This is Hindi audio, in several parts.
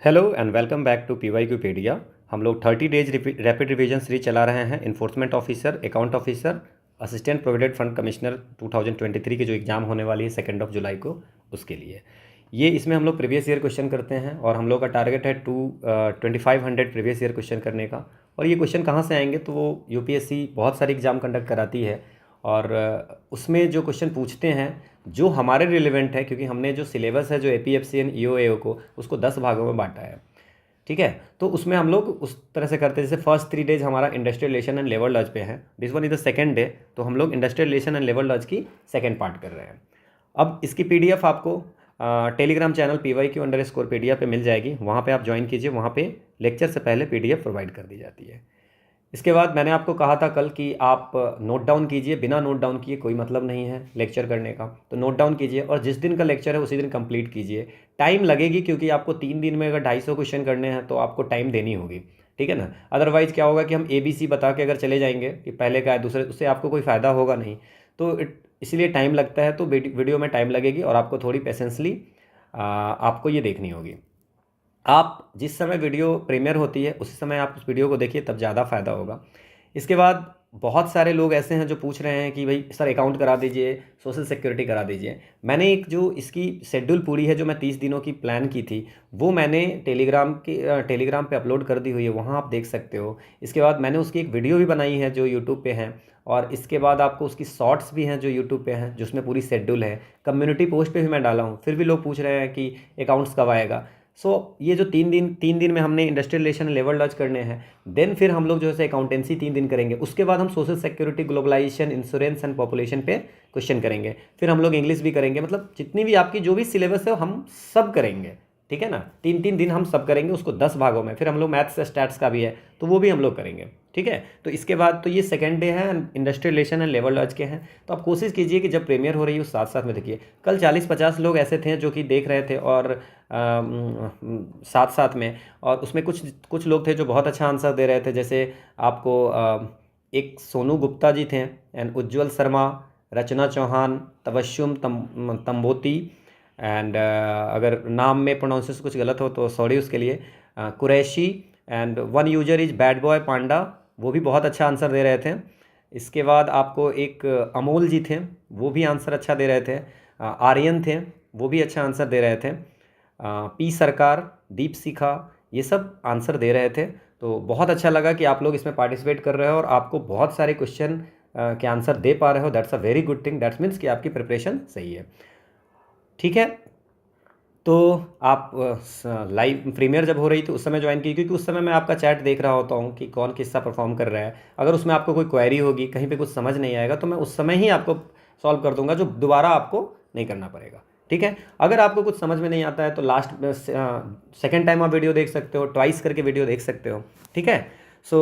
Hello and welcome back to PYQpedia. हम लोग 30 डेज रैपिड रिवीजन सीरीज चला रहे हैं enforcement officer, account officer, assistant provident fund commissioner 2023 की जो एग्ज़ाम होने वाली है 2 जुलाई को, उसके लिए। ये इसमें हम लोग प्रीवियस ईयर क्वेश्चन करते हैं और हम लोग का टारगेट है 2500 प्रीवियस ईयर क्वेश्चन करने का। और ये क्वेश्चन कहाँ से आएंगे, तो वो यूपीएससी बहुत सारी एग्ज़ाम कंडक्ट कराती है और उसमें जो क्वेश्चन पूछते हैं जो हमारे रिलेवेंट है, क्योंकि हमने जो सिलेबस है जो एपीएफसीएन ईओएओ को उसको 10 भागों में बांटा है। ठीक है, तो उसमें हम लोग उस तरह से करते हैं जैसे फर्स्ट 3 डेज हमारा industrial relation and labour laws पे है, this one is the second day, तो हम लोग industrial relation and labour laws की सेकंड पार्ट कर रहे हैं। अब इसकी पीडीएफ आपको टेलीग्राम चैनल PYQ_Pedia पे मिल जाएगी, वहाँ पे आप ज्वाइन कीजिए, वहाँ पे लेक्चर से पहले पीडीएफ प्रोवाइड कर दी जाती है। इसके बाद मैंने आपको कहा था कल कि आप नोट डाउन कीजिए, बिना नोट डाउन किए कोई मतलब नहीं है लेक्चर करने का, तो नोट डाउन कीजिए और जिस दिन का लेक्चर है उसी दिन कंप्लीट कीजिए। टाइम लगेगी क्योंकि आपको 3 दिन में अगर 250 क्वेश्चन करने हैं तो आपको टाइम देनी होगी, ठीक है ना। अदरवाइज़ क्या होगा कि हम ABC बता के अगर चले जाएंगे कि पहले का है दूसरे, उससे आपको कोई फ़ायदा होगा नहीं। तो इसलिए टाइम लगता है, तो वीडियो में टाइम लगेगी और आपको थोड़ी पेशेंसली आपको ये देखनी होगी। आप जिस समय वीडियो प्रीमियर होती है उसी समय आप उस वीडियो को देखिए, तब ज़्यादा फ़ायदा होगा। इसके बाद बहुत सारे लोग ऐसे हैं जो पूछ रहे हैं कि भाई सर अकाउंट करा दीजिए, सोशल सिक्योरिटी करा दीजिए। मैंने एक जो इसकी शेड्यूल पूरी है जो मैं 30 दिनों की प्लान की थी, वो मैंने टेलीग्राम पे अपलोड कर दी हुई है, वहाँ आप देख सकते हो। इसके बाद मैंने उसकी एक वीडियो भी बनाई है जो यूट्यूब पे है, और इसके बाद आपको उसकी शॉर्ट्स भी हैं जो यूट्यूब पे हैं, जिसमें पूरी शेड्यूल है। कम्युनिटी पोस्ट पे भी मैं डाला हूँ, फिर भी लोग पूछ रहे हैं कि अकाउंट्स कब आएगा। ये जो 3 दिन में हमने इंडस्ट्रियल रिलेशन लेवल लॉन्च करने हैं, देन फिर हम लोग जो है अकाउंटेंसी 3 दिन करेंगे। उसके बाद हम social security, globalisation, insurance and population पे क्वेश्चन करेंगे। फिर हम लोग इंग्लिश भी करेंगे, मतलब जितनी भी आपकी जो भी सिलेबस है हम सब करेंगे, ठीक है ना। 3 दिन हम सब करेंगे, उसको 10 भागों में। फिर हम लोग मैथ्स स्टैट्स का भी है तो वो भी हम लोग करेंगे, ठीक है। तो इसके बाद तो ये सेकंड डे है, industrial relation and labour laws के हैं। तो आप कोशिश कीजिए कि जब प्रीमियर हो रही है उस साथ साथ में देखिए। कल 40-50 लोग ऐसे थे जो कि देख रहे थे और साथ साथ में, और उसमें कुछ कुछ लोग थे जो बहुत अच्छा आंसर दे रहे थे। जैसे आपको एक सोनू गुप्ता जी थे, एंड उज्ज्वल शर्मा, रचना चौहान, तबस्सुम तंबोती, एंड अगर नाम में प्रोनाउंसिएशन कुछ गलत हो तो सॉरी उसके लिए, Qureshi, and one user is bad boy panda, वो भी बहुत अच्छा आंसर दे रहे थे। इसके बाद आपको एक अमोल जी थे, वो भी आंसर अच्छा दे रहे थे। आर्यन थे, वो भी अच्छा आंसर दे रहे थे। पी सरकार, दीप शिखा, ये सब आंसर दे रहे थे। तो बहुत अच्छा लगा कि आप लोग इसमें पार्टिसिपेट कर रहे हो और आपको बहुत सारे क्वेश्चन के आंसर दे पा रहे हो। That's a very good thing, that's means कि आपकी प्रिपरेशन सही है, ठीक है। तो आप लाइव प्रीमियर जब हो रही थी उस समय ज्वाइन की, क्योंकि उस समय मैं आपका चैट देख रहा होता हूँ कि कौन किसका परफॉर्म कर रहा है। अगर उसमें आपको कोई क्वेरी होगी, कहीं पे कुछ समझ नहीं आएगा, तो मैं उस समय ही आपको सॉल्व कर दूंगा, जो दोबारा आपको नहीं करना पड़ेगा, ठीक है। अगर आपको कुछ समझ में नहीं आता है तो लास्ट सेकेंड टाइम आप वीडियो देख सकते हो, ट्वाइस करके वीडियो देख सकते हो, ठीक है। सो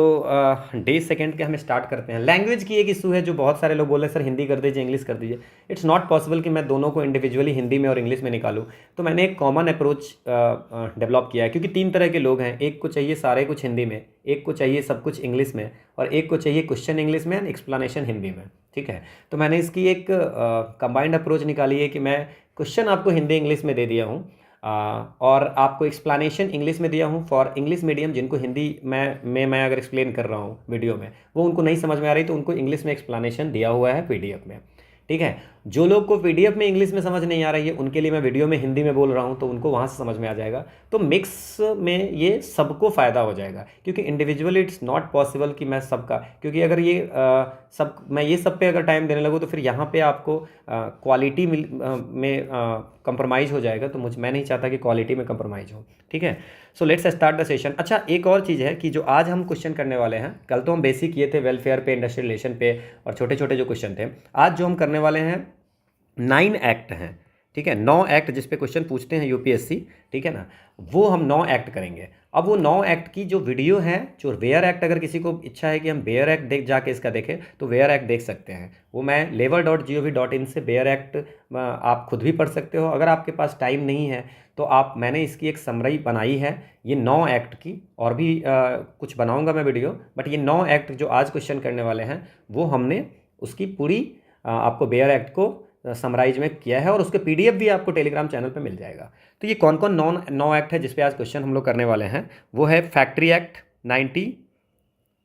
डे सेकेंड के हमें स्टार्ट करते हैं। लैंग्वेज की एक इशू है जो बहुत सारे लोग बोले सर हिंदी कर दीजिए, इंग्लिश कर दीजिए। इट्स नॉट पॉसिबल कि मैं दोनों को इंडिविजुअली हिंदी में और इंग्लिश में निकालूं। तो मैंने एक कॉमन अप्रोच डेवलप किया है, क्योंकि 3 तरह के लोग हैं। एक को चाहिए सारे कुछ हिंदी में, एक को चाहिए सब कुछ इंग्लिश में, और एक को चाहिए क्वेश्चन इंग्लिश में एंड एक्सप्लेनेशन हिंदी में, ठीक है। तो मैंने इसकी एक कंबाइंड अप्रोच निकाली है कि मैं क्वेश्चन आपको हिंदी इंग्लिश में दे दिया हूँ, और आपको एक्सप्लेनेशन इंग्लिश में दिया हूँ फॉर इंग्लिश मीडियम, जिनको हिंदी मैं अगर एक्सप्लेन कर रहा हूँ वीडियो में, वो उनको नहीं समझ में आ रही, तो उनको इंग्लिश में एक्सप्लेनेशन दिया हुआ है पीडीएफ में, ठीक है। जो लोग को पीडीएफ में इंग्लिश में समझ नहीं आ रही है, उनके लिए मैं वीडियो में हिंदी में बोल रहा हूँ, तो उनको वहाँ से समझ में आ जाएगा। तो मिक्स में ये सबको फ़ायदा हो जाएगा, क्योंकि इंडिविजुअली इट्स नॉट पॉसिबल कि मैं सबका, क्योंकि अगर ये सब मैं ये सब पे अगर टाइम देने लगूँ तो फिर यहाँ पे आपको क्वालिटी में कंप्रोमाइज़ हो जाएगा। तो मैं नहीं चाहता कि क्वालिटी में कंप्रोमाइज़ हो, ठीक है। सो लेट्स स्टार्ट द सेशन। अच्छा, एक और चीज़ है कि जो आज हम क्वेश्चन करने वाले हैं, कल तो हम बेसिक किए थे वेलफेयर पे, इंडस्ट्रियल रिलेशन पे, और छोटे छोटे जो क्वेश्चन थे। आज जो हम करने वाले हैं 9 एक्ट हैं, ठीक है। 9 एक्ट जिस पे क्वेश्चन पूछते हैं यूपीएससी, ठीक है ना, वो हम 9 एक्ट करेंगे। अब वो 9 एक्ट की जो वीडियो है, जो वेयर एक्ट, अगर किसी को इच्छा है कि हम वेयर एक्ट जाके इसका देखें, तो वेयर एक्ट देख सकते हैं। वो मैं labor.gov.in से वेयर एक्ट आप खुद भी पढ़ सकते हो। अगर आपके पास टाइम नहीं है तो मैंने इसकी एक समरी बनाई है ये 9 एक्ट की, और भी कुछ बनाऊंगा मैं वीडियो, बट ये 9 एक्ट जो आज क्वेश्चन करने वाले हैं वो हमने उसकी पूरी आपको बेयर एक्ट को समराइज में किया है और उसके पीडीएफ भी आपको टेलीग्राम चैनल पे मिल जाएगा। तो ये कौन कौन नौ एक्ट है जिस पे आज क्वेश्चन हम लोग करने वाले हैं, वो है फैक्ट्री एक्ट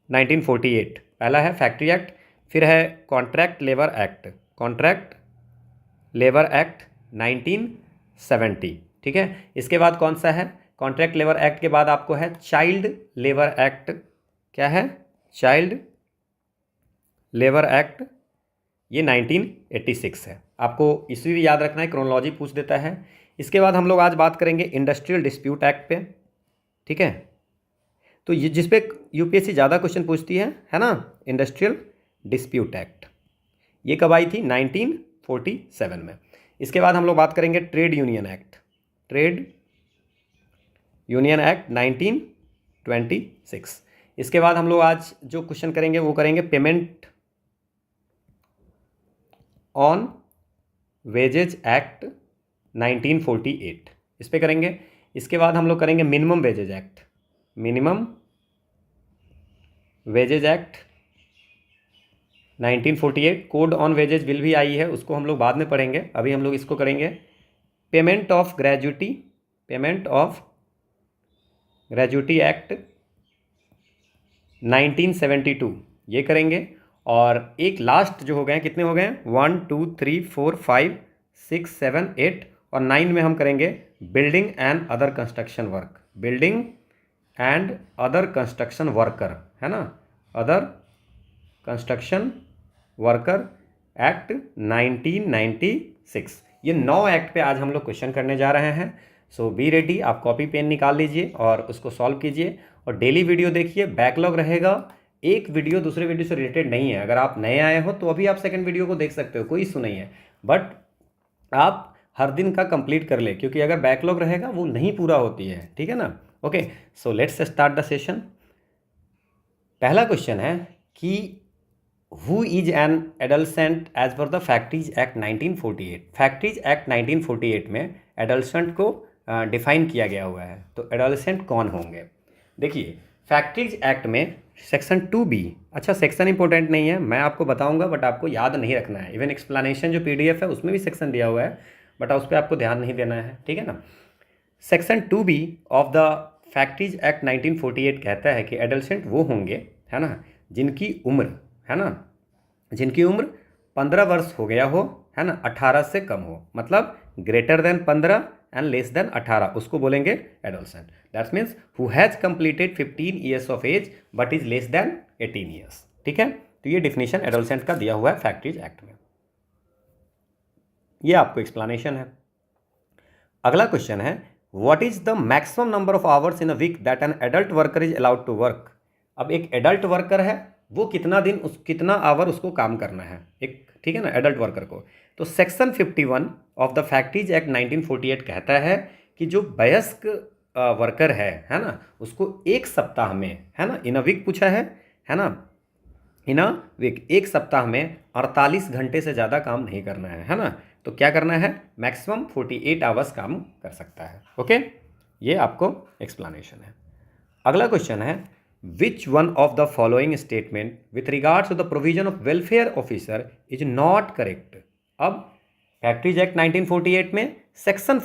1948, पहला है फैक्ट्री एक्ट। फिर है contract labour act, contract labour act 1970, ठीक है। इसके बाद कौन सा है, कॉन्ट्रैक्ट लेबर एक्ट के बाद आपको है चाइल्ड लेबर एक्ट, क्या है, चाइल्ड लेबर एक्ट, ये 1986 है। आपको ईस्वी भी याद रखना है, क्रोनोलॉजी पूछ देता है। इसके बाद हम लोग आज बात करेंगे इंडस्ट्रियल डिस्प्यूट एक्ट पे, ठीक है। तो ये जिस पे यूपीएससी ज़्यादा क्वेश्चन पूछती है ना, इंडस्ट्रियल डिस्प्यूट एक्ट, ये कब आई थी, 1947 में। इसके बाद हम लोग बात करेंगे trade union act, trade union act 1926। इसके बाद हम लोग आज जो क्वेश्चन करेंगे वो करेंगे पेमेंट ऑन वेजेज एक्ट 1948, इस पे करेंगे। इसके बाद हम लोग करेंगे minimum wages act, minimum wages act 1948। Code on wages bill भी आई है, उसको हम लोग बाद में पढ़ेंगे, अभी हम लोग इसको करेंगे। Payment of gratuity, payment of gratuity act 1972, ये करेंगे। और एक लास्ट जो हो गए, कितने हो गए, 1 2 3 4 5 6 7 8 और 9 में हम करेंगे building and other construction work, building and other construction worker, है ना, अदर कंस्ट्रक्शन वर्कर एक्ट 1996। ये 9 एक्ट पे आज हम लोग क्वेश्चन करने जा रहे हैं। सो बी रेडी, आप कॉपी पेन निकाल लीजिए और उसको सॉल्व कीजिए और डेली वीडियो देखिए, बैकलॉग रहेगा, एक वीडियो दूसरे वीडियो से रिलेटेड नहीं है। अगर आप नए आए हो तो अभी आप सेकंड वीडियो को देख सकते हो, कोई इशू नहीं है, बट आप हर दिन का कंप्लीट कर ले, क्योंकि अगर बैकलॉग रहेगा वो नहीं पूरा होती है, ठीक है ना। Okay, so let's start the session. पहला क्वेश्चन है कि who is an adolescent as per the factories act 1948। Factories act 1948 में एडल्सेंट को डिफाइन किया गया हुआ है, तो एडल्सेंट कौन होंगे। देखिए फैक्ट्रीज एक्ट में सेक्शन 2B, अच्छा सेक्शन इंपॉर्टेंट नहीं है, मैं आपको बताऊंगा बट आपको याद नहीं रखना है। इवन एक्सप्लेनेशन जो पीडीएफ है उसमें भी सेक्शन दिया हुआ है, बट उस पर आपको ध्यान नहीं देना है, ठीक है ना। Section 2B of the factories act 1948 कहता है कि एडल्सेंट वो होंगे, है ना, जिनकी उम्र, है ना, जिनकी उम्र 15 वर्ष हो गया हो, है ना, 18 से कम हो, मतलब greater than 15 and less than 18, उसको बोलेंगे adolescent. That means who has completed 15 years of age but is less than 18 years, ठीक है। तो ये डिफिनेशन एडोलसेंट का दिया हुआ है फैक्ट्रीज एक्ट में, ये आपको एक्सप्लेनेशन है। अगला क्वेश्चन है what is the maximum number of hours in a week that an adult worker is allowed to work. अब एक एडल्ट वर्कर है, वो कितना दिन कितना आवर उसको काम करना है, एक, ठीक है ना, एडल्ट वर्कर को। तो section 51 of the factories act 1948 कहता है कि जो वयस्क वर्कर है ना, उसको एक सप्ताह में, है ना, इन अ वीक पूछा है ना, इन अ वीक, एक सप्ताह में 48 घंटे से ज़्यादा काम नहीं करना है ना। तो क्या करना है, मैक्सिमम 48 आवर्स काम कर सकता है। ओके, ये आपको एक्सप्लेनेशन है। अगला क्वेश्चन है which one of the following statement with regards to the provision of welfare officer is not correct. अब फैक्ट्रीज एक्ट 1948 में सेक्शन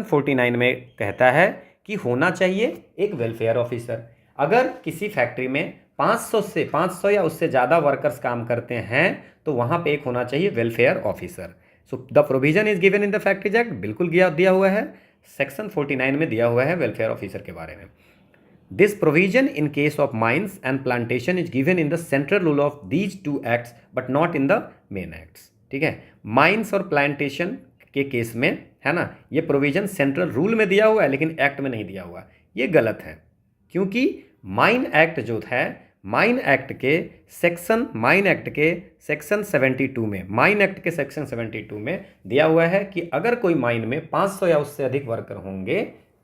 49 में कहता है कि होना चाहिए एक वेलफेयर ऑफिसर। अगर किसी फैक्ट्री में 500 या उससे ज़्यादा वर्कर्स काम करते हैं तो वहाँ पे एक होना चाहिए welfare officer. So the provision is given in the factories act, बिल्कुल दिया हुआ है, सेक्शन 49 में दिया हुआ है वेलफेयर ऑफिसर के बारे में। This provision in case of mines and plantation is given in the central rule of these 2 acts but not in the main acts, ठीक है। माइंस और प्लांटेशन के केस में, है ना, ये प्रोविजन सेंट्रल रूल में दिया हुआ है लेकिन एक्ट में नहीं दिया हुआ, ये गलत है, क्योंकि माइन एक्ट जो है, माइन एक्ट के सेक्शन 72 में, माइन एक्ट के सेक्शन 72 में दिया हुआ है कि अगर कोई माइन में 500 या उससे अधिक वर्कर होंगे,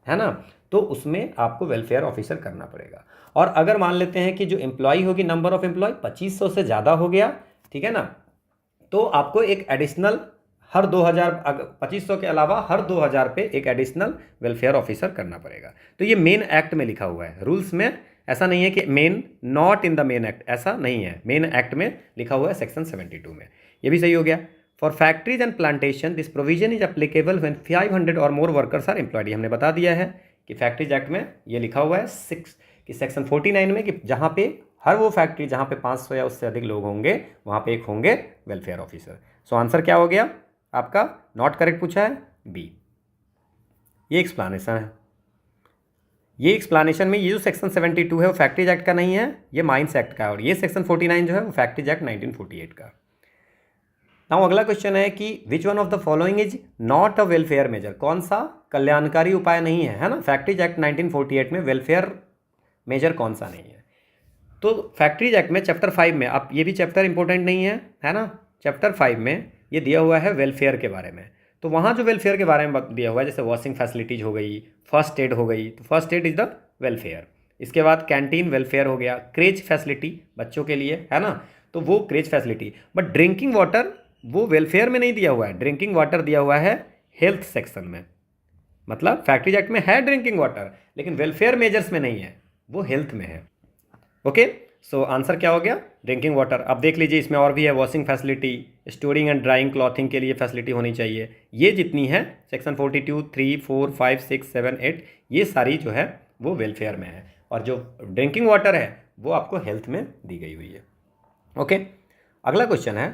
है ना, तो उसमें आपको वेलफेयर ऑफिसर करना पड़ेगा। और अगर मान लेते हैं कि जो एम्प्लॉय होगी, नंबर ऑफ एम्प्लॉय 2500 से ज़्यादा हो गया, ठीक है ना, तो आपको एक एडिशनल हर 2000, 2500 के अलावा हर 2000 पे एक एडिशनल वेलफेयर ऑफिसर करना पड़ेगा। तो ये मेन एक्ट में लिखा हुआ है, रूल्स में ऐसा नहीं है कि main, not in the main act, ऐसा नहीं है, मेन एक्ट में लिखा हुआ है सेक्शन 72 में। ये भी सही हो गया। For factories and plantation this provision is applicable when 500 और मोर वर्कर्स आर एम्प्लॉयड। हमने बता दिया है कि फैक्ट्रीज एक्ट में ये लिखा हुआ है सेक्शन 49 में कि जहाँ पे हर वो फैक्ट्री जहाँ पे 500 या उससे अधिक लोग होंगे वहाँ पे एक होंगे वेलफेयर ऑफिसर। सो आंसर क्या हो गया आपका? नॉट करेक्ट पूछा है बी। ये एक्सप्लानेशन है। ये एक्सप्लानेशन में ये जो सेक्शन 72 है वो फैक्ट्रीज एक्ट का नहीं है, ये माइंस एक्ट का है, और ये सेक्शन 49 जो है वो फैक्ट्रीज एक्ट 1948 का। नाउ अगला क्वेश्चन है कि which one of the following is not a welfare measure. कौन सा कल्याणकारी उपाय नहीं है ना? फैक्ट्रीज एक्ट 1948 में वेलफेयर मेजर कौन सा नहीं है? तो फैक्ट्रीज एक्ट में चैप्टर 5 में, अब ये भी चैप्टर इंपॉर्टेंट नहीं है ना? चैप्टर 5 में ये दिया हुआ है वेलफेयर के बारे में। तो वहाँ जो वेलफेयर के बारे में दिया हुआ है, जैसे वॉशिंग फैसिलिटीज़ हो गई, फर्स्ट एड हो गई, तो first aid is the welfare. इसके बाद कैंटीन वेलफेयर हो गया, क्रेज फैसिलिटी बच्चों के लिए है ना, तो वो craze facility. But drinking water वो वेलफेयर में नहीं दिया हुआ है, ड्रिंकिंग वाटर दिया हुआ है हेल्थ सेक्शन में। मतलब फैक्ट्रीज एक्ट में है ड्रिंकिंग वाटर, लेकिन वेलफेयर मेजर्स में नहीं है, वो हेल्थ में है। ओके, सो आंसर क्या हो गया? Drinking water. अब देख लीजिए इसमें और भी है, washing facility, storing and drawing clothing के लिए फैसिलिटी होनी चाहिए। ये जितनी है सेक्शन 42, 3, 4, 5, 6, 7, 8 ये सारी जो है वो वेलफेयर में है, और जो ड्रिंकिंग वाटर है वो आपको हेल्थ में दी गई हुई है। ओके, अगला क्वेश्चन है,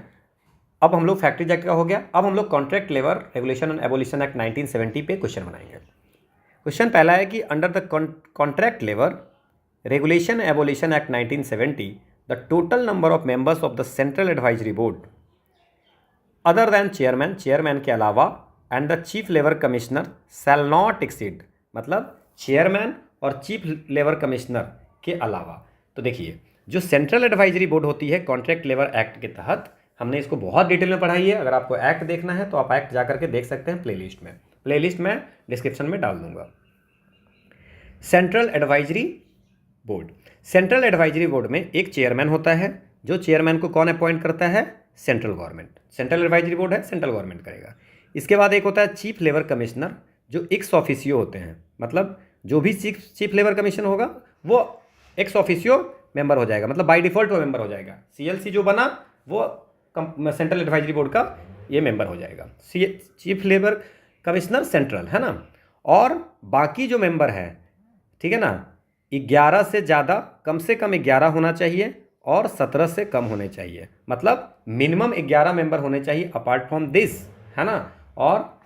अब हम लोग फैक्ट्रीज एक्ट का हो गया, अब हम लोग contract labour regulation and abolition act 1970 पे क्वेश्चन बनाएंगे। क्वेश्चन पहला है कि under the contract labour regulation abolition act 1970 the total number of members of the central advisory board other than chairman, chairman के अलावा, and the chief labour commissioner shell not exceed, मतलब चेयरमैन और चीफ लेबर कमिश्नर के अलावा। तो देखिए जो सेंट्रल एडवाइजरी बोर्ड होती है कॉन्ट्रैक्ट लेबर एक्ट के तहत, हमने इसको बहुत डिटेल में पढ़ाई है। अगर आपको एक्ट देखना है तो आप एक्ट जा करके देख सकते हैं प्लेलिस्ट में डिस्क्रिप्शन में डाल दूंगा। Central advisory board, central advisory board में एक चेयरमैन होता है, जो चेयरमैन को कौन अपॉइंट करता है? Central government. Central advisory board है, सेंट्रल गवर्नमेंट करेगा। इसके बाद एक होता है चीफ लेबर कमिश्नर, जो एक्स ऑफिसियो होते हैं, मतलब जो भी चीफ लेबर कमीशन होगा वो एक्स ऑफिसियो मेंबर हो जाएगा, मतलब बाय डिफॉल्ट वो मेंबर हो जाएगा। सीएलसी जो बना वो सेंट्रल एडवाइजरी बोर्ड का ये मेंबर हो जाएगा, चीफ लेबर कमिश्नर सेंट्रल, है ना। और बाकी जो मेंबर है, ठीक है ना, 11 से ज़्यादा, कम से कम 11 होना चाहिए और 17 से कम होने चाहिए, मतलब मिनिमम 11 मेंबर होने चाहिए अपार्ट फ्रॉम दिस, है ना, और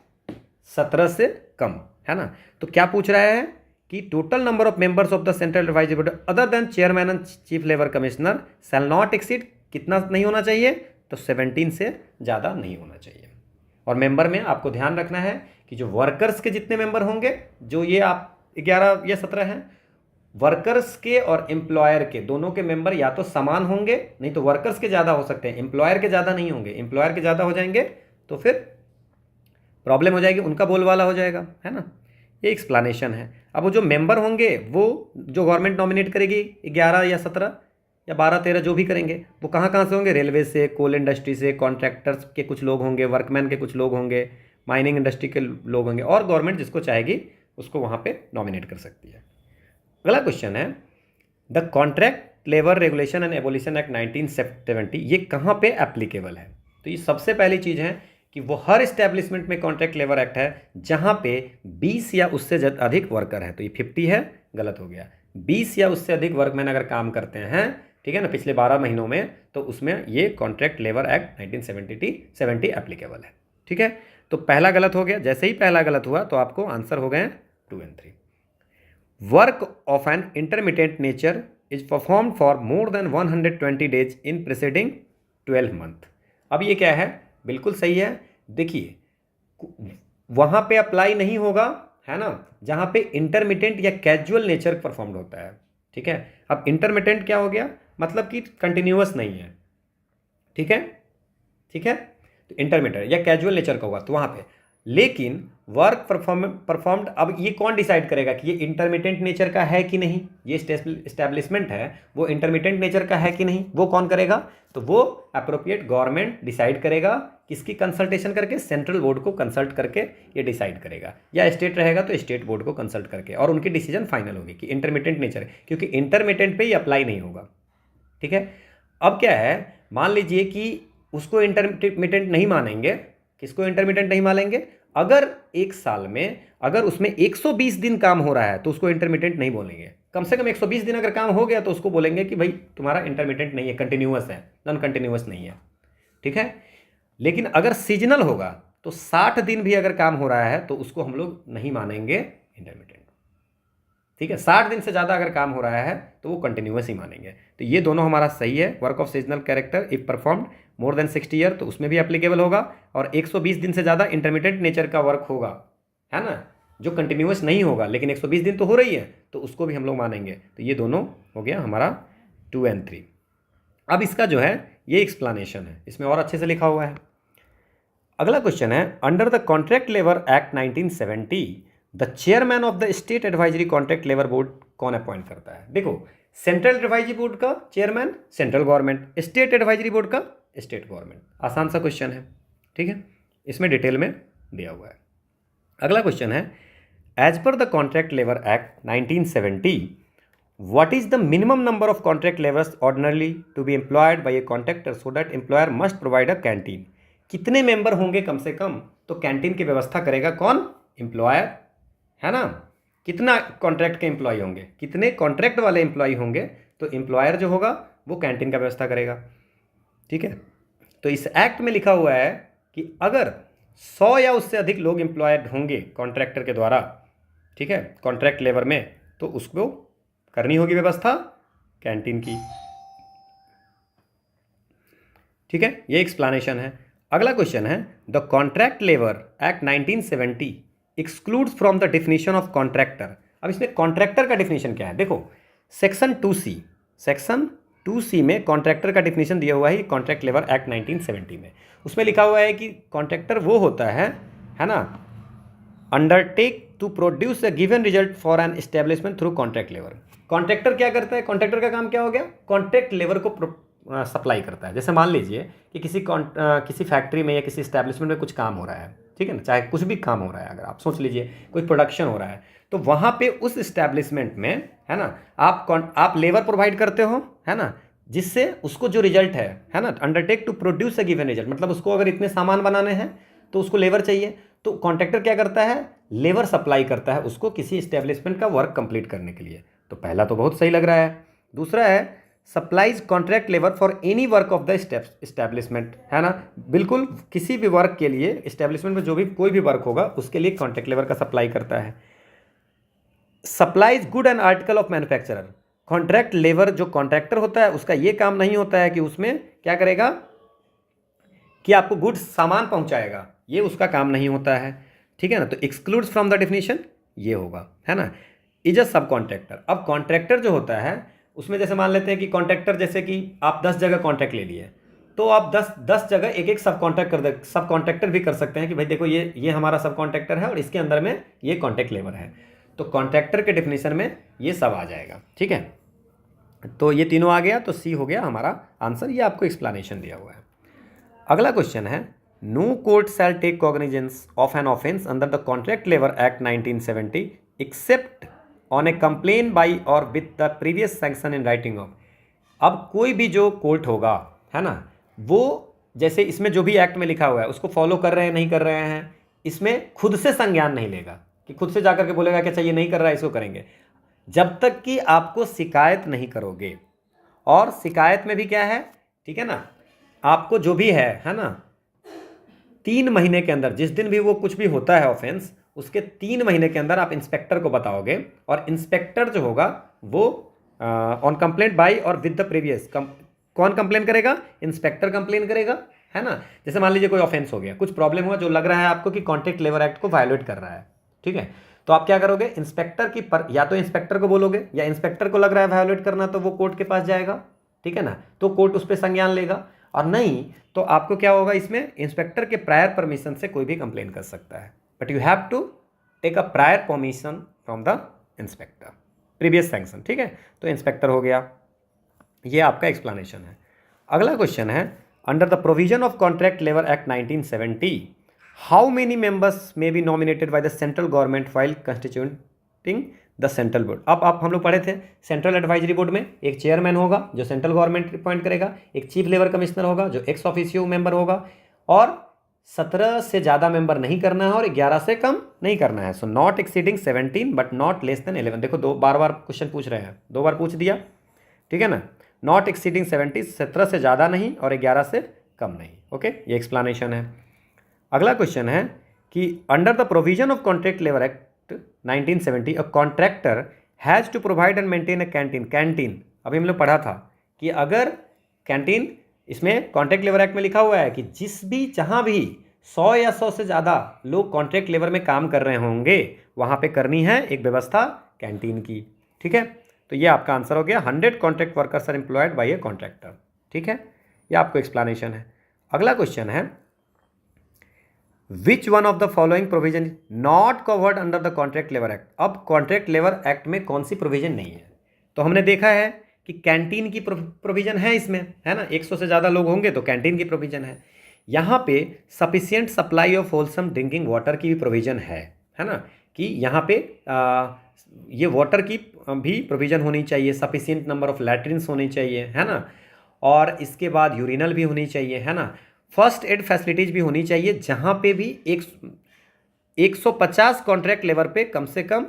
17 से कम, है ना। तो क्या पूछ रहा है कि total number of members of the central advisory board other than chairman and chief labour commissioner shell not exceed, कितना नहीं होना चाहिए? तो 17 से ज़्यादा नहीं होना चाहिए। और मेंबर में आपको ध्यान रखना है कि जो वर्कर्स के जितने मेंबर होंगे, जो ये आप 11 या 17 हैं, वर्कर्स के और एम्प्लॉयर के दोनों के मेंबर या तो समान होंगे, नहीं तो वर्कर्स के ज़्यादा हो सकते हैं, एम्प्लॉयर के ज़्यादा नहीं होंगे। एम्प्लॉयर के ज़्यादा हो जाएंगे तो फिर प्रॉब्लम हो जाएगी, उनका बोलबाला हो जाएगा, है ना। ये एक्सप्लानेशन है। अब वो जो मेंबर होंगे वो जो गवर्नमेंट नॉमिनेट करेगी, 11 या 17 या 12-13 जो भी करेंगे, वो कहाँ कहाँ से होंगे? रेलवे से, कोल इंडस्ट्री से, कॉन्ट्रैक्टर्स के कुछ लोग होंगे, वर्कमैन के कुछ लोग होंगे, माइनिंग इंडस्ट्री के लोग होंगे, और गवर्नमेंट जिसको चाहेगी उसको वहाँ पे नॉमिनेट कर सकती है। अगला क्वेश्चन है, the contract labour regulation and abolition act 1970 ये कहाँ पे एप्लीकेबल है? तो ये सबसे पहली चीज़ है कि वो हर इस्टेब्लिशमेंट में कॉन्ट्रैक्ट लेबर एक्ट है जहाँ पे 20 या उससे अधिक वर्कर है। तो ये 50 है, गलत हो गया। 20 या उससे अधिक वर्कमैन अगर काम करते हैं, ठीक है ना, पिछले 12 महीनों में, तो उसमें ये कॉन्ट्रैक्ट लेबर एक्ट 1970 एप्लीकेबल है, ठीक है। तो पहला गलत हो गया। जैसे ही पहला गलत हुआ तो आपको आंसर हो गए 2 और 3। Work of an intermediate nature is performed for more then 120 days in preceding 12 month. अब ये क्या है? बिल्कुल सही है। देखिए वहाँ पे अप्लाई नहीं होगा, है ना, जहाँ पे इंटरमिटेंट या कैजुअल नेचर परफॉर्म्ड होता है, ठीक है। अब इंटरमिटेंट क्या हो गया? मतलब कि कंटिन्यूअस नहीं है, ठीक है, ठीक है। तो इंटरमिटेंट या कैजुअल नेचर का होगा तो वहाँ पे, लेकिन वर्क परफॉर्म्ड, अब ये कौन डिसाइड करेगा कि ये इंटरमिटेंट नेचर का है कि नहीं? ये इस्टेब्लिशमेंट है वो इंटरमिटेंट नेचर का है कि नहीं, वो कौन करेगा? तो वो अप्रोप्रिएट गवर्नमेंट डिसाइड करेगा। किसकी कंसल्टेशन करके? सेंट्रल बोर्ड को कंसल्ट करके ये डिसाइड करेगा, या स्टेट रहेगा तो स्टेट बोर्ड को कंसल्ट करके, और उनकी डिसीजन फाइनल होगी कि इंटरमिटेंट नेचर है, क्योंकि इंटरमिटेंट पे ही अप्लाई नहीं होगा, ठीक है। अब क्या है, मान लीजिए कि उसको इंटरमिटेंट नहीं मानेंगे। किसको इंटरमिटेंट नहीं मानेंगे? अगर एक साल में अगर उसमें 120 दिन काम हो रहा है तो उसको इंटरमिटेंट नहीं बोलेंगे। कम से कम 120 दिन अगर काम हो गया तो उसको बोलेंगे कि भाई तुम्हारा इंटरमिटेंट नहीं है, कंटिन्यूअस है, नॉन कंटिन्यूअस नहीं है। ठीक है। लेकिन अगर सीजनल होगा तो 60 दिन भी अगर काम हो रहा है तो उसको हम लोग नहीं मानेंगे इंटरमिटेंट। ठीक है। 60 दिन से ज़्यादा अगर काम हो रहा है तो वो कंटिन्यूअस ही मानेंगे। तो ये दोनों हमारा सही है। Work of seasonal character if performed more than 60 year तो उसमें भी एप्लीकेबल होगा, और 120 दिन से ज़्यादा इंटरमीडिएट नेचर का वर्क होगा, है ना, जो कंटिन्यूअस नहीं होगा लेकिन 120 दिन तो हो रही है तो उसको भी हम लोग मानेंगे। तो ये दोनों हो गया हमारा 2 और 3। अब इसका जो है ये एक्सप्लेनेशन है, इसमें और अच्छे से लिखा हुआ है। अगला क्वेश्चन है, under the contract labour act 1970 the chairman of the state advisory contract labour board कौन अपॉइंट करता है? देखो, सेंट्रल एडवाइजरी बोर्ड का chairman central government, state advisory board का स्टेट गवर्नमेंट। आसान सा क्वेश्चन है। ठीक है, इसमें डिटेल में दिया हुआ है। अगला क्वेश्चन है, as per the contract labour act 1970 what is the minimum number of contract laborers ordinarily to be employed by a contractor so that employer must provide a canteen? कितने मेंबर होंगे कम से कम तो कैंटीन की व्यवस्था करेगा कौन? एम्प्लॉयर, है ना। कितना कॉन्ट्रैक्ट के एम्प्लॉय होंगे, कितने कॉन्ट्रैक्ट वाले एम्प्लॉय होंगे तो एम्प्लॉयर जो होगा वो कैंटीन का व्यवस्था करेगा। ठीक है। तो इस एक्ट में लिखा हुआ है कि अगर 100 या उससे अधिक लोग एम्प्लॉयड होंगे कॉन्ट्रैक्टर के द्वारा, ठीक है, कॉन्ट्रैक्ट लेबर में, तो उसको करनी होगी व्यवस्था कैंटीन की। ठीक है, ये एक्सप्लेनेशन है। अगला क्वेश्चन है, the contract labour act 1970 excludes from the definition of contractor. अब इसमें कॉन्ट्रैक्टर का डिफिनेशन क्या है? देखो, सेक्शन 2C में कॉन्ट्रैक्टर का डिफिनेशन दिया हुआ है कॉन्ट्रैक्ट लेबर एक्ट 1970 में। उसमें लिखा हुआ है कि कॉन्ट्रैक्टर वो होता है ना, undertake to produce a given result for an establishment through contract labour. Contractor क्या करता है? कॉन्ट्रैक्टर का काम क्या हो गया? कॉन्ट्रैक्ट लेबर को सप्लाई करता है। जैसे मान लीजिए कि किसी फैक्ट्री में या किसी एस्टेब्लिशमेंट में कुछ काम हो रहा है, ठीक है ना, चाहे कुछ भी काम हो रहा है, अगर आप सोच लीजिए कोई प्रोडक्शन हो रहा है तो वहाँ पे उस एस्टेब्लिशमेंट में, है ना, आप लेबर प्रोवाइड करते हो, है ना, जिससे उसको जो रिजल्ट है ना, undertake to produce a given result, मतलब उसको अगर इतने सामान बनाने हैं तो उसको लेबर चाहिए। तो कॉन्ट्रैक्टर क्या करता है? लेबर सप्लाई करता है उसको किसी एस्टेब्लिशमेंट का वर्क कंप्लीट करने के लिए। तो पहला तो बहुत सही लग रहा है। दूसरा है, supplies contract labour for any work of the establishment, है ना, बिल्कुल किसी भी वर्क के लिए एस्टेब्लिशमेंट में जो भी कोई भी वर्क होगा उसके लिए कॉन्ट्रैक्ट लेबर का सप्लाई करता है। Supplies good and article of manufacturer, contract labour जो कॉन्ट्रैक्टर होता है उसका ये काम नहीं होता है कि उसमें क्या करेगा कि आपको गुड्स सामान पहुंचाएगा, ये उसका काम नहीं होता है। ठीक है ना। तो एक्सक्लूड्स फ्रॉम द डेफिनेशन ये होगा, है ना। इज अ सब कॉन्ट्रैक्टर। अब कॉन्ट्रैक्टर जो होता है उसमें जैसे मान लेते हैं कि कॉन्ट्रैक्टर, जैसे कि आप 10 जगह कॉन्ट्रैक्ट ले लिए तो आप 10 जगह एक सब कॉन्ट्रैक्टर भी कर सकते हैं कि भाई देखो ये हमारा सब कॉन्ट्रैक्टर है और इसके अंदर में ये कॉन्ट्रैक्ट लेबर है। तो कॉन्ट्रैक्टर के डेफिनेशन में ये सब आ जाएगा। ठीक है, तो ये तीनों आ गया, तो सी हो गया हमारा आंसर। ये आपको एक्सप्लेनेशन दिया हुआ है। अगला क्वेश्चन है, no court shall take cognizance of an offence under the contract labour act 1970 except on a complain by or with the previous sanction in writing of. अब कोई भी जो कोर्ट होगा, है ना, वो जैसे इसमें जो भी एक्ट में लिखा हुआ है उसको फॉलो कर रहे हैं नहीं कर रहे हैं, इसमें खुद से संज्ञान नहीं लेगा कि खुद से जाकर के बोलेगा कि अच्छा ये नहीं कर रहा है इसको करेंगे, जब तक कि आपको शिकायत नहीं करोगे। और शिकायत में भी क्या है, ठीक है ना, आपको जो भी है ना, 3 महीने के अंदर, जिस दिन भी वो कुछ भी होता है ऑफेंस, उसके 3 महीने के अंदर आप इंस्पेक्टर को बताओगे और इंस्पेक्टर जो होगा वो ऑन कंप्लेंट बाय और विद द प्रीवियस, कौन कंप्लेन करेगा? इंस्पेक्टर कंप्लेन करेगा, है ना। जैसे मान लीजिए कोई ऑफेंस हो गया, कुछ प्रॉब्लम हुआ जो लग रहा है आपको कि कॉन्ट्रैक्ट लेबर एक्ट को वायोलेट कर रहा है, ठीक है, तो आप क्या करोगे? इंस्पेक्टर की या तो इंस्पेक्टर को बोलोगे, या इंस्पेक्टर को लग रहा है वायोलेट करना तो वो कोर्ट के पास जाएगा, ठीक है ना, तो कोर्ट उस पर संज्ञान लेगा। और नहीं तो आपको क्या होगा, इसमें इंस्पेक्टर के प्रायर परमिशन से कोई भी कंप्लेन कर सकता है, but you have to take a prior permission from the inspector, previous sanction. ठीक है, तो इंस्पेक्टर हो गया, ये आपका एक्सप्लेनेशन है। अगला क्वेश्चन है, under the provision of contract labour act 1970 how many members may be nominated by the central government while constituting representing the central board. अब आप हम लोग पढ़े थे सेंट्रल एडवाइजरी बोर्ड में एक चेयरमैन होगा जो सेंट्रल गवर्नमेंट अपॉइंट करेगा, एक चीफ लेबर कमिश्नर होगा जो एक्स ऑफिशियो मेंबर होगा, और 17 से ज़्यादा मेंबर नहीं करना है और 11 से कम नहीं करना है। So not exceeding 17 but not less then 11। देखो दो बार बार क्वेश्चन पूछ रहे हैं, 2 बार पूछ दिया, ठीक है ना। नॉट एक्सीडिंग 17, 17 से ज़्यादा नहीं और 11 से कम नहीं। ओके, ये एक्सप्लेनेशन है। अगला क्वेश्चन है कि under the provision of contract labour act 1970 a contractor has to provide and maintain a canteen. Canteen अभी हम लोग पढ़ा था कि अगर कैंटीन, इसमें कॉन्ट्रैक्ट लेबर एक्ट में लिखा हुआ है कि जहाँ भी 100 या 100 से ज़्यादा लोग कॉन्ट्रैक्ट लेबर में काम कर रहे होंगे वहाँ पे करनी है एक व्यवस्था कैंटीन की, ठीक है। तो ये आपका आंसर हो गया, 100 contract workers are employed by a contractor, ठीक है। ये आपको एक्सप्लेनेशन है। अगला क्वेश्चन है which one of the following provision not covered under the contract labour act. अब कॉन्ट्रैक्ट लेबर एक्ट में कौन सी प्रोविजन नहीं है? तो हमने देखा है कि कैंटीन की प्रोविजन है इसमें, है ना, 100 से ज़्यादा लोग होंगे तो कैंटीन की प्रोविजन है। यहाँ पे sufficient supply of wholesome drinking water की भी प्रोविजन है ना, कि यहाँ पे ये वाटर की भी प्रोविजन होनी चाहिए, सफिशिएंट नंबर ऑफ लैट्रिन्स होनी चाहिए, है ना, और इसके बाद यूरिनल भी होनी चाहिए, है ना, फर्स्ट एड फैसिलिटीज़ भी होनी चाहिए, जहाँ पे भी 150 कॉन्ट्रैक्ट लेबर पे कम से कम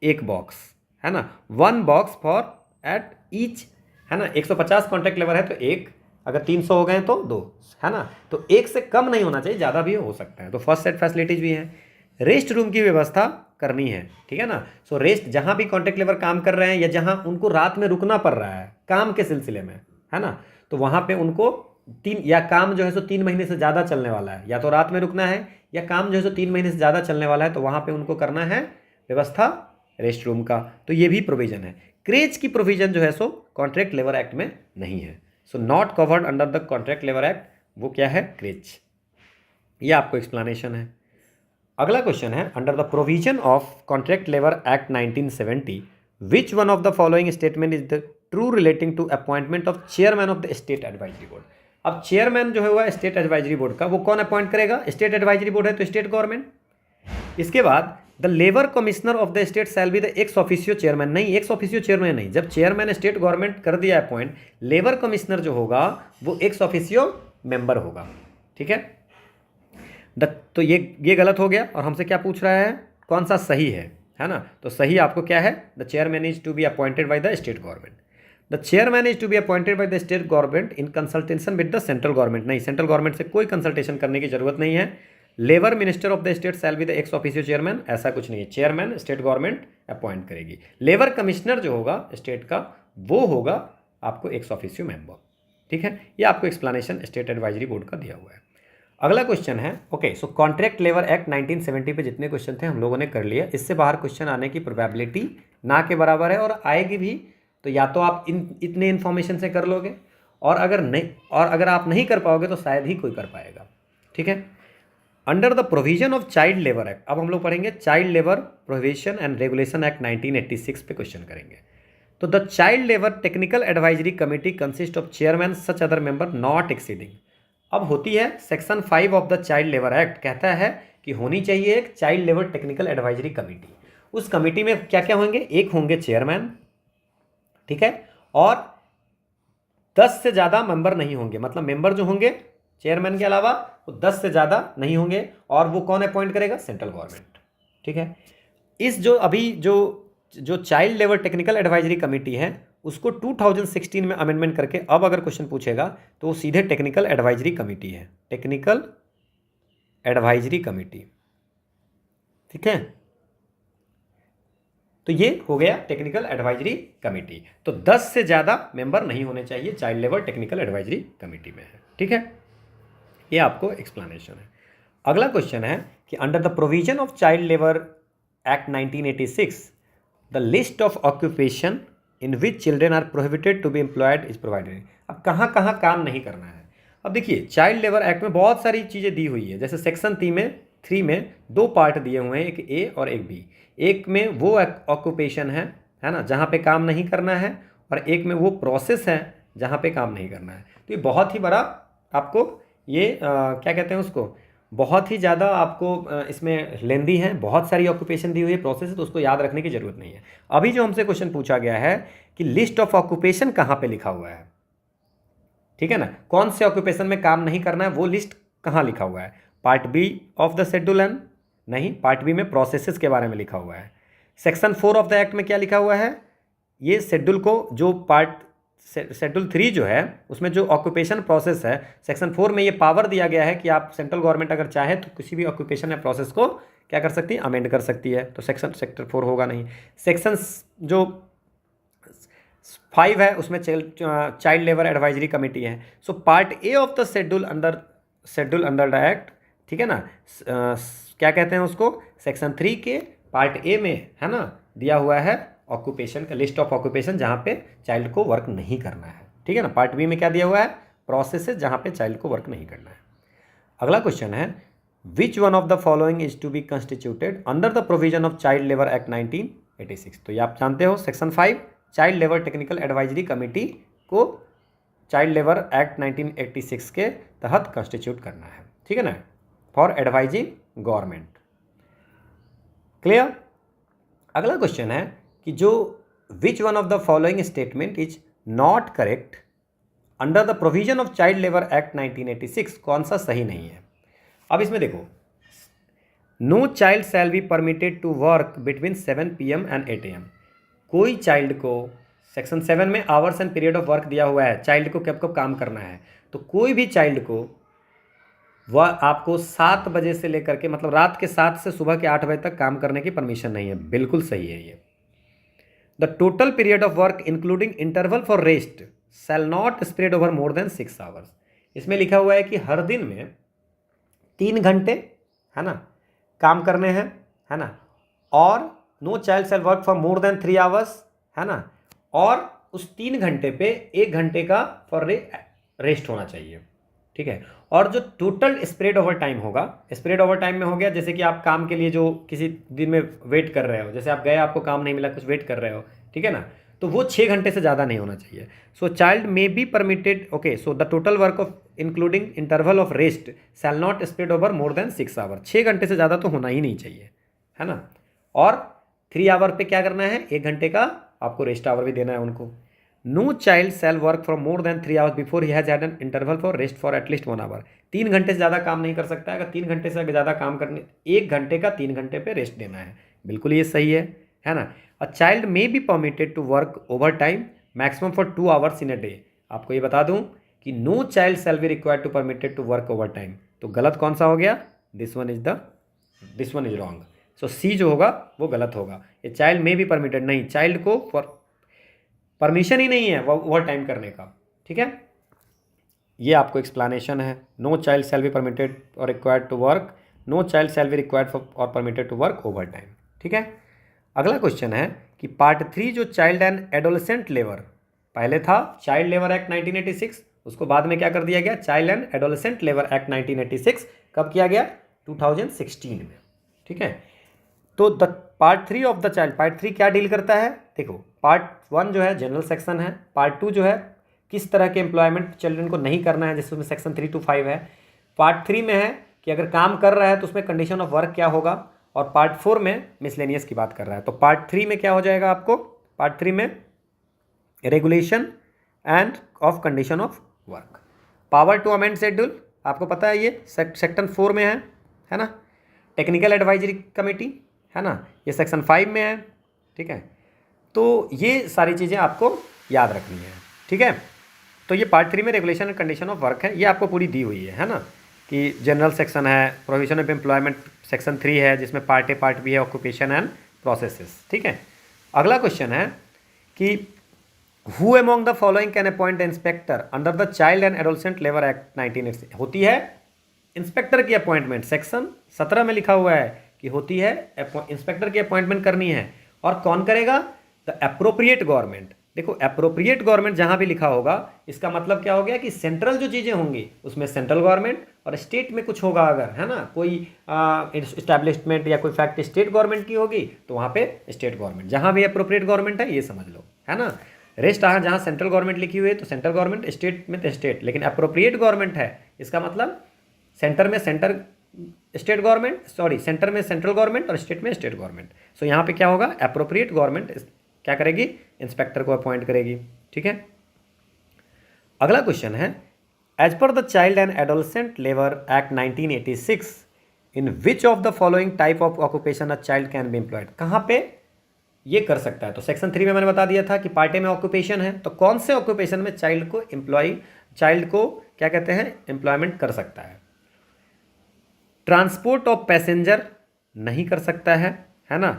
एक बॉक्स, है ना, 1 बॉक्स फॉर एट ईच, है ना। 150 कॉन्ट्रैक्ट लेबर है तो एक, अगर 300 हो गए तो 2, है ना, तो एक से कम नहीं होना चाहिए, ज़्यादा भी हो सकता है। तो फर्स्ट एड फैसिलिटीज़ भी हैं, रेस्ट रूम की व्यवस्था करनी है, ठीक है ना। सो रेस्ट, जहाँ भी कॉन्ट्रैक्ट लेबर काम कर रहे हैं या जहाँ उनको रात में रुकना पड़ रहा है काम के सिलसिले में, है ना, तो वहाँ पे उनको 3 या काम जो है सो 3 महीने से ज़्यादा चलने वाला है, या तो रात में रुकना है या काम जो है सो 3 महीने से ज़्यादा चलने वाला है, तो वहाँ पे उनको करना है व्यवस्था रेस्ट रूम का। तो ये भी प्रोविजन है। क्रेज की प्रोविजन जो है सो कॉन्ट्रैक्ट लेबर एक्ट में नहीं है। So not covered under the contract labour act, वो क्या है? क्रेज। ये आपको एक्सप्लेनेशन है। अगला क्वेश्चन है under the provision of contract labour act 1970 which one of the following statement is the true relating to appointment of chairman of the state advisory board. अब चेयरमैन जो है हुआ स्टेट एडवाइजरी बोर्ड का, वो कौन अपॉइंट करेगा? स्टेट एडवाइजरी बोर्ड है तो स्टेट गवर्नमेंट। इसके बाद the labour commissioner of the state shall be the ex officio chairman. नहीं, एक्स ऑफिशियो चेयरमैन नहीं, जब चेयरमैन स्टेट गवर्नमेंट कर दिया अपॉइंट, लेबर कमिश्नर जो होगा वो एक्स ऑफिशियो मेंबर होगा, ठीक है। तो ये गलत हो गया और हमसे क्या पूछ रहा है, कौन सा सही है ना। तो सही आपको क्या है? The chairman is to be appointed by the state government. The chairman is to be appointed by the state government in consultation with the central government. नहीं, सेंट्रल गवर्नमेंट से कोई कंसल्टेशन करने की जरूरत नहीं है। Labour minister of the state shall be the ex officio chairman, ऐसा कुछ नहीं है। चेयरमैन स्टेट गवर्नमेंट अपॉइंट करेगी। लेबर कमिश्नर जो होगा स्टेट का, वो होगा आपको एक्स ऑफिशियो मेंबर, ठीक है। ये आपको एक्सप्लेनेशन स्टेट एडवाइजरी बोर्ड का दिया हुआ है। अगला क्वेश्चन है, ओके, सो कॉन्ट्रैक्ट लेबर एक्ट 1970 पे जितने क्वेश्चन थे हम लोगों ने कर लिया। इससे बाहर क्वेश्चन आने की प्रोबेबिलिटी ना के बराबर है और आएगी भी। तो या तो आप इतने इन्फॉर्मेशन से कर लोगे, और अगर आप नहीं कर पाओगे तो शायद ही कोई कर पाएगा, ठीक है। Under the provision of child labour act, अब हम लोग पढ़ेंगे child labour provision and regulation act 1986 पे क्वेश्चन करेंगे। तो the child labour technical advisory committee consist of chairman such other member not exceeding. अब होती है section 5 of the child labour act, कहता है कि होनी चाहिए एक child labour technical advisory committee. उस कमेटी में क्या क्या होंगे? एक होंगे चेयरमैन, ठीक है, और 10 से ज़्यादा मेंबर नहीं होंगे। मतलब मेंबर जो होंगे चेयरमैन के अलावा वो 10 से ज़्यादा नहीं होंगे, और वो कौन अपॉइंट करेगा? सेंट्रल गवर्नमेंट, ठीक है। इस जो अभी जो child labour technical advisory committee है उसको 2016 में अमेंडमेंट करके अब अगर क्वेश्चन पूछेगा तो वो सीधे टेक्निकल एडवाइजरी कमेटी है, टेक्निकल एडवाइजरी कमेटी, ठीक है। तो ये हो गया टेक्निकल एडवाइजरी कमेटी। तो 10 से ज़्यादा मेंबर नहीं होने चाहिए child labour technical advisory committee में है, ठीक है। ये आपको एक्सप्लेनेशन है। अगला क्वेश्चन है कि under the provision of child labour act 1986 the list of occupation in which children are prohibited to be employed is provided. अब कहाँ कहाँ काम नहीं करना है? अब देखिए चाइल्ड लेबर एक्ट में बहुत सारी चीज़ें दी हुई है। जैसे सेक्शन 3 में 2 पार्ट दिए हुए हैं, एक ए और एक बी। एक में वो ऑक्यूपेशन है ना, जहाँ पे काम नहीं करना है, और एक में वो प्रोसेस है जहाँ पे काम नहीं करना है। तो ये बहुत ही बड़ा आपको ये क्या कहते हैं उसको, बहुत ही ज़्यादा आपको इसमें लेंदी है, बहुत सारी ऑक्यूपेशन दी हुई है, प्रोसेस है, तो उसको याद रखने की ज़रूरत नहीं है। अभी जो हमसे क्वेश्चन पूछा गया है कि लिस्ट ऑफ ऑक्यूपेशन कहाँ पे लिखा हुआ है, ठीक है ना, कौन से ऑक्यूपेशन में काम नहीं करना है वो लिस्ट कहाँ लिखा हुआ है, part B of the schedule एन, नहीं, पार्ट बी में प्रोसेसेस के बारे में लिखा हुआ है। सेक्शन 4 ऑफ द एक्ट में क्या लिखा हुआ है, ये शेड्यूल को जो पार्ट शेड्यूल 3 जो है उसमें जो ऑक्यूपेशन प्रोसेस है, सेक्शन 4 में ये पावर दिया गया है कि आप सेंट्रल गवर्नमेंट अगर चाहे तो किसी भी ऑक्यूपेशन या प्रोसेस को क्या कर सकती है, अमेंड कर सकती है, तो सेक्टर 4 होगा नहीं। सेक्शन जो 5 है उसमें चाइल्ड लेबर एडवाइजरी कमेटी है। So part A of the schedule under the act, ठीक है ना, क्या कहते हैं उसको, सेक्शन 3 के पार्ट ए में है ना दिया हुआ है ऑक्यूपेशन का लिस्ट ऑफ ऑक्यूपेशन जहाँ पे चाइल्ड को वर्क नहीं करना है, ठीक है ना। पार्ट बी में क्या दिया हुआ है, प्रोसेसेस जहाँ पे चाइल्ड को वर्क नहीं करना है। अगला क्वेश्चन है which one of the following is to be constituted under the provision of child labour act 1986। तो ये आप जानते हो section 5 child labour technical advisory committee को चाइल्ड लेबर एक्ट 1986 के तहत कंस्टिट्यूट करना है, ठीक है ना, फॉर एडवाइजिंग गवर्नमेंट। क्लियर। अगला क्वेश्चन है कि जो which one of the following statement is not correct under the provision of child labour act 1986, कौन सा सही नहीं है। अब इसमें देखो, no child shall be permitted to work between 7 PM and 8 AM। कोई चाइल्ड को सेक्शन 7 में hours and period of work दिया हुआ है, चाइल्ड को कब कब काम करना है, तो कोई भी चाइल्ड को वह आपको 7 बजे से लेकर के मतलब रात के 7 से सुबह के 8 बजे तक काम करने की परमिशन नहीं है। बिल्कुल सही है ये। The total period of work including interval for rest shall not spread over more than 6 hours. इसमें लिखा हुआ है कि हर दिन में 3 घंटे है ना काम करने हैं, है ना, और no child shall work for more than 3 hours, है ना, और उस 3 घंटे पे 1 घंटे का फॉर रेस्ट होना चाहिए, ठीक है। और जो टोटल स्प्रेड ओवर टाइम होगा, स्प्रेड ओवर टाइम में हो गया जैसे कि आप काम के लिए जो किसी दिन में वेट कर रहे हो, जैसे आप गए आपको काम नहीं मिला, कुछ वेट कर रहे हो, ठीक है ना, तो वो 6 घंटे से ज़्यादा नहीं होना चाहिए। So child may be permitted, okay, so the total work of including interval of rest shall not spread over more than 6 hour. 6 घंटे से ज़्यादा तो होना ही नहीं चाहिए, है ना। और 3 आवर पे क्या करना है, 1 घंटे का आपको रेस्ट आवर भी देना है उनको। No child shall work for more than 3 hours before he has had an interval for rest for at least 1 hour. 3 घंटे से ज़्यादा काम नहीं कर सकता है। अगर 3 घंटे से ज़्यादा काम करने 1 घंटे का 3 घंटे पे रेस्ट देना है। बिल्कुल ये सही है ना। A child may be permitted to work overtime maximum for 2 hours in a day. आपको ये बता दूं कि no child shall be required to permitted to work overtime, तो गलत कौन सा हो गया, this one is wrong. So see जो होगा वो गलत होगा। ये चाइल्ड मे बी परमिटेड नहीं, चाइल्ड को फॉर परमिशन ही नहीं है ओवर टाइम करने का, ठीक है। ये आपको एक्सप्लेनेशन है। No child shall be permitted or required to work, no child shall be required for or permitted to work overtime, ठीक है। अगला क्वेश्चन है कि पार्ट 3 जो चाइल्ड एंड एडोलेसेंट लेबर, पहले था चाइल्ड लेबर एक्ट 1986, उसको बाद में क्या कर दिया गया, child and adolescent labour act 1986 कब किया गया, 2016 में, ठीक है। तो the part 3 of the child, part 3 क्या डील करता है, देखो पार्ट 1 जो है जनरल सेक्शन है, पार्ट 2 जो है किस तरह के एम्प्लॉयमेंट चिल्ड्रन को नहीं करना है, जिसमें सेक्शन 3 to 5 है। पार्ट 3 में है कि अगर काम कर रहा है तो उसमें कंडीशन ऑफ वर्क क्या होगा, और पार्ट 4 में मिसलेनियस की बात कर रहा है। तो पार्ट 3 में क्या हो जाएगा आपको, पार्ट 3 में regulation and of condition of work, power to amend schedule, आपको पता है ये सेक्शन 4 में है ना। टेक्निकल एडवाइजरी कमेटी है ना, ये सेक्शन 5 में है, ठीक है। तो ये सारी चीज़ें आपको याद रखनी है, ठीक है। तो ये पार्ट 3 में regulation and condition of work है, ये आपको पूरी दी हुई है ना, कि जनरल सेक्शन है, प्रोविजन ऑफ एम्प्लॉयमेंट सेक्शन 3 है, जिसमें पार्ट ए पार्ट बी है, ऑक्यूपेशन एंड प्रोसेसेस, ठीक है। अगला क्वेश्चन है कि who among the following can appoint inspector under the child and adolescent labour act 1986। होती है इंस्पेक्टर की अपॉइंटमेंट, सेक्शन 17 में लिखा हुआ है कि होती है इंस्पेक्टर की अपॉइंटमेंट करनी है, और कौन करेगा, द एप्रोप्रिएट गवर्नमेंट। देखो एप्रोप्रिएट गवर्नमेंट जहां भी लिखा होगा इसका मतलब क्या हो गया कि सेंट्रल जो चीज़ें होंगी उसमें सेंट्रल गवर्नमेंट, और स्टेट में कुछ होगा अगर, है ना, कोई इस्टेब्लिशमेंट या कोई फैक्ट स्टेट गवर्नमेंट की होगी तो वहाँ पे स्टेट गवर्नमेंट, जहाँ भी अप्रोप्रिएट गवर्नमेंट है ये समझ लो, है ना। रेस्ट जहाँ सेंट्रल गवर्नमेंट लिखी हुई है तो सेंट्रल गवर्नमेंट, स्टेट में तो स्टेट, लेकिन अप्रोप्रिएट गवर्नमेंट है इसका मतलब सेंटर में centre state government, sorry centre में सेंट्रल गवर्नमेंट और स्टेट में स्टेट गवर्नमेंट। सो यहाँ पे क्या होगा, अप्रोप्रिएट गवर्नमेंट क्या करेगी, इंस्पेक्टर को अपॉइंट करेगी। ठीक है, अगला क्वेश्चन है, as per the child and adolescent labour act 1986 in which of the following type of occupation a child can be employed, कहाँ पे ये कर सकता है। तो सेक्शन 3 में मैंने बता दिया था कि पार्ट ए में ऑक्यूपेशन है, तो कौन से ऑक्यूपेशन में चाइल्ड को क्या कहते हैं, एम्प्लॉयमेंट कर सकता है। ट्रांसपोर्ट ऑफ पैसेंजर नहीं कर सकता है ना।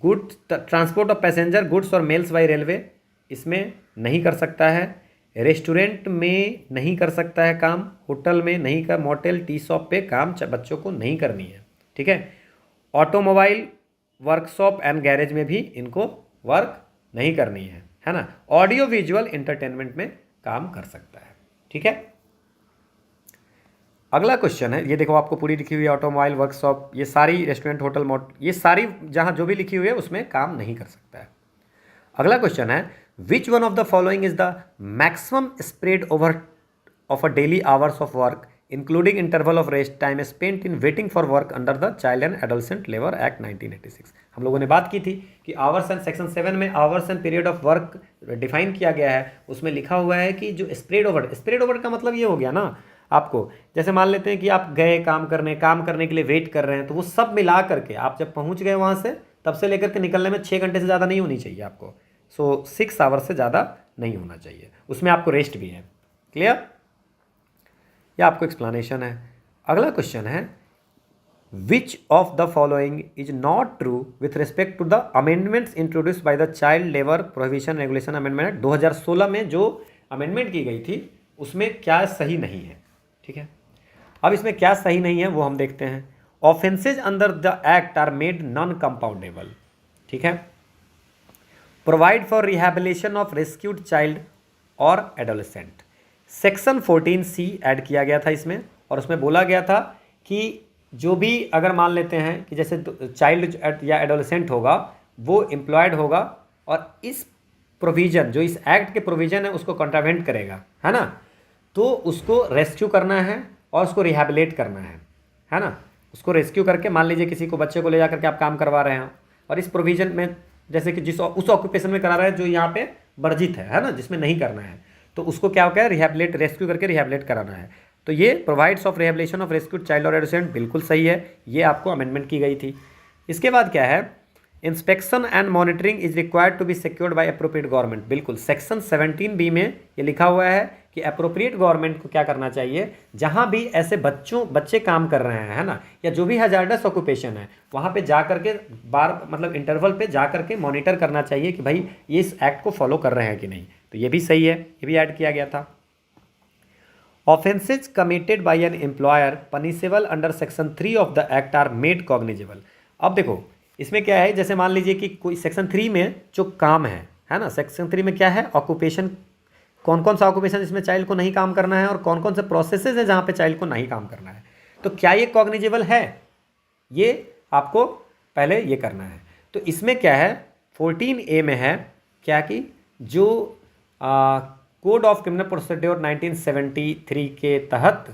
ट्रांसपोर्ट ऑफ पैसेंजर गुड्स और मेल्स बाई रेलवे, इसमें नहीं कर सकता है। रेस्टोरेंट में नहीं कर सकता है काम, होटल में नहीं कर, मोटेल टी शॉप पे काम बच्चों को नहीं करनी है। ठीक है, ऑटोमोबाइल वर्कशॉप एंड गैरेज में भी इनको वर्क नहीं करनी है ना। ऑडियो विजुअल इंटरटेनमेंट में काम कर सकता है। ठीक है, अगला क्वेश्चन है, ये देखो आपको पूरी लिखी हुई है, ऑटोमोबाइल वर्कशॉप, ये सारी रेस्टोरेंट होटल ये सारी जहाँ जो भी लिखी हुई है उसमें काम नहीं कर सकता है। अगला क्वेश्चन है, which one of the following is the maximum spread over of a daily hours of work including interval of rest time spent in waiting for work under the child and adolescent labour act 1986। हम लोगों ने बात की थी कि आवर्स एंड सेक्शन 7 में hours and period of work define किया गया है, उसमें लिखा हुआ है कि जो स्प्रेड ओवर का मतलब ये हो गया ना आपको, जैसे मान लेते हैं कि आप गए काम करने के लिए वेट कर रहे हैं, तो वो सब मिला करके आप जब पहुंच गए वहाँ से, तब से लेकर के निकलने में 6 घंटे से ज़्यादा नहीं होनी चाहिए आपको। सो 6 आवर्स से ज़्यादा नहीं होना चाहिए, उसमें आपको रेस्ट भी है। क्लियर, यह आपको एक्सप्लेनेशन है। अगला क्वेश्चन है, which of the following is not true with respect to the amendments introduced by the child labour prohibition regulation amendment act 2016 में जो अमेंडमेंट की गई थी उसमें क्या सही नहीं है। ठीक है, अब इसमें क्या सही नहीं है वो हम देखते हैं। Offences under the act are made non compoundable. ठीक है, provide for rehabilitation of rescued child और एडोलेसेंट, सेक्शन 14C ऐड किया गया था इसमें, और उसमें बोला गया था कि जो भी अगर मान लेते हैं कि जैसे चाइल्ड या एडोलेसेंट होगा वो एम्प्लॉयड होगा और इस प्रोविज़न जो इस एक्ट के प्रोविज़न है उसको कॉन्ट्रावेंट करेगा, है ना, तो उसको रेस्क्यू करना है और उसको रिहैबिलिटेट करना है ना। उसको रेस्क्यू करके, मान लीजिए किसी को बच्चे को ले जा करके आप काम करवा रहे हैं और इस प्रोविज़न में जैसे कि जिस उस ऑक्यूपेशन में करा रहा है जो यहाँ पे वर्जित है ना, जिसमें नहीं करना है, तो उसको क्या होगा, रिहैबिलिटेट, रेस्क्यू करके रिहैबिलिटेट कराना है। तो ये provides of rehabilitation of rescued child और एडोलेसेंट बिल्कुल सही है, ये आपको अमेंडमेंट की गई थी। इसके बाद क्या है, inspection and monitoring is required to be secured by appropriate government. बिल्कुल, सेक्शन 17B में ये लिखा हुआ है कि अप्रोप्रिएट गवर्नमेंट को क्या करना चाहिए, जहाँ भी ऐसे बच्चे काम कर रहे हैं, है ना, या जो भी हजार्डस ऑक्यूपेशन है वहाँ पे जा करके मतलब इंटरवल पे जा करके मॉनिटर करना चाहिए कि भाई ये इस एक्ट को फॉलो कर रहे हैं कि नहीं। तो ये भी सही है, ये भी ऐड किया गया था। Offences committed by an employer punishable under section 3 of the act are made cognizable. अब देखो इसमें क्या है, जैसे मान लीजिए कि कोई सेक्शन 3 में जो काम है ना, सेक्शन 3 में क्या है, ऑक्यूपेशन, कौन कौन सा ऑक्यूपेशन जिसमें चाइल्ड को नहीं काम करना है और कौन कौन से प्रोसेसेस हैं जहाँ पे चाइल्ड को नहीं काम करना है, तो क्या ये कॉग्निजेबल है, ये आपको पहले ये करना है। तो इसमें क्या है, 14A में है क्या कि जो कोड ऑफ क्रिमिनल प्रोसीड्योर 1973 के तहत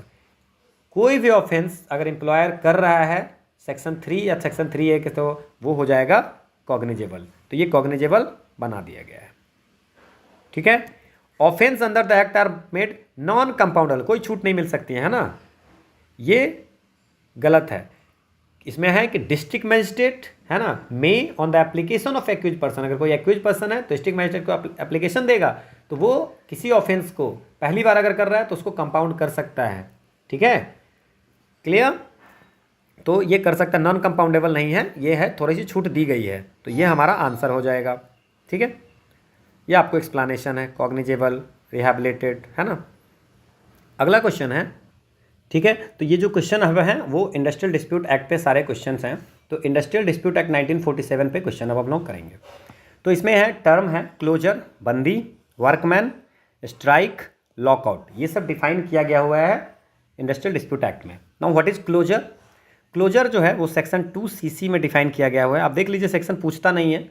कोई भी ऑफेंस अगर एम्प्लॉयर कर रहा है सेक्शन 3 या सेक्शन 3A के, तो वो हो जाएगा कॉग्निजेबल। तो ये कॉग्निजेबल बना दिया गया है। ठीक है, offence under the act are made non compoundable, कोई छूट नहीं मिल सकती है ना, ये गलत है। इसमें है कि डिस्ट्रिक्ट मजिस्ट्रेट, है ना, may on the application of accuse person, अगर कोई एक्यूज पर्सन है तो डिस्ट्रिक्ट मजिस्ट्रेट को एप्लीकेशन देगा, तो वो किसी ऑफेंस को पहली बार अगर कर रहा है तो उसको कंपाउंड कर सकता है। ठीक है, क्लियर, तो ये कर सकता है, नॉन कंपाउंडेबल नहीं है, ये है थोड़ी सी छूट दी गई है, तो ये हमारा आंसर हो जाएगा। ठीक है, ये आपको एक्सप्लेनेशन है, कॉग्निजेबल, रिहैबिलिटेड, है ना। अगला क्वेश्चन है, ठीक है, तो ये जो क्वेश्चन अब हैं वो इंडस्ट्रियल डिस्प्यूट एक्ट पे सारे क्वेश्चंस हैं, तो इंडस्ट्रियल डिस्प्यूट एक्ट 1947 पे क्वेश्चन अब हम लोग करेंगे। तो इसमें है टर्म है क्लोजर, बंदी, वर्कमैन, स्ट्राइक, लॉकआउट, ये सब डिफाइन किया गया हुआ है इंडस्ट्रियल डिस्प्यूट एक्ट में। Now what is closure, closure जो है वो सेक्शन 2CC में डिफाइन किया गया हुआ है। आप देख लीजिए सेक्शन पूछता नहीं है,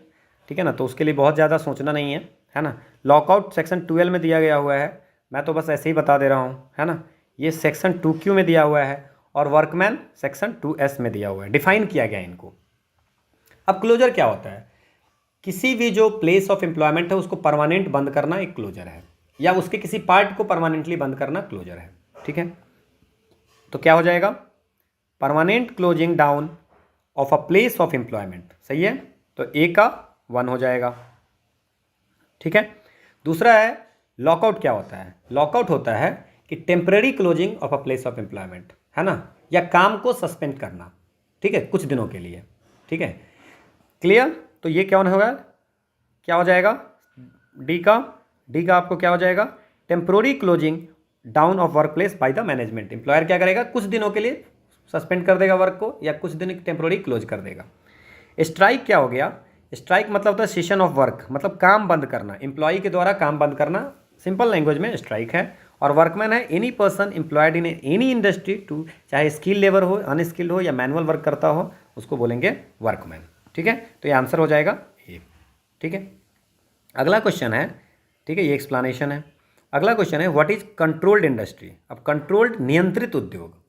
ठीक है ना, तो उसके लिए बहुत ज़्यादा सोचना नहीं है ना। लॉकआउट सेक्शन 12 में दिया गया हुआ है, मैं तो बस ऐसे ही बता दे रहा हूँ, है ना। ये सेक्शन 2Q में दिया हुआ है, और वर्कमैन सेक्शन 2S में दिया हुआ है, डिफाइन किया गया है इनको। अब क्लोजर क्या होता है? किसी भी जो प्लेस ऑफ एम्प्लॉयमेंट है उसको परमानेंट बंद करना एक क्लोजर है, या उसके किसी पार्ट को परमानेंटली बंद करना क्लोजर है। ठीक है, तो क्या हो जाएगा? Permanent closing down of a place of employment, सही है, तो ए का 1 हो जाएगा। ठीक है, दूसरा है लॉकआउट। क्या होता है? लॉकआउट होता है कि temporary closing of a place of employment, है ना, या काम को सस्पेंड करना, ठीक है, कुछ दिनों के लिए। ठीक है, क्लियर? तो ये क्या होगा? क्या हो जाएगा? डी का आपको क्या हो जाएगा? Temporary closing down of work place by the management. Employer क्या करेगा? कुछ दिनों के लिए सस्पेंड कर देगा वर्क को, या कुछ दिन टेम्पररी क्लोज कर देगा। स्ट्राइक क्या हो गया? स्ट्राइक मतलब होता है सेशन ऑफ वर्क, मतलब काम बंद करना, एम्प्लॉय के द्वारा काम बंद करना, सिंपल लैंग्वेज में स्ट्राइक है। और वर्कमैन है any person employed in any industry to, चाहे स्किल लेबर हो, अनस्किल्ड हो या मैनुअल वर्क करता हो, उसको बोलेंगे वर्कमैन। ठीक है, तो ये आंसर हो जाएगा ए। ठीक है, अगला क्वेश्चन है, ठीक है, ये एक्सप्लेनेशन है। अगला क्वेश्चन है व्हाट इज कंट्रोल्ड इंडस्ट्री। अब कंट्रोल्ड नियंत्रित उद्योग,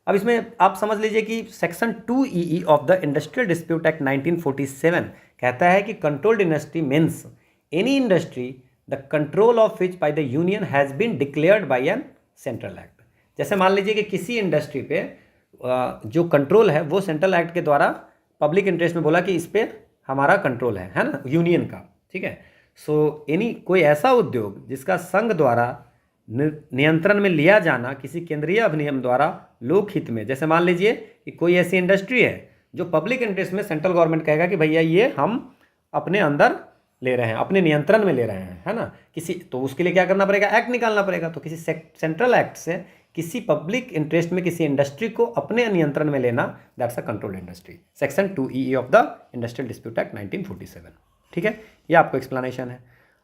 अब इसमें आप समझ लीजिए कि section 2EE of the industrial dispute act 1947 कहता है कि controlled industry means any industry the control of which by the union has been declared by an central act. जैसे मान लीजिए कि किसी इंडस्ट्री पे जो कंट्रोल है वो सेंट्रल एक्ट के द्वारा पब्लिक इंटरेस्ट में बोला कि इस पर हमारा कंट्रोल है ना, यूनियन का। ठीक है, सो एनी कोई ऐसा उद्योग जिसका संघ द्वारा नियंत्रण में लिया जाना किसी केंद्रीय अधिनियम द्वारा लोकहित में, जैसे मान लीजिए कि कोई ऐसी इंडस्ट्री है जो पब्लिक इंटरेस्ट में सेंट्रल गवर्नमेंट कहेगा कि भैया ये हम अपने अंदर ले रहे हैं, अपने नियंत्रण में ले रहे हैं, है ना, किसी, तो उसके लिए क्या करना पड़ेगा? एक्ट निकालना पड़ेगा। तो किसी सेंट्रल एक्ट से किसी पब्लिक इंटरेस्ट में किसी इंडस्ट्री को अपने नियंत्रण में लेना, that's a controlled industry, section 2EE of the industrial dispute act 1947। ठीक है, ये आपको एक्सप्लेनेशन है।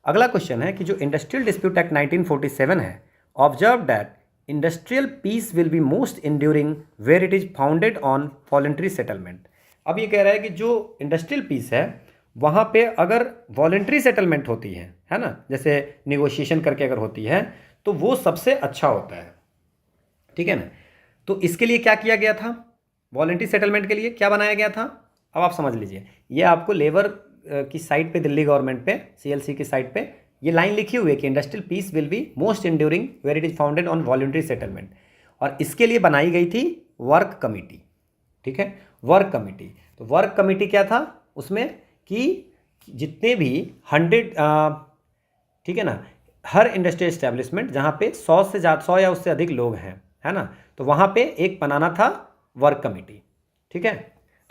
अगला क्वेश्चन है कि जो इंडस्ट्रियल डिस्प्यूट एक्ट 1947 है, observe that industrial peace will be most enduring where it is founded on voluntary settlement. अब ये कह रहा है कि जो इंडस्ट्रियल पीस है वहाँ पे अगर वॉलेंट्री सेटलमेंट होती है ना, जैसे निगोशिएशन करके अगर होती है, तो वो सबसे अच्छा होता है। ठीक है ना, तो इसके लिए क्या किया गया था? वॉलेंट्री सेटलमेंट के लिए क्या बनाया गया था? अब आप समझ लीजिए, ये आपको लेबर की साइट पे, दिल्ली गवर्नमेंट पे, CLC की साइट पे ये लाइन लिखी हुई है कि industrial peace will be most enduring where it is founded on voluntary settlement, और इसके लिए बनाई गई थी वर्क कमेटी। ठीक है, वर्क कमेटी। तो वर्क कमेटी क्या था उसमें कि जितने भी 100, ठीक है ना, हर इंडस्ट्रियल एस्टेब्लिशमेंट जहाँ पे 100 से ज़्यादा, 100 या उससे अधिक लोग हैं, है ना, तो वहाँ पे एक बनाना था वर्क कमेटी। ठीक है,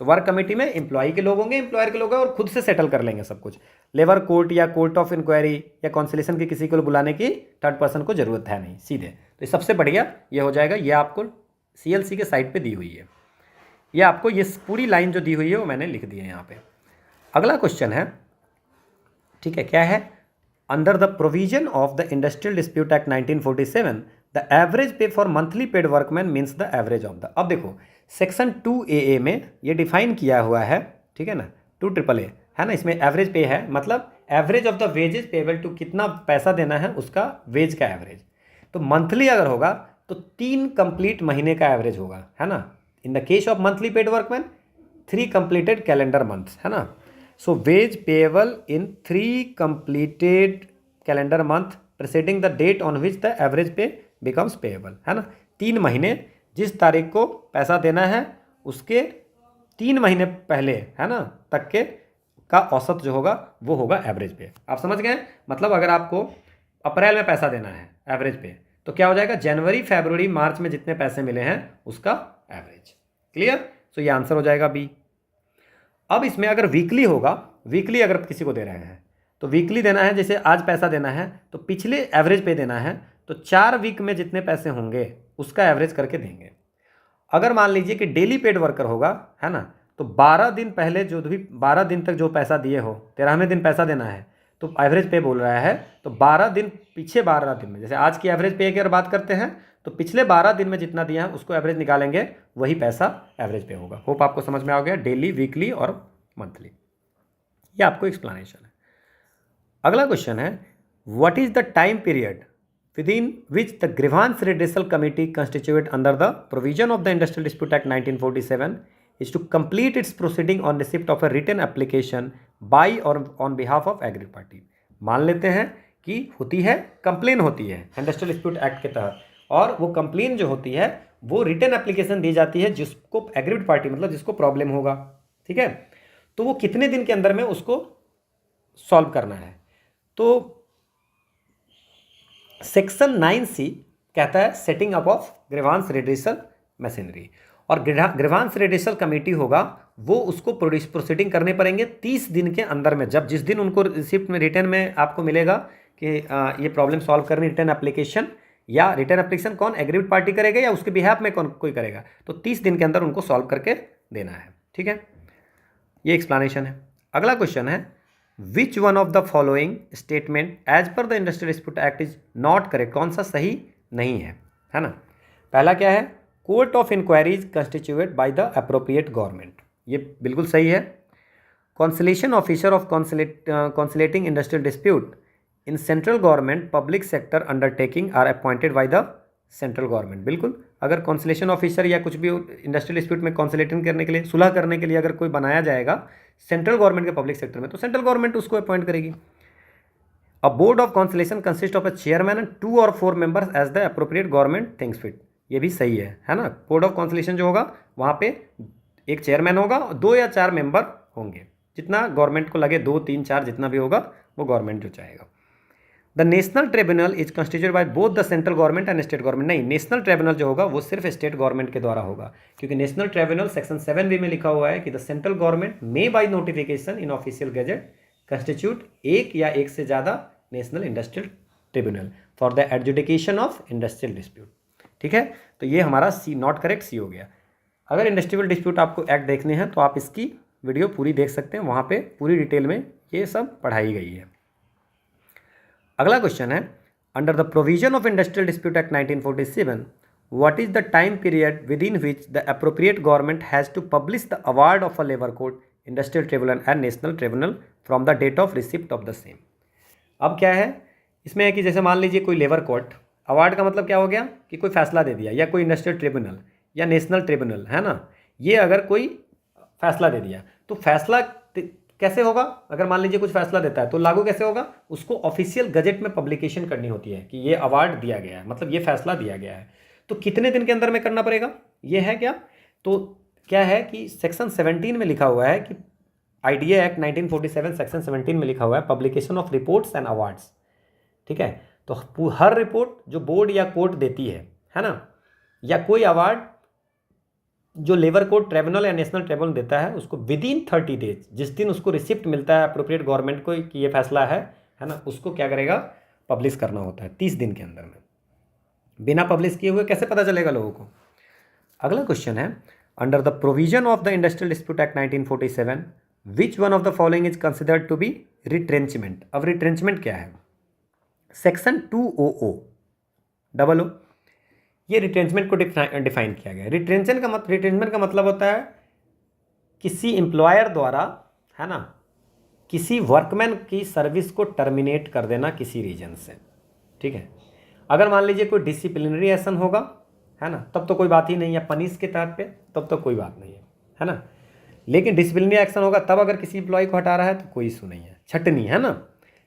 तो वर्क कमेटी में एम्प्लॉय के लोग होंगे, एम्प्लॉयर के लोग हैं, और खुद से सेटल कर लेंगे सब कुछ। लेबर कोर्ट या कोर्ट ऑफ इंक्वायरी या कॉन्सिलेशन के किसी को बुलाने की थर्ड पर्सन को जरूरत है नहीं, सीधे। तो ये सबसे बढ़िया ये हो जाएगा। ये आपको CLC के साइट पे दी हुई है, ये आपको ये पूरी लाइन जो दी हुई है वो मैंने लिख दी है यहाँ पे। अगला क्वेश्चन है, ठीक है, क्या है? Under the provision of the industrial dispute act 1947 the average pay for monthly paid workman means the average of the. अब देखो सेक्शन 2AA में ये डिफाइन किया हुआ है, ठीक है ना, 2AAA है ना, इसमें एवरेज पे है, मतलब average of the wages payable to, कितना पैसा देना है उसका वेज का एवरेज। तो मंथली अगर होगा तो 3 कंप्लीट महीने का एवरेज होगा, है ना। In the case of monthly paid workman 3 completed calendar months, है ना। So wage payable in 3 completed calendar month preceding the date on which the average pay becomes payable, है ना। 3 महीने, जिस तारीख को पैसा देना है उसके 3 महीने पहले, है ना, तक के का औसत जो होगा वो होगा एवरेज पे। आप समझ गए? मतलब अगर आपको अप्रैल में पैसा देना है एवरेज पे, तो क्या हो जाएगा? जनवरी, फरवरी, मार्च में जितने पैसे मिले हैं उसका एवरेज। क्लियर? तो ये आंसर हो जाएगा बी। अब इसमें अगर वीकली होगा, वीकली अगर किसी को दे रहे हैं तो वीकली देना है, जैसे आज पैसा देना है तो पिछले एवरेज पे देना है, तो 4 वीक में जितने पैसे होंगे उसका एवरेज करके देंगे। अगर मान लीजिए कि डेली पेड वर्कर होगा, है ना, तो 12 दिन पहले जो भी 12 दिन तक जो पैसा दिए हो, 13वें दिन पैसा देना है, तो एवरेज पे बोल रहा है, तो 12 दिन पीछे 12 दिन में, जैसे आज की एवरेज पे की अगर बात करते हैं तो पिछले 12 दिन में जितना दिया है उसको एवरेज निकालेंगे, वही पैसा एवरेज पे होगा। होप आपको समझ में आ गया, डेली, वीकली और मंथली। ये आपको एक्सप्लेनेशन है। अगला क्वेश्चन है what is the time period within which the grievance redressal committee constituted under the provision of the Industrial Dispute Act 1947 is to complete its proceeding on receipt of a written application by or on behalf of aggrieved party। मान लेते हैं कि होती है कंप्लेन, होती है इंडस्ट्रियल डिस्प्यूट एक्ट के तहत, और वो कंप्लेन जो होती है वो रिटन एप्लीकेशन दी जाती है जिसको एग्रीड पार्टी, मतलब जिसको प्रॉब्लम होगा, ठीक है, तो वो कितने दिन के अंदर में उसको सॉल्व करना है। तो सेक्शन 9C कहता है setting up of grievance redressal machinery, और ग्रीवांस रिड्रेसल कमेटी होगा वो उसको प्रोसीडिंग करने पड़ेंगे 30 दिन के अंदर में, जब जिस दिन उनको रिसिप्ट में रिटर्न में आपको मिलेगा कि ये प्रॉब्लम सॉल्व करनी, रिटर्न एप्लीकेशन, या रिटर्न एप्लीकेशन कौन एग्रीड पार्टी करेगा या उसके बिहाफ में कौन कोई करेगा, तो 30 दिन के अंदर उनको सॉल्व करके देना है, ठीक है, ये एक्सप्लेनेशन है। अगला क्वेश्चन है which one of the following statement as per the industrial dispute act is not correct, कौन सा सही नहीं है ना। पहला क्या है, court of inquiries constituted by the appropriate government, ये बिल्कुल सही है। Conciliation officer of conciliating industrial dispute in central government public sector undertaking are appointed by the central government, बिल्कुल, अगर कॉन्सलेशन ऑफिसर या कुछ भी इंडस्ट्रियल डिस्प्यूट में कॉन्सलेटिंग करने के लिए, सुलह करने के लिए अगर कोई बनाया जाएगा सेंट्रल गवर्नमेंट के पब्लिक सेक्टर में, तो सेंट्रल गवर्नमेंट उसको अपॉइंट करेगी। A board of conciliation consist of a chairman and 2 or 4 members as the appropriate government thinks fit, ये भी सही है ना। बोर्ड ऑफ कॉन्सलेशन जो होगा वहाँ पे एक चेयरमैन होगा, 2 या 4 मेंबर होंगे, जितना गवर्नमेंट को लगे, 2, 3, 4 जितना भी होगा वो गवर्नमेंट जो चाहेगा। The national tribunal is constituted by both the central government and state government, नहीं, नेशनल ट्रिब्यूनल जो होगा वो सिर्फ स्टेट गवर्नमेंट के द्वारा होगा, क्योंकि नेशनल ट्रिब्यूनल सेक्शन 7B में लिखा हुआ है कि the central government may by notification in official gazette constitute एक या एक से ज़्यादा national industrial tribunal for the adjudication of industrial dispute, ठीक है, तो ये हमारा सी नॉट करेक्ट सी हो गया। अगर इंडस्ट्रियल डिस्प्यूट आपको एक्ट देखने हैं तो आप इसकी वीडियो पूरी देख सकते हैं, वहाँ पे पूरी डिटेल में ये सब पढ़ाई गई है। अगला क्वेश्चन है under the provision of industrial dispute act 1947 what is the time period within which the appropriate government has to publish the award of a labour court, industrial tribunal and national tribunal from the date of receipt of the same. अब क्या है इसमें है कि जैसे मान लीजिए कोई लेबर कोर्ट, अवार्ड का मतलब क्या हो गया कि कोई फैसला दे दिया, या कोई इंडस्ट्रियल ट्रिब्यूनल या नेशनल ट्रिब्यूनल, है ना, ये अगर कोई फैसला दे दिया तो फैसला कैसे होगा, अगर मान लीजिए कुछ फैसला देता है तो लागू कैसे होगा, उसको ऑफिशियल गजेट में पब्लिकेशन करनी होती है कि ये अवार्ड दिया गया है, मतलब ये फैसला दिया गया है, तो कितने दिन के अंदर में करना पड़ेगा, ये है क्या, तो क्या है कि सेक्शन 17 में लिखा हुआ है कि आईडीए एक्ट 1947 सेक्शन 17 में लिखा हुआ है publication of reports and awards, ठीक है, तो हर रिपोर्ट जो बोर्ड या कोर्ट देती है ना, या कोई अवार्ड जो लेबर कोर्ट ट्रिब्यूनल या नेशनल ट्रिब्यूनल देता है उसको विद इन 30 डेज, जिस दिन उसको रिसिप्ट मिलता है अप्रोप्रिएट गवर्नमेंट को कि ये फैसला है ना, उसको क्या करेगा, पब्लिश करना होता है 30 दिन के अंदर में। बिना पब्लिश किए हुए कैसे पता चलेगा लोगों को। अगला क्वेश्चन है under the provision of the industrial dispute act 1947 which one of the following is considered to be retrenchment. अब रिट्रेंचमेंट क्या है, सेक्शन 200 ये रिट्रेंचमेंट को डिफाइन किया गया है। रिट्रेंचमेंट का मतलब होता है किसी एम्प्लॉयर द्वारा, है ना, किसी वर्कमैन की सर्विस को टर्मिनेट कर देना किसी रीजन से, ठीक है। अगर मान लीजिए कोई डिसिप्लिनरी एक्शन होगा, है ना, तब तो कोई बात ही नहीं है, पनिश के तहत पे तब तो कोई बात नहीं है ना, लेकिन डिसिप्लिनरी एक्शन होगा तब अगर किसी एम्प्लॉय को हटा रहा है तो कोई इशू नहीं है, छटनी, है ना।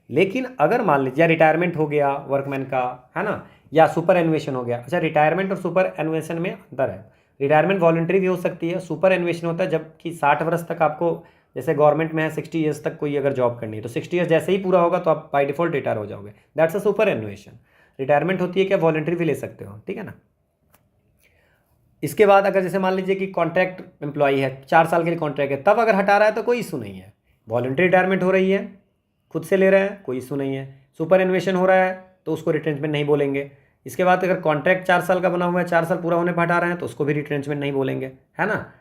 लेकिन अगर मान लीजिए रिटायरमेंट हो गया वर्कमैन का, है ना, या सुपर एनुएशन हो गया। अच्छा, रिटायरमेंट और सुपर एनुएशन में अंतर है, रिटायरमेंट वॉलंटरी भी हो सकती है, सुपर एनुएशन होता है जबकि 60 वर्ष तक आपको, जैसे गवर्नमेंट में है 60 ईयर्स तक कोई अगर जॉब करनी है तो 60 ईयर्स जैसे ही पूरा होगा तो आप बाय डिफॉल्ट रिटायर हो जाओगे, दैट्स अ सुपर एनुएशन। रिटायरमेंट होती है क्या, वॉलंटरी भी ले सकते हो, ठीक है ना। इसके बाद अगर जैसे मान लीजिए कि कॉन्ट्रैक्ट एम्प्लॉई है, 4 साल के लिए कॉन्ट्रैक्ट है, तब अगर हटा रहा है तो कोई इशू नहीं है। वॉलंटरी रिटायरमेंट हो रही है, खुद से ले रहे हैं, कोई इशू नहीं है। सुपर एनुएशन हो रहा है तो उसको रिट्रेंचमेंट नहीं बोलेंगे। इसके बाद अगर कॉन्ट्रैक्ट 4 साल का बना हुआ है, 4 साल पूरा होने पर हटा रहे हैं तो उसको भी रिट्रेंचमेंट नहीं बोलेंगे, है ना।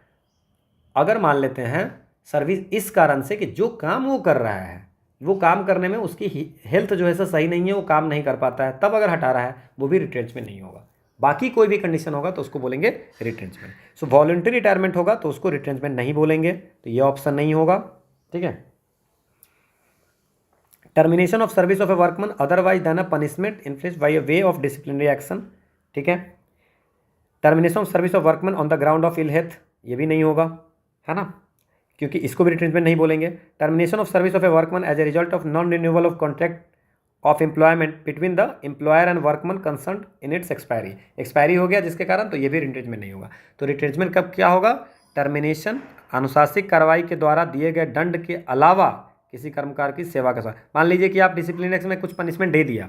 अगर मान लेते हैं सर्विस इस कारण से कि जो काम वो कर रहा है वो काम करने में उसकी हेल्थ जो है सही नहीं है, वो काम नहीं कर पाता है, तब अगर हटा रहा है वो भी रिट्रेंचमेंट नहीं होगा। बाकी कोई भी कंडीशन होगा तो उसको बोलेंगे रिट्रेंचमेंट। सो वॉलंटरी रिटायरमेंट होगा तो उसको रिट्रेंचमेंट नहीं बोलेंगे, तो ये ऑप्शन नहीं होगा, ठीक है। Termination of service of a workman otherwise than a punishment inflicted by a way of disciplinary action, ठीक है। Termination of service of workman on the ground of ill health, ये भी नहीं होगा, है ना, क्योंकि इसको भी रिट्रेंचमेंट नहीं बोलेंगे। Termination of service of a workman as a result of non renewal of contract of employment between the employer and workman concern in its expiry, expiry हो गया जिसके कारण, तो ये भी रिट्रेंचमेंट नहीं होगा। तो रिट्रेंचमेंट कब क्या होगा? टर्मिनेशन अनुशासनिक कार्रवाई के द्वारा दिए गए दंड के अलावा किसी कर्मकार की सेवा का साथ। मान लीजिए कि आप डिसिप्लिन एक्ट में कुछ पनिशमेंट दे दिया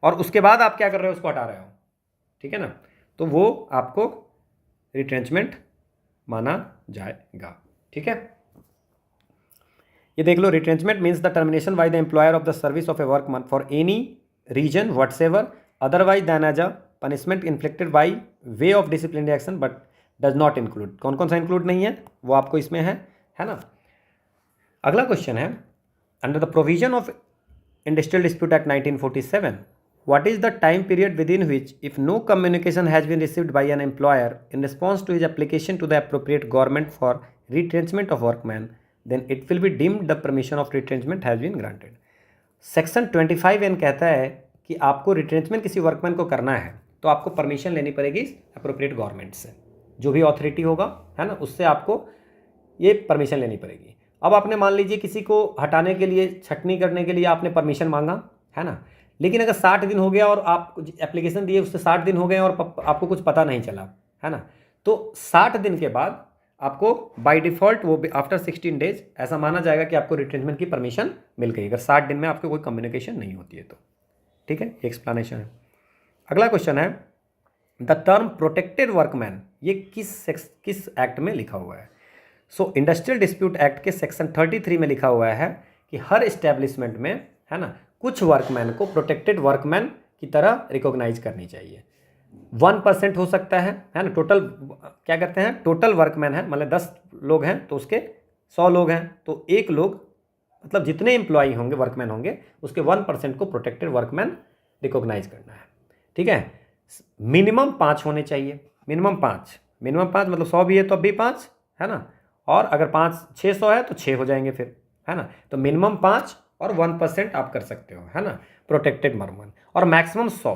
और उसके बाद आप क्या कर रहे हो, उसको हटा रहे हो, ठीक है ना, तो वो आपको रिट्रेंचमेंट माना जाएगा, ठीक है। ये देख लो, retrenchment means the termination by the employer of the service of a workman for any reason whatsoever otherwise than as a punishment inflicted by way of disciplinary action but does not include. कौन कौन सा इंक्लूड नहीं है वो आपको इसमें है ना। अगला क्वेश्चन है, under the provision of industrial dispute act 1947 what is the time period within which if no communication has been received by an employer in response to his application to the appropriate government for retrenchment of workman then it will be deemed the permission of retrenchment has been granted। Section 25N कहता है कि आपको रिट्रेंचमेंट किसी वर्कमैन को करना है तो आपको परमिशन लेनी पड़ेगी अप्रोप्रिएट गवर्नमेंट से, जो भी अथॉरिटी होगा, है ना, उससे आपको ये परमिशन लेनी पड़ेगी। अब आपने मान लीजिए किसी को हटाने के लिए, छटनी करने के लिए आपने परमिशन मांगा, है ना, लेकिन अगर 60 दिन हो गया और आप एप्लीकेशन दिए उससे 60 दिन हो गए और आपको कुछ पता नहीं चला, है ना, तो 60 दिन के बाद आपको बाय डिफ़ॉल्ट वो आफ्टर 16 डेज ऐसा माना जाएगा कि आपको रिट्रेंचमेंट की परमिशन मिल गई, अगर 60 दिन में आपको कोई कम्युनिकेशन नहीं होती है तो, ठीक है। एक्सप्लेनेशन है। अगला क्वेश्चन है, द टर्म प्रोटेक्टेड वर्कमैन ये किस एक्ट में लिखा हुआ है? सो इंडस्ट्रियल डिस्प्यूट एक्ट के सेक्शन 33 में लिखा हुआ है कि हर इस्टेब्लिशमेंट में, है ना, कुछ वर्कमैन को प्रोटेक्टेड वर्कमैन की तरह रिकॉग्नाइज करनी चाहिए। 1% हो सकता है ना, टोटल क्या कहते हैं, टोटल वर्कमैन है, मतलब 10 लोग हैं तो उसके 100 लोग हैं तो एक लोग, मतलब जितने एम्प्लॉई होंगे, वर्कमैन होंगे, उसके 1% को प्रोटेक्टेड वर्कमैन रिकॉग्नाइज करना है, ठीक है। मिनिमम 5 होने चाहिए, मिनिमम 5 मतलब 100 भी है तो अब भी 5, है ना, और अगर 600 है तो 6 हो जाएंगे फिर, है ना, तो मिनिमम 5 और 1% आप कर सकते हो, है ना, प्रोटेक्टेड वर्कमैन, और मैक्सिमम 100,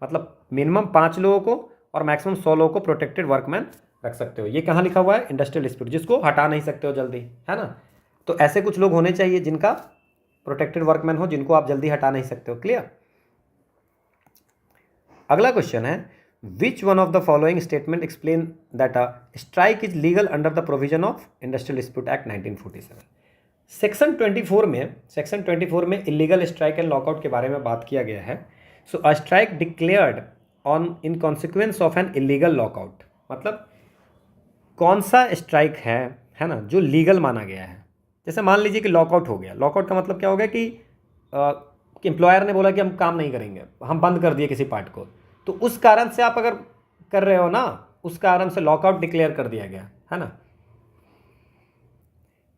मतलब मिनिमम 5 लोगों को और मैक्सिमम 100 लोगों को प्रोटेक्टेड वर्कमैन रख सकते हो। ये कहाँ लिखा हुआ है? इंडस्ट्रियल डिस्प्यूट, जिसको हटा नहीं सकते हो जल्दी, है ना, तो ऐसे कुछ लोग होने चाहिए जिनका प्रोटेक्टेड वर्कमैन हो, जिनको आप जल्दी हटा नहीं सकते हो। क्लियर। अगला क्वेश्चन है, which one of the following statement explain that a strike is legal under the provision of industrial dispute act 1947। Section 24 में इलीगल स्ट्राइक एंड लॉकआउट के बारे में बात किया गया है। So a strike declared on in consequence of an illegal lockout, मतलब कौन सा स्ट्राइक है ना, जो लीगल माना गया है। जैसे मान लीजिए कि लॉकआउट हो गया, लॉकआउट का मतलब क्या हो गया कि एम्प्लॉयर ने बोला कि हम काम नहीं करेंगे, हम बंद कर दिए किसी पार्ट को, तो उस कारण से आप अगर कर रहे हो ना, उस कारण से लॉकआउट डिक्लेयर कर दिया गया, है ना,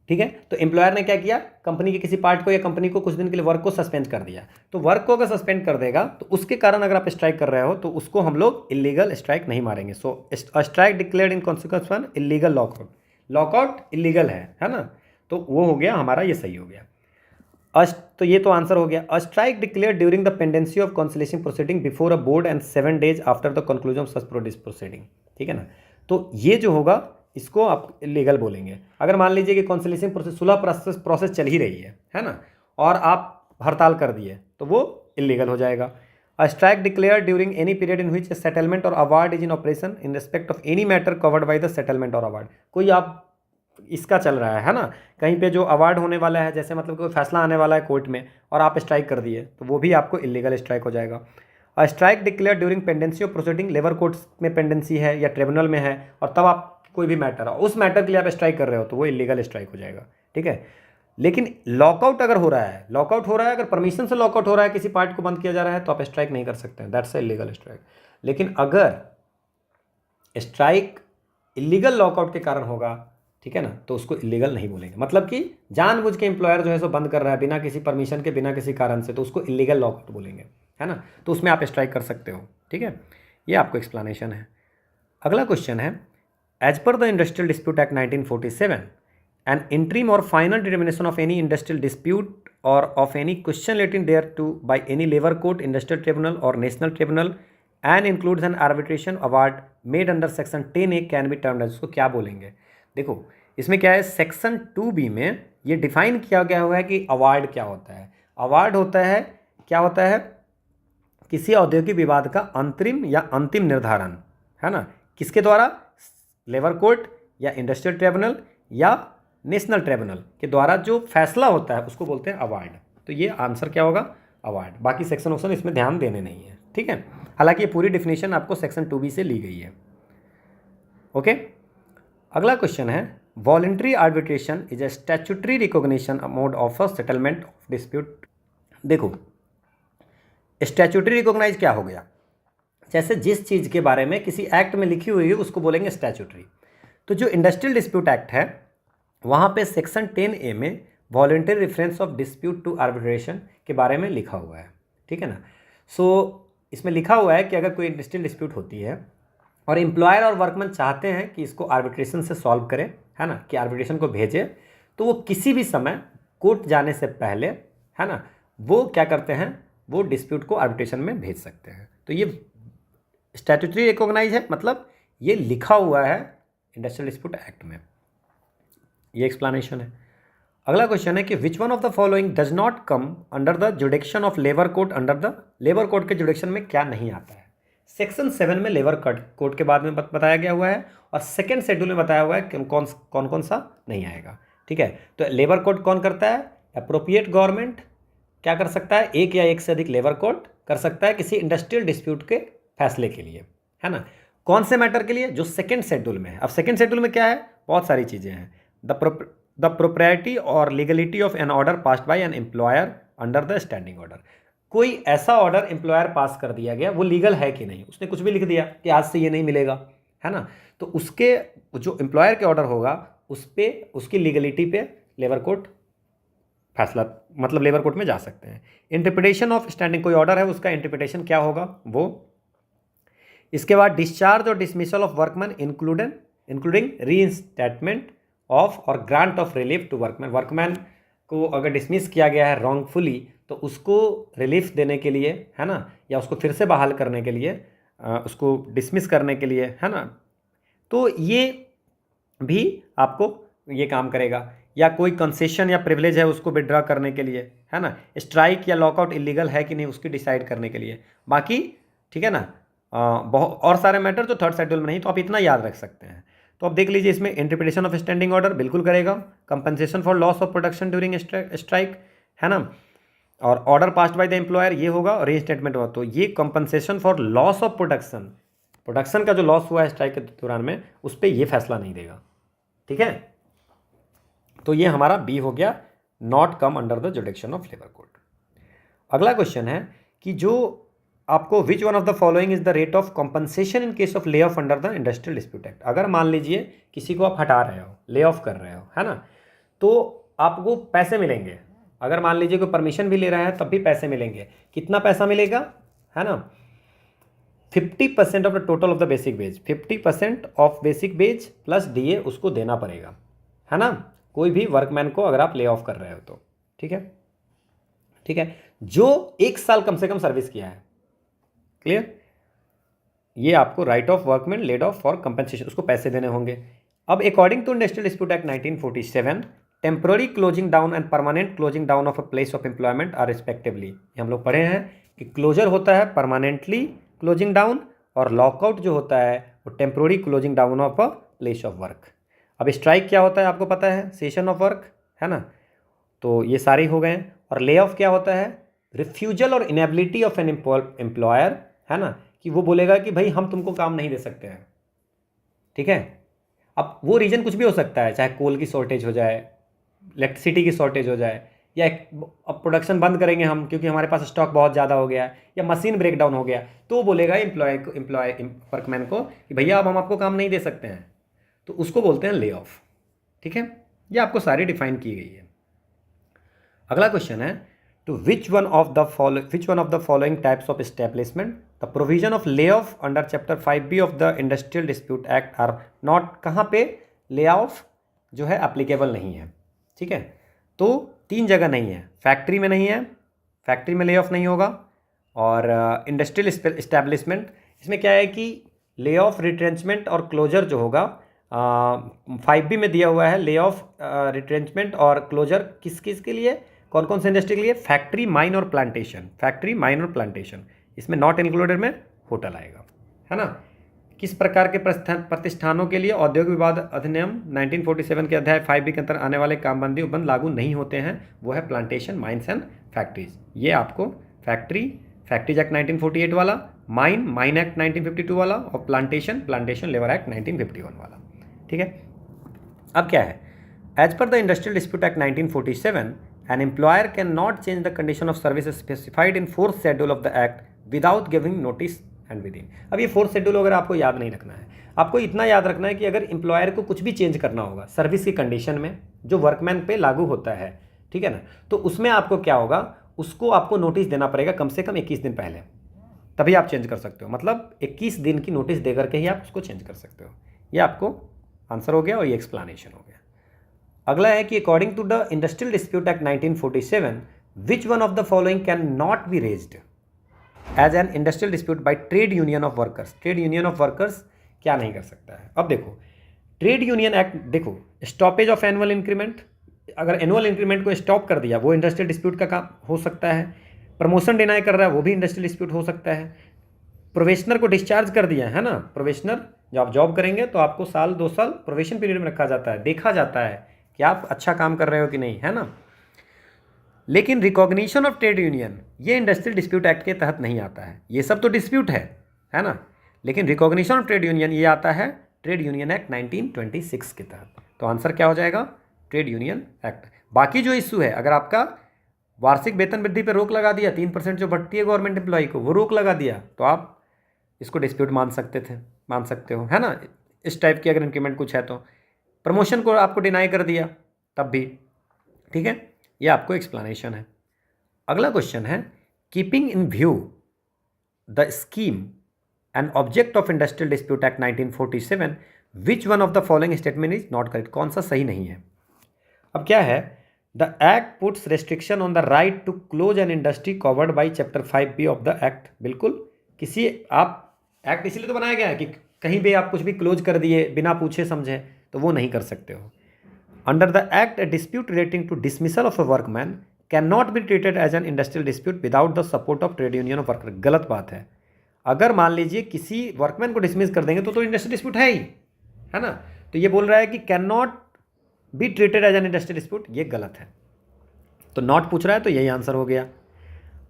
ठीक है। तो एम्प्लॉयर ने क्या किया, कंपनी के किसी पार्ट को या कंपनी को कुछ दिन के लिए वर्क को सस्पेंड कर दिया, तो वर्क को अगर सस्पेंड कर देगा तो उसके कारण अगर आप स्ट्राइक कर रहे हो तो उसको हम लोग इलीगल स्ट्राइक नहीं मारेंगे। So a strike declared in consequence one illegal lockout, lockout illegal है ना, तो वो हो गया हमारा, ये सही हो गया। तो ये तो आंसर हो गया। अ strike declare during the pendency of consolidation proceeding before a board and 7 days after the conclusion of such proceeding, ठीक है ना, तो ये जो होगा इसको आप इलीगल बोलेंगे। अगर मान लीजिए कि कंसोलिडेशन प्रोसेस, सुलह प्रोसेस चल ही रही है ना, और आप हड़ताल कर दिए तो वो इलीगल हो जाएगा। A strike declare during any period in which settlement or award is in operation in respect of any matter covered by the settlement or award, कोई आप इसका चल रहा है ना, कहीं पे जो अवार्ड होने वाला है, जैसे मतलब कोई फैसला आने वाला है कोर्ट में और आप स्ट्राइक कर दिए तो वो भी आपको इलीगल स्ट्राइक हो जाएगा। A strike declare during pendency of proceeding, labour courts में पेंडेंसी है या ट्रिब्यूनल में है और तब आप कोई भी मैटर है, उस मैटर के लिए आप स्ट्राइक कर रहे हो तो वो इलीगल स्ट्राइक हो जाएगा, ठीक है। लेकिन लॉकआउट अगर हो रहा है, अगर परमिशन से लॉकआउट हो रहा है, किसी पार्ट को बंद किया जा रहा है तो आप स्ट्राइक नहीं कर सकते हैं, दैट्स अ इलीगल स्ट्राइक। लेकिन अगर स्ट्राइक इलीगल लॉकआउट के कारण होगा, ठीक है ना, तो उसको इलीगल नहीं बोलेंगे। मतलब कि जानबूझ के एम्प्लॉयर जो है सो बंद कर रहा है बिना किसी परमिशन के, बिना किसी कारण से, तो उसको इलीगल लॉकआउट बोलेंगे, है ना, तो उसमें आप स्ट्राइक कर सकते हो, ठीक है। ये आपको एक्सप्लेनेशन है। अगला क्वेश्चन है, as per the industrial dispute act 1947 an interim or final determination of any industrial dispute or of any question relating thereto by any labour court, industrial tribunal or national tribunal and includes an arbitration award made under section 10A can be termed as. उसको क्या बोलेंगे? देखो इसमें क्या है, सेक्शन 2B में ये डिफाइन किया गया हुआ है कि अवार्ड क्या होता है। अवार्ड होता है, क्या होता है, किसी औद्योगिक विवाद का अंतरिम या अंतिम निर्धारण, है ना, किसके द्वारा? लेबर कोर्ट या इंडस्ट्रियल ट्रिब्यूनल या नेशनल ट्रिब्यूनल के द्वारा जो फैसला होता है उसको बोलते हैं अवार्ड। तो ये आंसर क्या होगा? अवार्ड। बाकी सेक्शन ऑप्शन इसमें ध्यान देने नहीं है, ठीक है। हालांकि ये पूरी डिफिनेशन आपको सेक्शन 2B से ली गई है। ओके, अगला क्वेश्चन है, voluntary arbitration is a statutory recognition mode of a settlement of dispute. देखो स्टैट्यूटरी रिकॉग्नाइज क्या हो गया? जैसे जिस चीज़ के बारे में किसी एक्ट में लिखी हुई है उसको बोलेंगे स्टैट्यूटरी। तो जो इंडस्ट्रियल डिस्प्यूट एक्ट है वहाँ पे सेक्शन 10A में voluntary reference of dispute to arbitration के बारे में लिखा हुआ है, ठीक है ना। सो इसमें लिखा हुआ है कि अगर कोई इंडस्ट्रियल डिस्प्यूट होती है और एम्प्लॉयर और वर्कमैन चाहते हैं कि इसको आर्बिट्रेशन से सॉल्व करें, है ना, कि आर्बिट्रेशन को भेजे, तो वो किसी भी समय कोर्ट जाने से पहले, है ना, वो क्या करते हैं, वो डिस्प्यूट को आर्बिट्रेशन में भेज सकते हैं। तो ये स्टैट्यूटरी रिकॉग्नाइज है, मतलब ये लिखा हुआ है इंडस्ट्रियल डिस्प्यूट एक्ट में। ये एक्सप्लेनेशन है। अगला क्वेश्चन है कि which one of the following does not come under the जुडिक्शन of labour court. Under the labour court के जुडिक्शन में क्या नहीं आता है? सेक्शन 7 में लेबर कोर्ट के बाद में बताया गया हुआ है और सेकेंड शेड्यूल में बताया हुआ है कि कौन कौन सा नहीं आएगा, ठीक है। तो लेबर कोर्ट कौन करता है? अप्रोप्रिएट गवर्नमेंट क्या कर सकता है? एक या एक से अधिक लेबर कोर्ट कर सकता है किसी इंडस्ट्रियल डिस्प्यूट के फैसले के लिए, है ना। कौन से मैटर के लिए? जो सेकेंड शेड्यूल में है। अब सेकेंड शेड्यूल में क्या है? बहुत सारी चीज़ें हैं। द प्रोप्राइटी और legality of an order passed by an employer under the standing order. कोई ऐसा ऑर्डर एम्प्लॉयर पास कर दिया गया, वो लीगल है कि नहीं, उसने कुछ भी लिख दिया कि आज से ये नहीं मिलेगा, है ना, तो उसके जो एम्प्लॉयर के ऑर्डर होगा उस पर, उसकी लीगलिटी पे लेबर कोर्ट फैसला, मतलब लेबर कोर्ट में जा सकते हैं। इंटरप्रिटेशन ऑफ स्टैंडिंग, कोई ऑर्डर है उसका इंटरप्रिटेशन क्या होगा वो। इसके बाद discharge or dismissal of workman including reinstatement of or grant of relief to workman. Workman को अगर डिसमिस किया गया है रॉन्गफुली तो उसको रिलीफ देने के लिए, है ना, या उसको फिर से बहाल करने के लिए, उसको डिसमिस करने के लिए, है ना, तो ये भी आपको ये काम करेगा। या कोई कंसेशन या प्रिविलेज है उसको विड्रॉ करने के लिए, है ना, स्ट्राइक या लॉकआउट इलीगल है कि नहीं उसकी डिसाइड करने के लिए। बाकी ठीक है ना, बहुत और सारे मैटर जो थर्ड शेड्यूल में नहीं, तो आप इतना याद रख सकते हैं। तो अब देख लीजिए, इसमें इंटरप्रिटेशन ऑफ स्टैंडिंग ऑर्डर बिल्कुल करेगा, compensation for loss of production during strike, है ना, और order passed bye the employer ये होगा, और रीइंस्टेटमेंट होगा। तो ये compensation for loss of production का जो लॉस हुआ है स्ट्राइक के दौरान में, उस पर ये फैसला नहीं देगा, ठीक है। तो ये हमारा बी हो गया, not come under the जुडिक्शन of labour court. अगला क्वेश्चन है कि जो आपको विच one of the following is the rate of compensation in case of lay off under the industrial dispute act. अगर मान लीजिए किसी को आप हटा रहे हो, ले ऑफ कर रहे हो, है ना, तो आपको पैसे मिलेंगे। अगर मान लीजिए कोई परमिशन भी ले रहा है तब भी पैसे मिलेंगे। कितना पैसा मिलेगा, है ना, 50% of the total of the basic veg, 50% of basic veg plus DA उसको देना पड़ेगा, है ना, कोई भी वर्कमैन को अगर आप ले ऑफ कर रहे हो तो, ठीक है, ठीक है, जो 1 साल कम से कम सर्विस किया है। क्लियर? ये आपको right of workman laid off for compensation, उसको पैसे देने होंगे। अब according to industrial dispute act 1947, temporary closing down and permanent closing down of a place of employment are respectively. हम लोग पढ़े हैं कि क्लोजर होता है परमानेंटली क्लोजिंग डाउन, और लॉकआउट जो होता है वो temporary closing down of a place of work. अब स्ट्राइक क्या होता है आपको पता है, सेशन ऑफ वर्क, है ना, तो ये सारे हो गए। और ले ऑफ क्या होता है, रिफ्यूजल और इनेबिलिटी ऑफ एन एम्प्लॉयर, है ना, कि वो बोलेगा कि भाई हम तुमको काम नहीं दे सकते हैं, ठीक है। अब वो रीजन कुछ भी हो सकता है, चाहे कोल की शॉर्टेज हो जाए, इलेक्ट्रिसिटी की शॉर्टेज हो जाए, या अब प्रोडक्शन बंद करेंगे हम क्योंकि हमारे पास स्टॉक बहुत ज़्यादा हो गया, या मशीन ब्रेकडाउन हो गया, तो वो बोलेगा एम्प्लॉय वर्कमैन को कि भैया अब हम आपको काम नहीं दे सकते हैं, तो उसको बोलते हैं ले ऑफ, ठीक है। ये आपको सारी डिफाइन की गई है। अगला क्वेश्चन है, to which one of the following types of establishment the provision of lay off under chapter 5B of the industrial dispute act are not, कहाँ पे ले ऑफ जो है एप्लीकेबल नहीं है। ठीक है, तो 3 जगह नहीं है, फैक्ट्री में नहीं है, फैक्ट्री में ले ऑफ नहीं होगा, और इंडस्ट्रियल इस्टेब्लिशमेंट, इसमें क्या है कि ले ऑफ, रिट्रेंचमेंट और क्लोजर जो होगा 5B में दिया हुआ है, ले ऑफ, रिट्रेंचमेंट और क्लोजर किस किस के लिए, कौन कौन से इंडस्ट्री के लिए, फैक्ट्री, माइन और प्लांटेशन, फैक्ट्री, माइन और प्लांटेशन। इसमें नॉट इंक्लूडेड में होटल आएगा, है ना। किस प्रकार के प्रतिष्ठानों के लिए औद्योगिक विवाद अधिनियम 1947 के अध्याय 5B के अंतर्गत आने वाले कामबंदी उपबंध लागू नहीं होते हैं, वो है प्लांटेशन, माइंस एंड फैक्ट्रीज। ये आपको फैक्ट्रीज एक्ट 1948 वाला, माइन एक्ट 1952 वाला, और प्लांटेशन लेबर एक्ट 1951 वाला। ठीक है, अब क्या है, as per the industrial dispute act 1947 an employer can not change the condition of service specified in 4th schedule of the act without giving notice and within. अब ये 4th शेड्यूल अगर आपको याद नहीं रखना है, आपको इतना याद रखना है कि अगर एम्प्लॉयर को कुछ भी चेंज करना होगा सर्विस की कंडीशन में जो वर्कमैन पे लागू होता है, ठीक है ना, तो उसमें आपको क्या होगा, उसको आपको नोटिस देना पड़ेगा कम से कम 21 दिन पहले, तभी आप चेंज कर सकते हो। मतलब 21 दिन की नोटिस दे करके ही आप उसको चेंज कर सकते हो। ये आपको आंसर हो गया और ये एक्सप्लेनेशन हो गया। अगला है कि according to the industrial dispute act 1947 which one of the following can not be raised as an industrial dispute by trade union of workers. Trade union of workers क्या नहीं कर सकता है। अब देखो ट्रेड यूनियन एक्ट, देखो स्टॉपेज ऑफ एनुअल इंक्रीमेंट, अगर एनुअल इंक्रीमेंट को स्टॉप कर दिया वो इंडस्ट्रियल डिस्प्यूट का काम हो सकता है। प्रमोशन डिनाई कर रहा है वो भी इंडस्ट्रियल डिस्प्यूट हो सकता है। प्रोवेशनर को डिस्चार्ज कर दिया है ना, प्रोवेशनर जब आप जॉब करेंगे तो आपको 1-2 साल प्रोवेशन पीरियड में रखा जाता है, देखा जाता है कि आप अच्छा काम कर रहे हो कि नहीं, है ना। लेकिन रिकॉग्निशन ऑफ ट्रेड यूनियन ये इंडस्ट्रियल डिस्प्यूट एक्ट के तहत नहीं आता है। ये सब तो डिस्प्यूट है ना, लेकिन रिकॉग्निशन ऑफ ट्रेड यूनियन ये आता है ट्रेड यूनियन एक्ट 1926 के तहत। तो आंसर क्या हो जाएगा, ट्रेड यूनियन एक्ट। बाकी जो इशू है, अगर आपका वार्षिक वेतन वृद्धि पर रोक लगा दिया, 3% जो बढ़ती है गवर्नमेंट एम्प्लॉय को, वो रोक लगा दिया, तो आप इसको डिस्प्यूट मान सकते हो, है ना। इस टाइप की अगर इंक्रीमेंट कुछ है तो, प्रमोशन को आपको डिनाई कर दिया तब भी, ठीक है। ये आपको एक्सप्लेनेशन है। अगला क्वेश्चन है, keeping in view the scheme and object of industrial dispute act 1947 which one of the following statement is not correct. कौन सा सही नहीं है। अब क्या है, the act puts restriction on the right to close an industry covered by chapter 5B of the act. बिल्कुल, किसी आप एक्ट इसीलिए तो बनाया गया है कि कहीं भी आप कुछ भी क्लोज कर दिए बिना पूछे समझे तो वो नहीं कर सकते हो। Under the act, a dispute relating to dismissal of a workman cannot be treated as an industrial dispute without the support of trade union of worker। गलत बात है। अगर मान लीजिए किसी वर्कमैन को डिसमिस कर देंगे तो इंडस्ट्रियल डिस्प्यूट है ही, है ना। तो ये बोल रहा है कि can not be treated as an industrial dispute, ये गलत है। तो नॉट पूछ रहा है तो यही आंसर हो गया।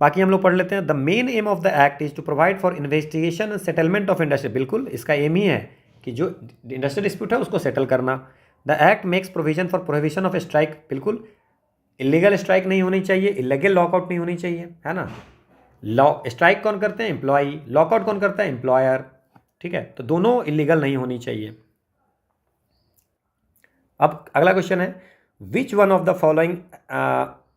बाकी हम लोग पढ़ लेते हैं। The main aim of the act is to provide for investigation and settlement of industry. बिल्कुल, इसका एम ही है कि जो इंडस्ट्रियल डिस्प्यूट है उसको सेटल करना। The act makes provision for prohibition of strike. बिल्कुल, इलीगल स्ट्राइक नहीं होनी चाहिए, इलीगल लॉकआउट नहीं होनी चाहिए, है ना। लॉ स्ट्राइक कौन करते हैं, एम्प्लॉई, लॉकआउट कौन करता है, एम्प्लॉयर, ठीक है। तो दोनों इलीगल नहीं होनी चाहिए। अब अगला क्वेश्चन है, which one of the following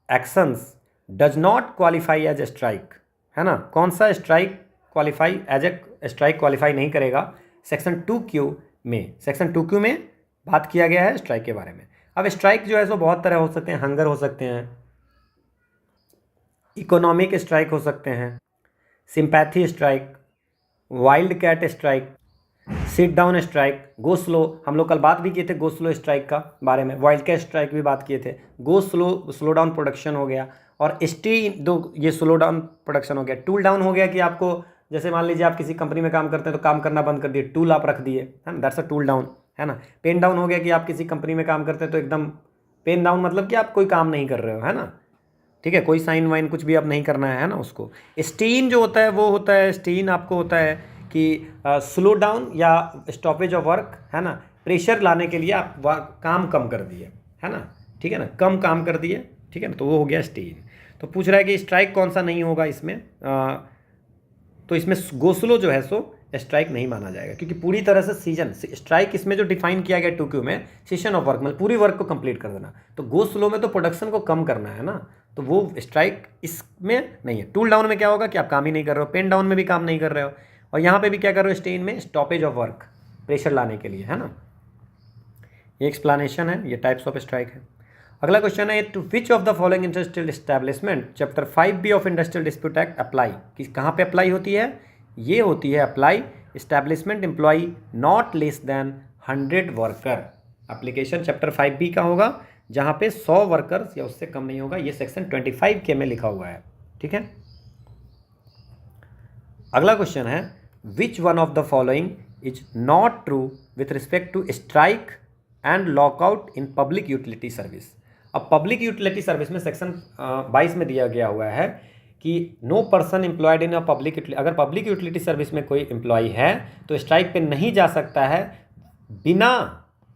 actions does not qualify as a strike, है ना। कौन सा strike qualify as a strike qualify नहीं करेगा। सेक्शन 2Q में, सेक्शन 2Q में बात किया गया है स्ट्राइक के बारे में। अब स्ट्राइक जो है सो बहुत तरह हो सकते हैं, हंगर हो सकते हैं, इकोनॉमिक स्ट्राइक हो सकते हैं, sympathy strike, wildcat strike, sit down strike, go slow. हम लोग कल बात भी किए थे गो स्लो स्ट्राइक का बारे में, वाइल्ड कैट स्ट्राइक भी बात किए थे। गो स्लो डाउन प्रोडक्शन हो गया, और ये स्लो डाउन प्रोडक्शन हो गया। टूल डाउन हो गया कि आपको जैसे मान लीजिए आप किसी कंपनी में काम करते हैं तो काम करना बंद कर दिए, टूल आप रख दिए, है ना, दैट्स अ टूल डाउन, है ना। पेन डाउन हो गया कि आप किसी कंपनी में काम करते हैं तो एकदम पेन डाउन, मतलब कि आप कोई काम नहीं कर रहे हो, है ना, ठीक है, कोई साइन वाइन कुछ भी आप नहीं करना है ना उसको। स्टेन जो होता है वो होता है, स्टेन आपको होता है कि स्लो डाउन या स्टॉपेज ऑफ वर्क, है ना, प्रेशर लाने के लिए आप काम कम कर दिए, है ना, ठीक है ना, कम काम कर दिए, ठीक है ना, तो वो हो गया स्टेन। तो पूछ रहा है कि स्ट्राइक कौन सा नहीं होगा इसमें, तो इसमें गो स्लो जो है सो स्ट्राइक नहीं माना जाएगा, क्योंकि पूरी तरह से सीजन स्ट्राइक इसमें जो डिफाइन किया गया 2Q में, सेशन ऑफ वर्क, मतलब पूरी वर्क को कंप्लीट कर देना। तो गो स्लो में तो प्रोडक्शन को कम करना है ना, तो वो स्ट्राइक इसमें नहीं है। टूल डाउन में क्या होगा कि आप काम ही नहीं कर रहे हो, पेन डाउन में भी काम नहीं कर रहे हो, और यहाँ पे भी क्या कर रहे हो, स्टेन में स्टॉपेज ऑफ वर्क, प्रेशर लाने के लिए, है ना। ये एक्सप्लेनेशन है, ये टाइप्स ऑफ स्ट्राइक है। अगला क्वेश्चन है to which of the following industrial establishment chapter 5B of industrial dispute act apply, कि कहाँ पे अप्लाई होती है, ये होती है apply establishment employee not less than 100 worker. Application chapter 5B का होगा जहाँ पे 100 वर्कर्स या उससे कम नहीं होगा। ये सेक्शन 25K में लिखा हुआ है, ठीक है। अगला क्वेश्चन है which one of the following is not true with respect to strike and lockout in public utility service. अब पब्लिक यूटिलिटी सर्विस में सेक्शन 22 में दिया गया हुआ है कि no person employed in a public utility, अगर पब्लिक यूटिलिटी सर्विस में कोई एम्प्लॉय है तो स्ट्राइक पे नहीं जा सकता है बिना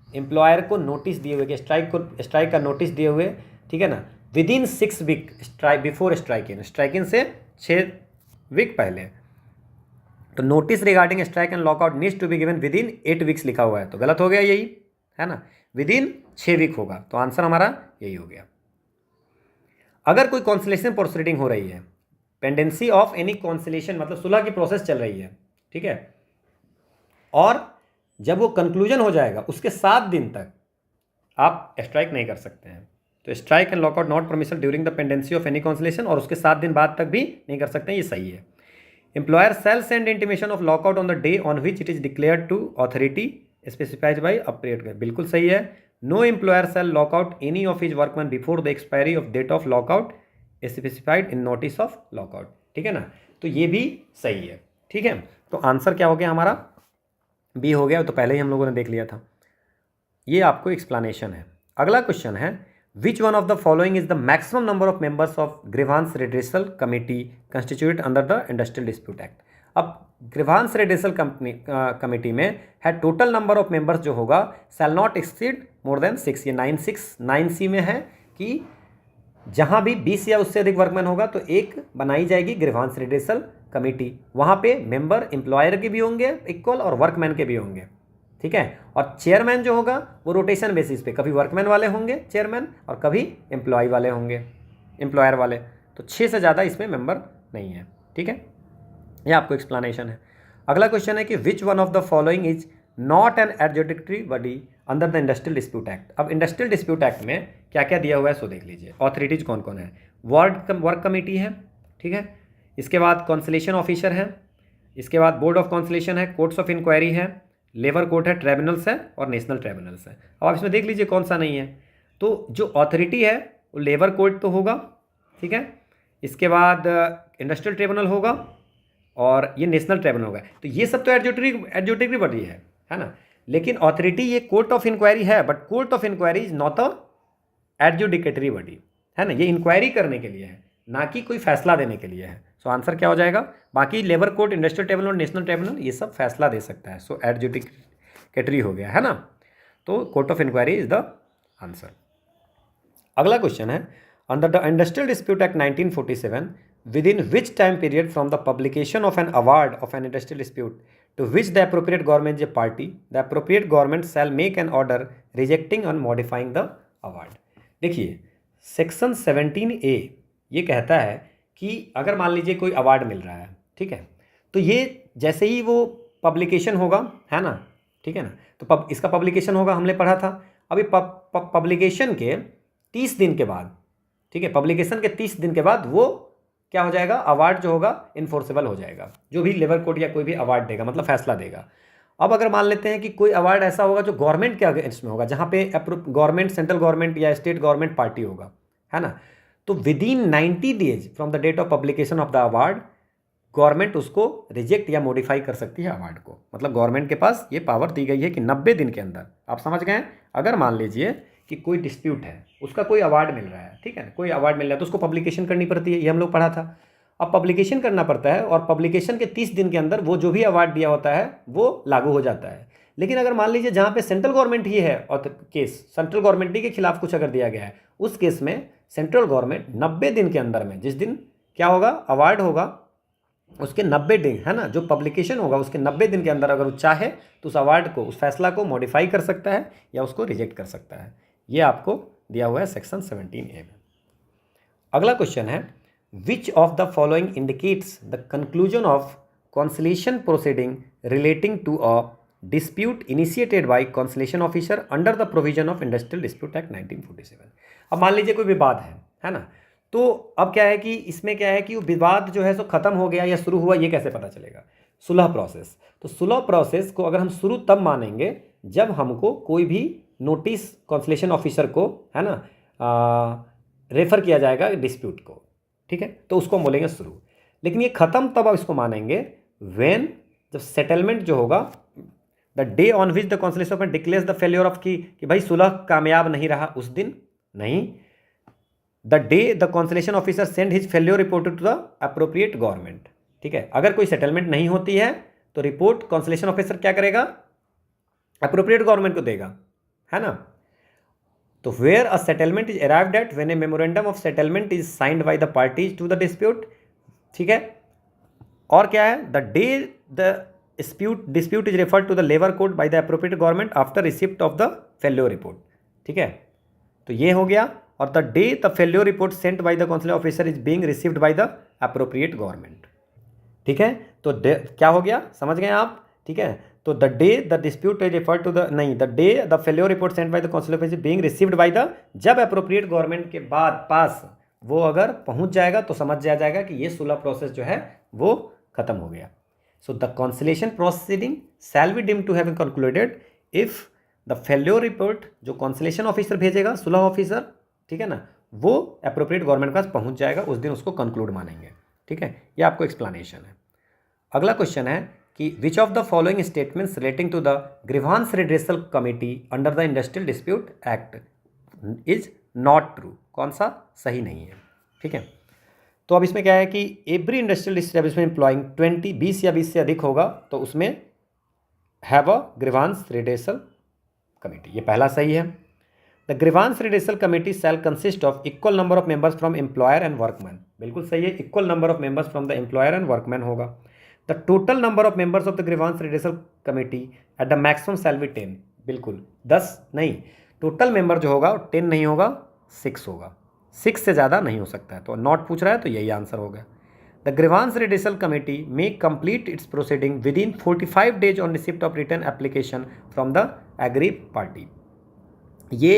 एम्प्लॉयर को नोटिस दिए हुए, कि स्ट्राइक का नोटिस दिए हुए, ठीक है ना, within 6 week strike before strike इन से 6 वीक पहले। तो notice regarding strike and lockout needs to be given within 8 weeks लिखा हुआ है, तो गलत हो गया यही, है ना, विद इन 6 वीक होगा, तो आंसर हमारा यही हो गया। अगर कोई कॉन्सिलेशन प्रोसीडिंग हो रही है, पेंडेंसी ऑफ एनी कॉन्सिलेशन मतलब सुलह की प्रोसेस चल रही है, ठीक है, और जब वो कंक्लूजन हो जाएगा उसके 7 दिन तक आप स्ट्राइक नहीं कर सकते हैं। तो strike and lockout not permission during the pendency of any conciliation, और उसके 7 दिन बाद तक भी नहीं कर सकते हैं, ये सही है। Employer shall send intimation of lockout on the day on which it is declared to authority specified by appropriate, बिल्कुल सही है। No employer shall lockout any of his workman before the expiry of date of lockout specified in notice of lockout, ठीक है ना, तो ये भी सही है, ठीक है। तो आंसर क्या हो गया हमारा, बी हो गया, तो पहले ही हम लोगों ने देख लिया था। ये आपको एक्सप्लेनेशन है। अगला क्वेश्चन है which one of the following is the maximum number of members of grievance redressal committee constituted under the industrial dispute act. अब ग्रीवांस रिड्रेसल कमेटी में है टोटल नंबर ऑफ मेंबर्स जो होगा शैल नॉट एक्सीड मोर देन 6, ये 9C में है कि जहां भी 20 या उससे अधिक वर्कमैन होगा तो एक बनाई जाएगी ग्रीवांस रिड्रेसल कमेटी, वहां पे मेंबर एम्प्लॉयर के भी होंगे इक्वल और वर्कमैन के भी होंगे, ठीक है। और चेयरमैन जो होगा वो रोटेशन बेसिस पे, कभी वर्कमैन वाले होंगे चेयरमैन और कभी एम्प्लॉय वाले होंगे, एम्प्लॉयर वाले, तो 6 से ज़्यादा इसमें मेंबर नहीं है, ठीक है। ये आपको एक्सप्लेनेशन है। अगला क्वेश्चन है कि which one of the following is not an adjudicatory body under the industrial dispute act. अब इंडस्ट्रियल डिस्प्यूट एक्ट में क्या क्या दिया हुआ है सो देख लीजिए। ऑथोरिटीज कौन कौन है, वर्क कमेटी है, ठीक है, इसके बाद कॉन्सिलेशन ऑफिसर है, इसके बाद बोर्ड ऑफ कॉन्सिलेशन है, कोर्ट्स ऑफ इंक्वायरी है, लेबर कोर्ट है, ट्राइब्यूनल्स है और नेशनल ट्राइब्यूनल्स है। अब आप इसमें देख लीजिए कौन सा नहीं है, तो जो ऑथोरिटी है वो लेबर कोर्ट तो होगा, ठीक है, इसके बाद इंडस्ट्रियल ट्रिब्यूनल होगा और ये नेशनल ट्रिब्यूनल होगा। तो ये सब तो एडजुडिकेटरी बॉडी है ना, लेकिन ऑथोरिटी ये कोर्ट ऑफ इंक्वायरी है, but court of inquiry is not a adjudicatory body, है ना, ये इंक्वायरी करने के लिए है, ना कि कोई फैसला देने के लिए है। सो आंसर क्या हो जाएगा, बाकी labour court, industrial tribunal or national tribunal ये सब फैसला दे सकता है, सो एडजुडिकेटरी हो गया, है ना, तो court of inquiry is the answer. अगला क्वेश्चन है under the industrial dispute act 1947 within which time period from the publication of an award of an industrial dispute to which the appropriate government is a party, the appropriate government shall make an order rejecting and modifying the award। देखिए सेक्शन 17A ये कहता है कि अगर मान लीजिए कोई अवार्ड मिल रहा है, ठीक है, तो ये जैसे ही वो पब्लिकेशन होगा, है ना, ठीक है ना, तो इसका पब्लिकेशन होगा, हमने पढ़ा था। अभी पब्लिकेशन के 30 दिन के बाद, ठीक है, पब्लिकेशन के 30 दिन के बाद वो क्या हो जाएगा, अवार्ड जो होगा इन्फोर्सेबल हो जाएगा, जो भी लेबर कोर्ट या कोई भी अवार्ड देगा मतलब फैसला देगा। अब अगर मान लेते हैं कि कोई अवार्ड ऐसा होगा जो गवर्नमेंट के अगेंस्ट में होगा, जहाँ पे गवर्नमेंट, सेंट्रल गवर्नमेंट या स्टेट गवर्नमेंट पार्टी होगा, है ना, तो within 90 days from the date of publication of the award government उसको रिजेक्ट या मॉडिफाई कर सकती है अवार्ड को। मतलब गवर्नमेंट के पास ये पावर दी गई है कि 90 दिन के अंदर, आप समझ गए, अगर मान लीजिए कि कोई डिस्प्यूट है, उसका कोई अवार्ड मिल रहा है, ठीक है, कोई अवार्ड मिल रहा है तो उसको पब्लिकेशन करनी पड़ती है, ये हम लोग पढ़ा था। अब पब्लिकेशन करना पड़ता है और पब्लिकेशन के 30 दिन के अंदर वो जो भी अवार्ड दिया होता है वो लागू हो जाता है। लेकिन अगर मान लीजिए जहाँ पे सेंट्रल गवर्नमेंट ही है और केस सेंट्रल गवर्नमेंट ही के खिलाफ कुछ अगर दिया गया है, उस केस में सेंट्रल गवर्नमेंट 90 दिन के अंदर में, जिस दिन क्या होगा अवार्ड होगा उसके 90 दिन, है ना, जो पब्लिकेशन होगा उसके 90 दिन के अंदर अगर वो चाहे तो उस अवार्ड को, उस फैसला को मॉडिफाई कर सकता है या उसको रिजेक्ट कर सकता है। ये आपको दिया हुआ है सेक्शन 17A में। अगला क्वेश्चन है which of the following indicates the conclusion of conciliation proceeding relating to a dispute initiated by conciliation officer under the provision of industrial dispute act 1947। अब मान लीजिए कोई विवाद है ना, तो अब क्या है कि इसमें क्या है कि वो विवाद जो है सो खत्म हो गया या शुरू हुआ, ये कैसे पता चलेगा? सुलह प्रोसेस। तो सुलह प्रोसेस को अगर हम शुरू तब मानेंगे जब हमको कोई भी नोटिस कॉन्सलेशन ऑफिसर को, है ना, रेफर किया जाएगा डिस्प्यूट को, ठीक है, तो उसको हम बोलेंगे शुरू। लेकिन ये खत्म तब आप इसको मानेंगे व्हेन, जब सेटलमेंट जो होगा, the day on which the conciliation officer declares the failure of कि भाई सुलह कामयाब नहीं रहा उस दिन, नहीं, the day the conciliation officer send his failure report to the appropriate government, ठीक है। अगर कोई सेटलमेंट नहीं होती है तो रिपोर्ट कॉन्सलेशन ऑफिसर क्या करेगा? अप्रोप्रिएट गवर्नमेंट को देगा, है ना। तो where a settlement is arrived at when a memorandum of settlement is signed by the parties to the dispute, ठीक है। और क्या है? The day the dispute is referred to the labor court by the appropriate government after receipt of the failure report, ठीक है। तो ये हो गया। और the day the failure report sent by the council officer is being received by the appropriate government, ठीक है। तो क्या हो गया, समझ गए आप, ठीक है। तो the day the dispute is referred to the, नहीं, the day the failure report sent by the council officer being received by the, जब अप्रोप्रिएट गवर्नमेंट के बाद पास वो अगर पहुंच जाएगा तो समझ जाएगा कि ये सुलह प्रोसेस जो है वो खत्म हो गया। So the conciliation proceeding shall be deemed to have been concluded if the failure report जो conciliation officer भेजेगा, सुलह ऑफिसर, ठीक है ना, वो appropriate गवर्नमेंट के पास पहुंच जाएगा, उस दिन उसको conclude मानेंगे, ठीक है। ये आपको एक्सप्लेनेशन है। अगला क्वेश्चन है कि which of the following statements relating to the grievance redressal committee under the industrial dispute act is not true, कौन सा सही नहीं है, ठीक है। तो अब इसमें क्या है कि एवरी इंडस्ट्रियल इस्टेब्लिशमेंट एम्प्लॉइंग 20 या 20 से अधिक होगा तो उसमें have a grievance redressal committee, ये पहला सही है। The grievance redressal committee shall consist of equal number of members from employer and workman, बिल्कुल सही है, equal number of members from the employer and workman होगा। The total number of members of the grievance redressal committee at the maximum shall be 10, बिल्कुल 10 नहीं, टोटल मेंबर जो होगा 10 नहीं होगा, 6 होगा, 6 से ज़्यादा नहीं हो सकता है। तो नॉट पूछ रहा है तो यही आंसर हो गया। The grievance redressal committee may complete it's proceeding with in 45 days on receipt of return application from the agreed party. ये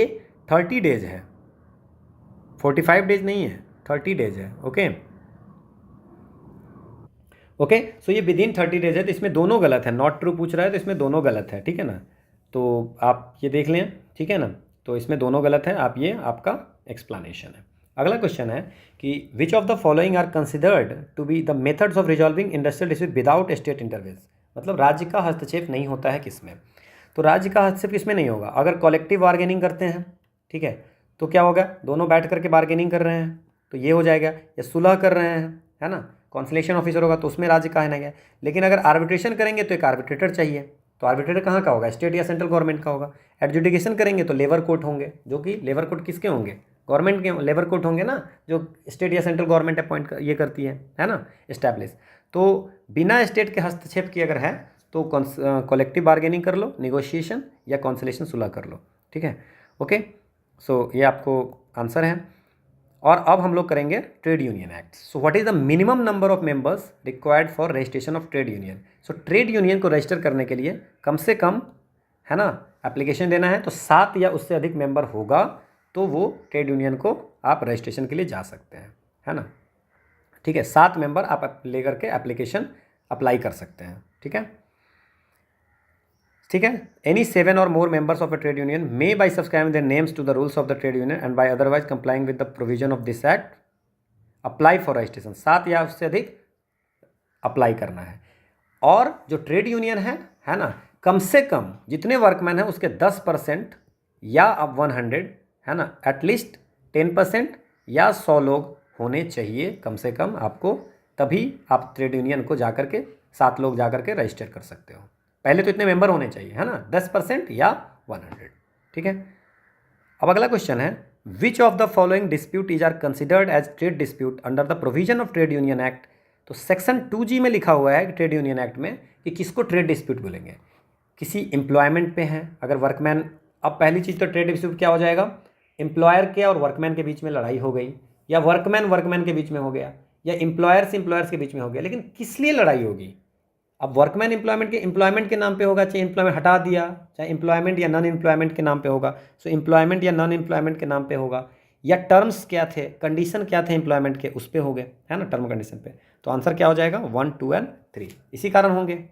30 डेज है, 45 डेज नहीं है, 30 डेज है, ओके ओके। सो ये विद इन 30 डेज है, तो इसमें दोनों गलत है, नॉट ट्रू पूछ रहा है तो इसमें दोनों गलत है, ठीक है ना। तो आप ये देख लें, ठीक है ना, तो इसमें दोनों गलत है, आप ये आपका एक्सप्लेनेशन है। अगला क्वेश्चन है कि which of the following are considered to be the methods of resolving industrial dispute without state intervention, मतलब राज्य का हस्तक्षेप नहीं होता है किसमें? तो राज्य का हस्तक्षेप किसमें नहीं होगा? अगर कलेक्टिव बार्गेनिंग करते हैं, ठीक है, तो क्या होगा, दोनों बैठ करके बार्गेनिंग कर रहे हैं तो ये हो जाएगा, या सुलह कर रहे हैं, है ना, कॉन्सलेशन ऑफिसर होगा तो उसमें राज्य का है ना। लेकिन अगर आर्बिट्रेशन करेंगे तो एक आर्बिट्रेटर चाहिए, तो आर्बिट्रेटर कहाँ का होगा? स्टेट या सेंट्रल गवर्नमेंट का होगा। एडजुडिकेशन करेंगे तो लेबर कोर्ट होंगे, जो कि लेबर कोर्ट किसके होंगे? गवर्नमेंट के लेबर कोर्ट होंगे ना, जो स्टेट या सेंट्रल गवर्नमेंट अपॉइंट ये करती है ना, इस्टेब्लिश। तो बिना स्टेट के हस्तक्षेप की अगर है तो कलेक्टिव बार्गेनिंग कर लो, निगोशिएशन या कॉन्सलेशन सुलह कर लो, ठीक है, ओके। सो ये आपको आंसर है। और अब हम लोग करेंगे trade union act. So what is the minimum number of members required for registration of trade union? So trade union को रजिस्टर करने के लिए कम से कम, है ना, एप्लीकेशन देना है, तो 7 या उससे अधिक मेंबर होगा तो वो ट्रेड यूनियन को आप रजिस्ट्रेशन के लिए जा सकते हैं, है ना, ठीक है। 7 मेंबर आप लेकर के एप्लीकेशन अप्लाई कर सकते हैं, ठीक है, ठीक है। Any 7 or more members of a trade union may by subscribing their names to the rules of the trade union and by otherwise complying with the provision of this act apply for registration. 7 या उससे अधिक अप्लाई करना है। और जो ट्रेड यूनियन है ना, कम से कम जितने वर्कमैन हैं उसके 10% या अब 100, है ना, एटलीस्ट 10% या 100 लोग होने चाहिए कम से कम आपको, तभी आप ट्रेड यूनियन को जाकर के 7 लोग जाकर के रजिस्टर कर सकते हो। पहले तो इतने मेंबर होने चाहिए, है ना, 10% या 100, ठीक है। अब अगला क्वेश्चन है which of the following dispute is are considered as trade dispute under the provision of trade union act? तो सेक्शन 2G में लिखा हुआ है ट्रेड यूनियन एक्ट में कि किसको ट्रेड डिस्प्यूट बोलेंगे। किसी एम्प्लॉयमेंट पे है, अगर वर्कमैन, अब पहली चीज़ तो ट्रेड डिस्प्यूट क्या हो जाएगा, एम्प्लॉयर के और वर्कमैन के बीच में लड़ाई हो गई, या वर्कमैन के बीच में हो गया, या एम्प्लॉयर से एम्प्लॉयर्स के बीच में हो गया। लेकिन किस लिए लड़ाई होगी? अब वर्कमैन एम्प्लॉयमेंट के नाम पे होगा, चाहे एम्प्लॉयमेंट हटा दिया, चाहे एम्प्लॉयमेंट या नॉन एम्प्लॉयमेंट के नाम पे होगा, सो एम्प्लॉयमेंट या नॉन एम्प्लॉयमेंट के नाम पे होगा, या टर्म्स क्या थे, कंडीशन क्या थे एम्प्लॉयमेंट के, उस पे हो गए, है ना, टर्म कंडीशन पे। तो आंसर क्या हो जाएगा 1, 2 एंड 3, इसी कारण होंगे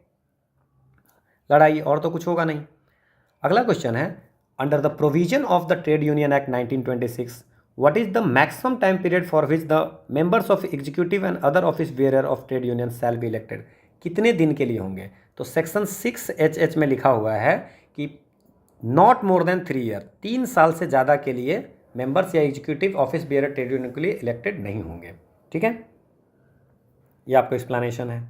लड़ाई, और तो कुछ होगा नहीं। अगला क्वेश्चन है, under the provision of the trade union act 1926 what is the maximum time period for which the members of executive and other office bearer of trade union shall be elected, कितने दिन के लिए होंगे। तो सेक्शन 6H में लिखा हुआ है कि नॉट मोर देन 3 ईयर, 3 साल से ज़्यादा के लिए मेंबर्स या executive office bearer trade union के लिए इलेक्टेड नहीं होंगे। ठीक है, ये आपको एक्सप्लेनेशन है।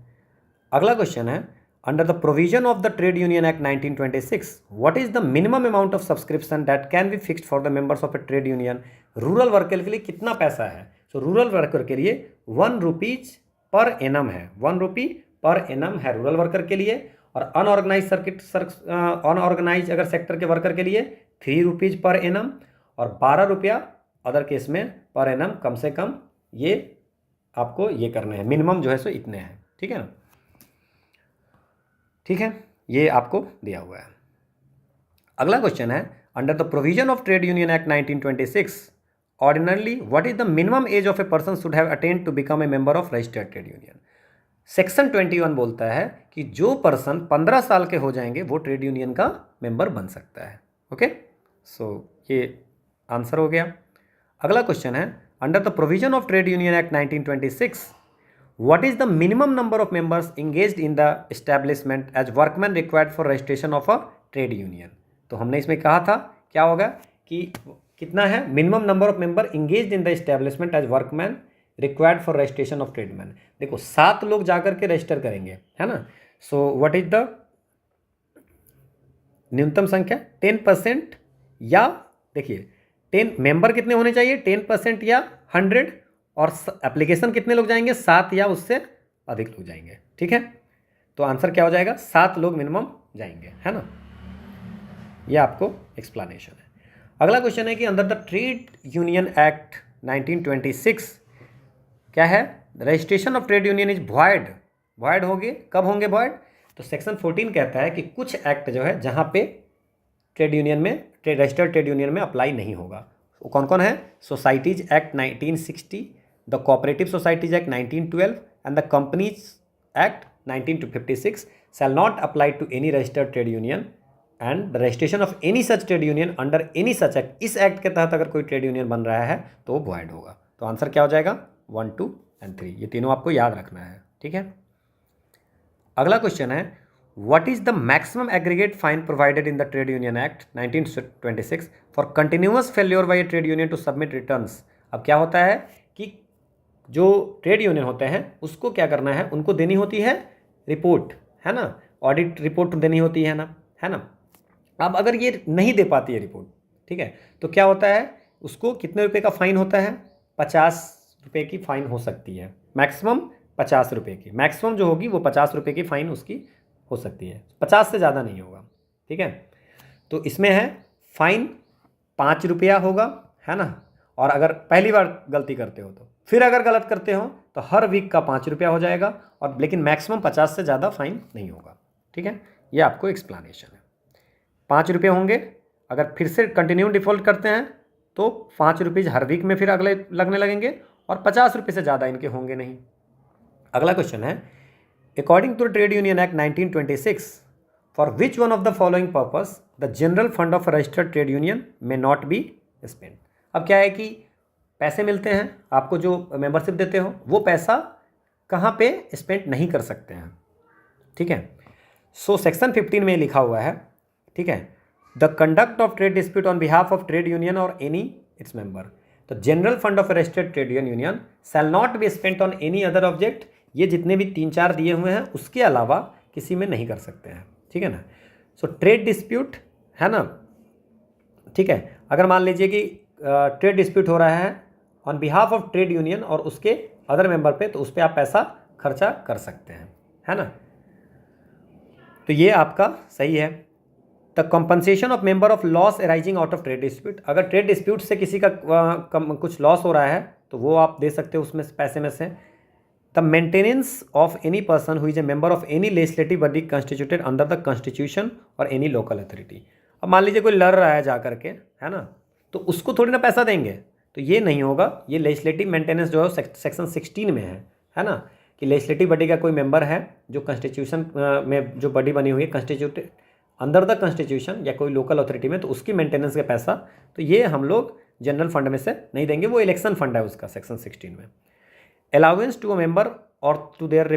अगला क्वेश्चन है, under the provision of the trade union act 1926 what is the minimum amount of subscription that can be fixed for the members of A trade union. Rural worker के लिए कितना पैसा है। सो रूरल वर्कर के लिए 1 रुपीज पर एनम है, 1 रुपी पर एनम है रूरल वर्कर के लिए, और अनऑर्गेनाइज अगर सेक्टर के वर्कर के लिए 3 रुपीज पर एनम, और 12 रुपया अदर केस में पर एनम, कम से कम ये आपको ये करने हैं, मिनिमम जो है सो इतने हैं। ठीक है ना, ठीक है, ये आपको दिया हुआ है। अगला क्वेश्चन है, under the provision of trade union act 1926 ordinarily what is the minimum age of a person should have attained to become a member of registered trade union. Section 21 बोलता है कि जो पर्सन 15 साल के हो जाएंगे वो ट्रेड यूनियन का मेंबर बन सकता है। ओके, सो ये आंसर हो गया। अगला क्वेश्चन है, under the provision of trade union act 1926 what is the minimum number of members engaged in the establishment as workmen required for registration of a trade union। तो हमने इसमें कहा था क्या होगा कि कितना है minimum number of member engaged in the establishment as workman required for registration of tradesman. देखो 7 लोग जाकर के रजिस्टर करेंगे, है ना। सो व्हाट इज द न्यूनतम संख्या 10%, या देखिए 10 मेंबर कितने होने चाहिए, 10% या 100, और एप्लीकेशन कितने लोग जाएंगे, 7 या उससे अधिक लोग जाएंगे। ठीक है, तो आंसर क्या हो जाएगा, 7 लोग मिनिमम जाएंगे, है ना। यह आपको एक्सप्लेनेशन है। अगला क्वेश्चन है कि under the trade union act 1926 क्या है, registration of trade union is void होंगे, कब होंगे वॉइड। तो सेक्शन 14 कहता है कि कुछ एक्ट जो है जहाँ पे ट्रेड यूनियन में रजिस्टर्ड ट्रेड यूनियन में अप्लाई नहीं होगा। वो कौन कौन है, societies act 1960, the cooperative societies act 1912 and the companies act 1956 shall not apply to any registered trade union and the registration of any such trade union under any such act. इस एक्ट के तहत अगर कोई ट्रेड यूनियन बन रहा है तो वो वॉइड होगा। तो आंसर क्या हो जाएगा 1, 2 एंड 3, ये तीनों आपको याद रखना है। ठीक है, अगला क्वेश्चन है, what is the maximum aggregate fine provided in the trade union act 1926 for continuous failure by a trade union to submit returns. अब क्या होता है कि जो ट्रेड यूनियन होते हैं उसको क्या करना है, उनको देनी होती है रिपोर्ट, है ना, ऑडिट रिपोर्ट देनी होती है ना, है ना। अब अगर ये नहीं दे पाती है रिपोर्ट, ठीक है, तो क्या होता है, उसको कितने रुपए का फाइन होता है, 50 रुपये की फाइन हो सकती है, मैक्सिमम 50 रुपये की, मैक्सिमम जो होगी वो 50 रुपये की फाइन उसकी हो सकती है, 50 से ज़्यादा नहीं होगा। ठीक है, तो इसमें है फाइन 5 रुपया होगा, है ना, और अगर पहली बार गलती करते हो तो, फिर अगर गलत करते हो तो हर वीक का 5 रुपया हो जाएगा, और लेकिन मैक्सिमम 50 से ज़्यादा फाइन नहीं होगा। ठीक है, ये आपको एक्सप्लेनेशन है। 5 रुपये होंगे, अगर फिर से कंटिन्यू डिफॉल्ट करते हैं तो 5 रुपीज़ हर वीक में फिर अगले लगने लगेंगे, और 50 रुपये से ज़्यादा इनके होंगे नहीं। अगला क्वेश्चन है, according to trade union act 1926 for which one of the following purpose the general fund of registered trade union may not be spend. अब क्या है कि पैसे मिलते हैं आपको, जो मेंबरशिप देते हो वो पैसा कहाँ पे स्पेंड नहीं कर सकते हैं। ठीक है, सो सेक्शन 15 में लिखा हुआ है, ठीक है, the conduct of trade dispute on behalf of trade union और एनी इट्स मेंबर। तो general fund of registered trade union shall not be spent on any other object. ये जितने भी 3-4 दिए हुए हैं उसके अलावा किसी में नहीं कर सकते हैं। ठीक है ना, सो ट्रेड डिस्प्यूट है ना, ठीक है, अगर मान लीजिए कि ट्रेड डिस्प्यूट हो रहा है on behalf of trade union और उसके अदर मेंबर पे, तो उस पर आप पैसा खर्चा कर सकते हैं, है ना। तो ये आपका सही है। The compensation of member of loss arising out of trade dispute, अगर ट्रेड डिस्प्यूट से किसी का कुछ लॉस हो रहा है तो वो आप दे सकते हो उसमें पैसे में से। The maintenance of any person who is a member of any legislative body constituted under the constitution और एनी लोकल अथॉरिटी। अब मान लीजिए कोई लड़ रहा है जा करके, है ना, तो उसको थोड़ी ना पैसा देंगे, तो ये नहीं होगा। ये लेजिस्लेटिव मेंटेनेंस जो है सेक्शन 16 में है ना, कि लेजिस्लेटिव बॉडी का कोई मेंबर है जो कॉन्स्टिट्यूशन में जो बॉडी बनी हुई है कंस्टिट्यूटेड अंडर द कॉन्स्टिट्यूशन या कोई लोकल अथॉरिटी में, तो उसकी मेंटेनेंस का पैसा तो ये हम लोग जनरल फंड में से नहीं देंगे, वो इलेक्शन फंड है उसका सेक्शन 16 में। Allowance to a member or to their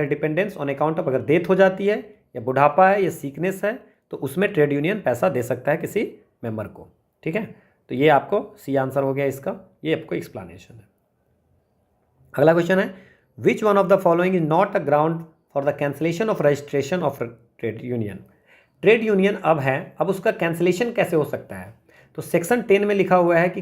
dependence on account of, अगर डेथ हो जाती है या बुढ़ापा है या सीकनेस है, तो उसमें ट्रेड यूनियन पैसा दे सकता है किसी मेंबर को। ठीक है, तो ये आपको सी आंसर हो गया इसका, ये आपको एक्सप्लेनेशन है। अगला क्वेश्चन है, which one of the following is not a ground for the cancellation of registration of trade union. Trade union अब है, अब उसका कैंसिलेशन कैसे हो सकता है? तो सेक्शन 10 में लिखा हुआ है कि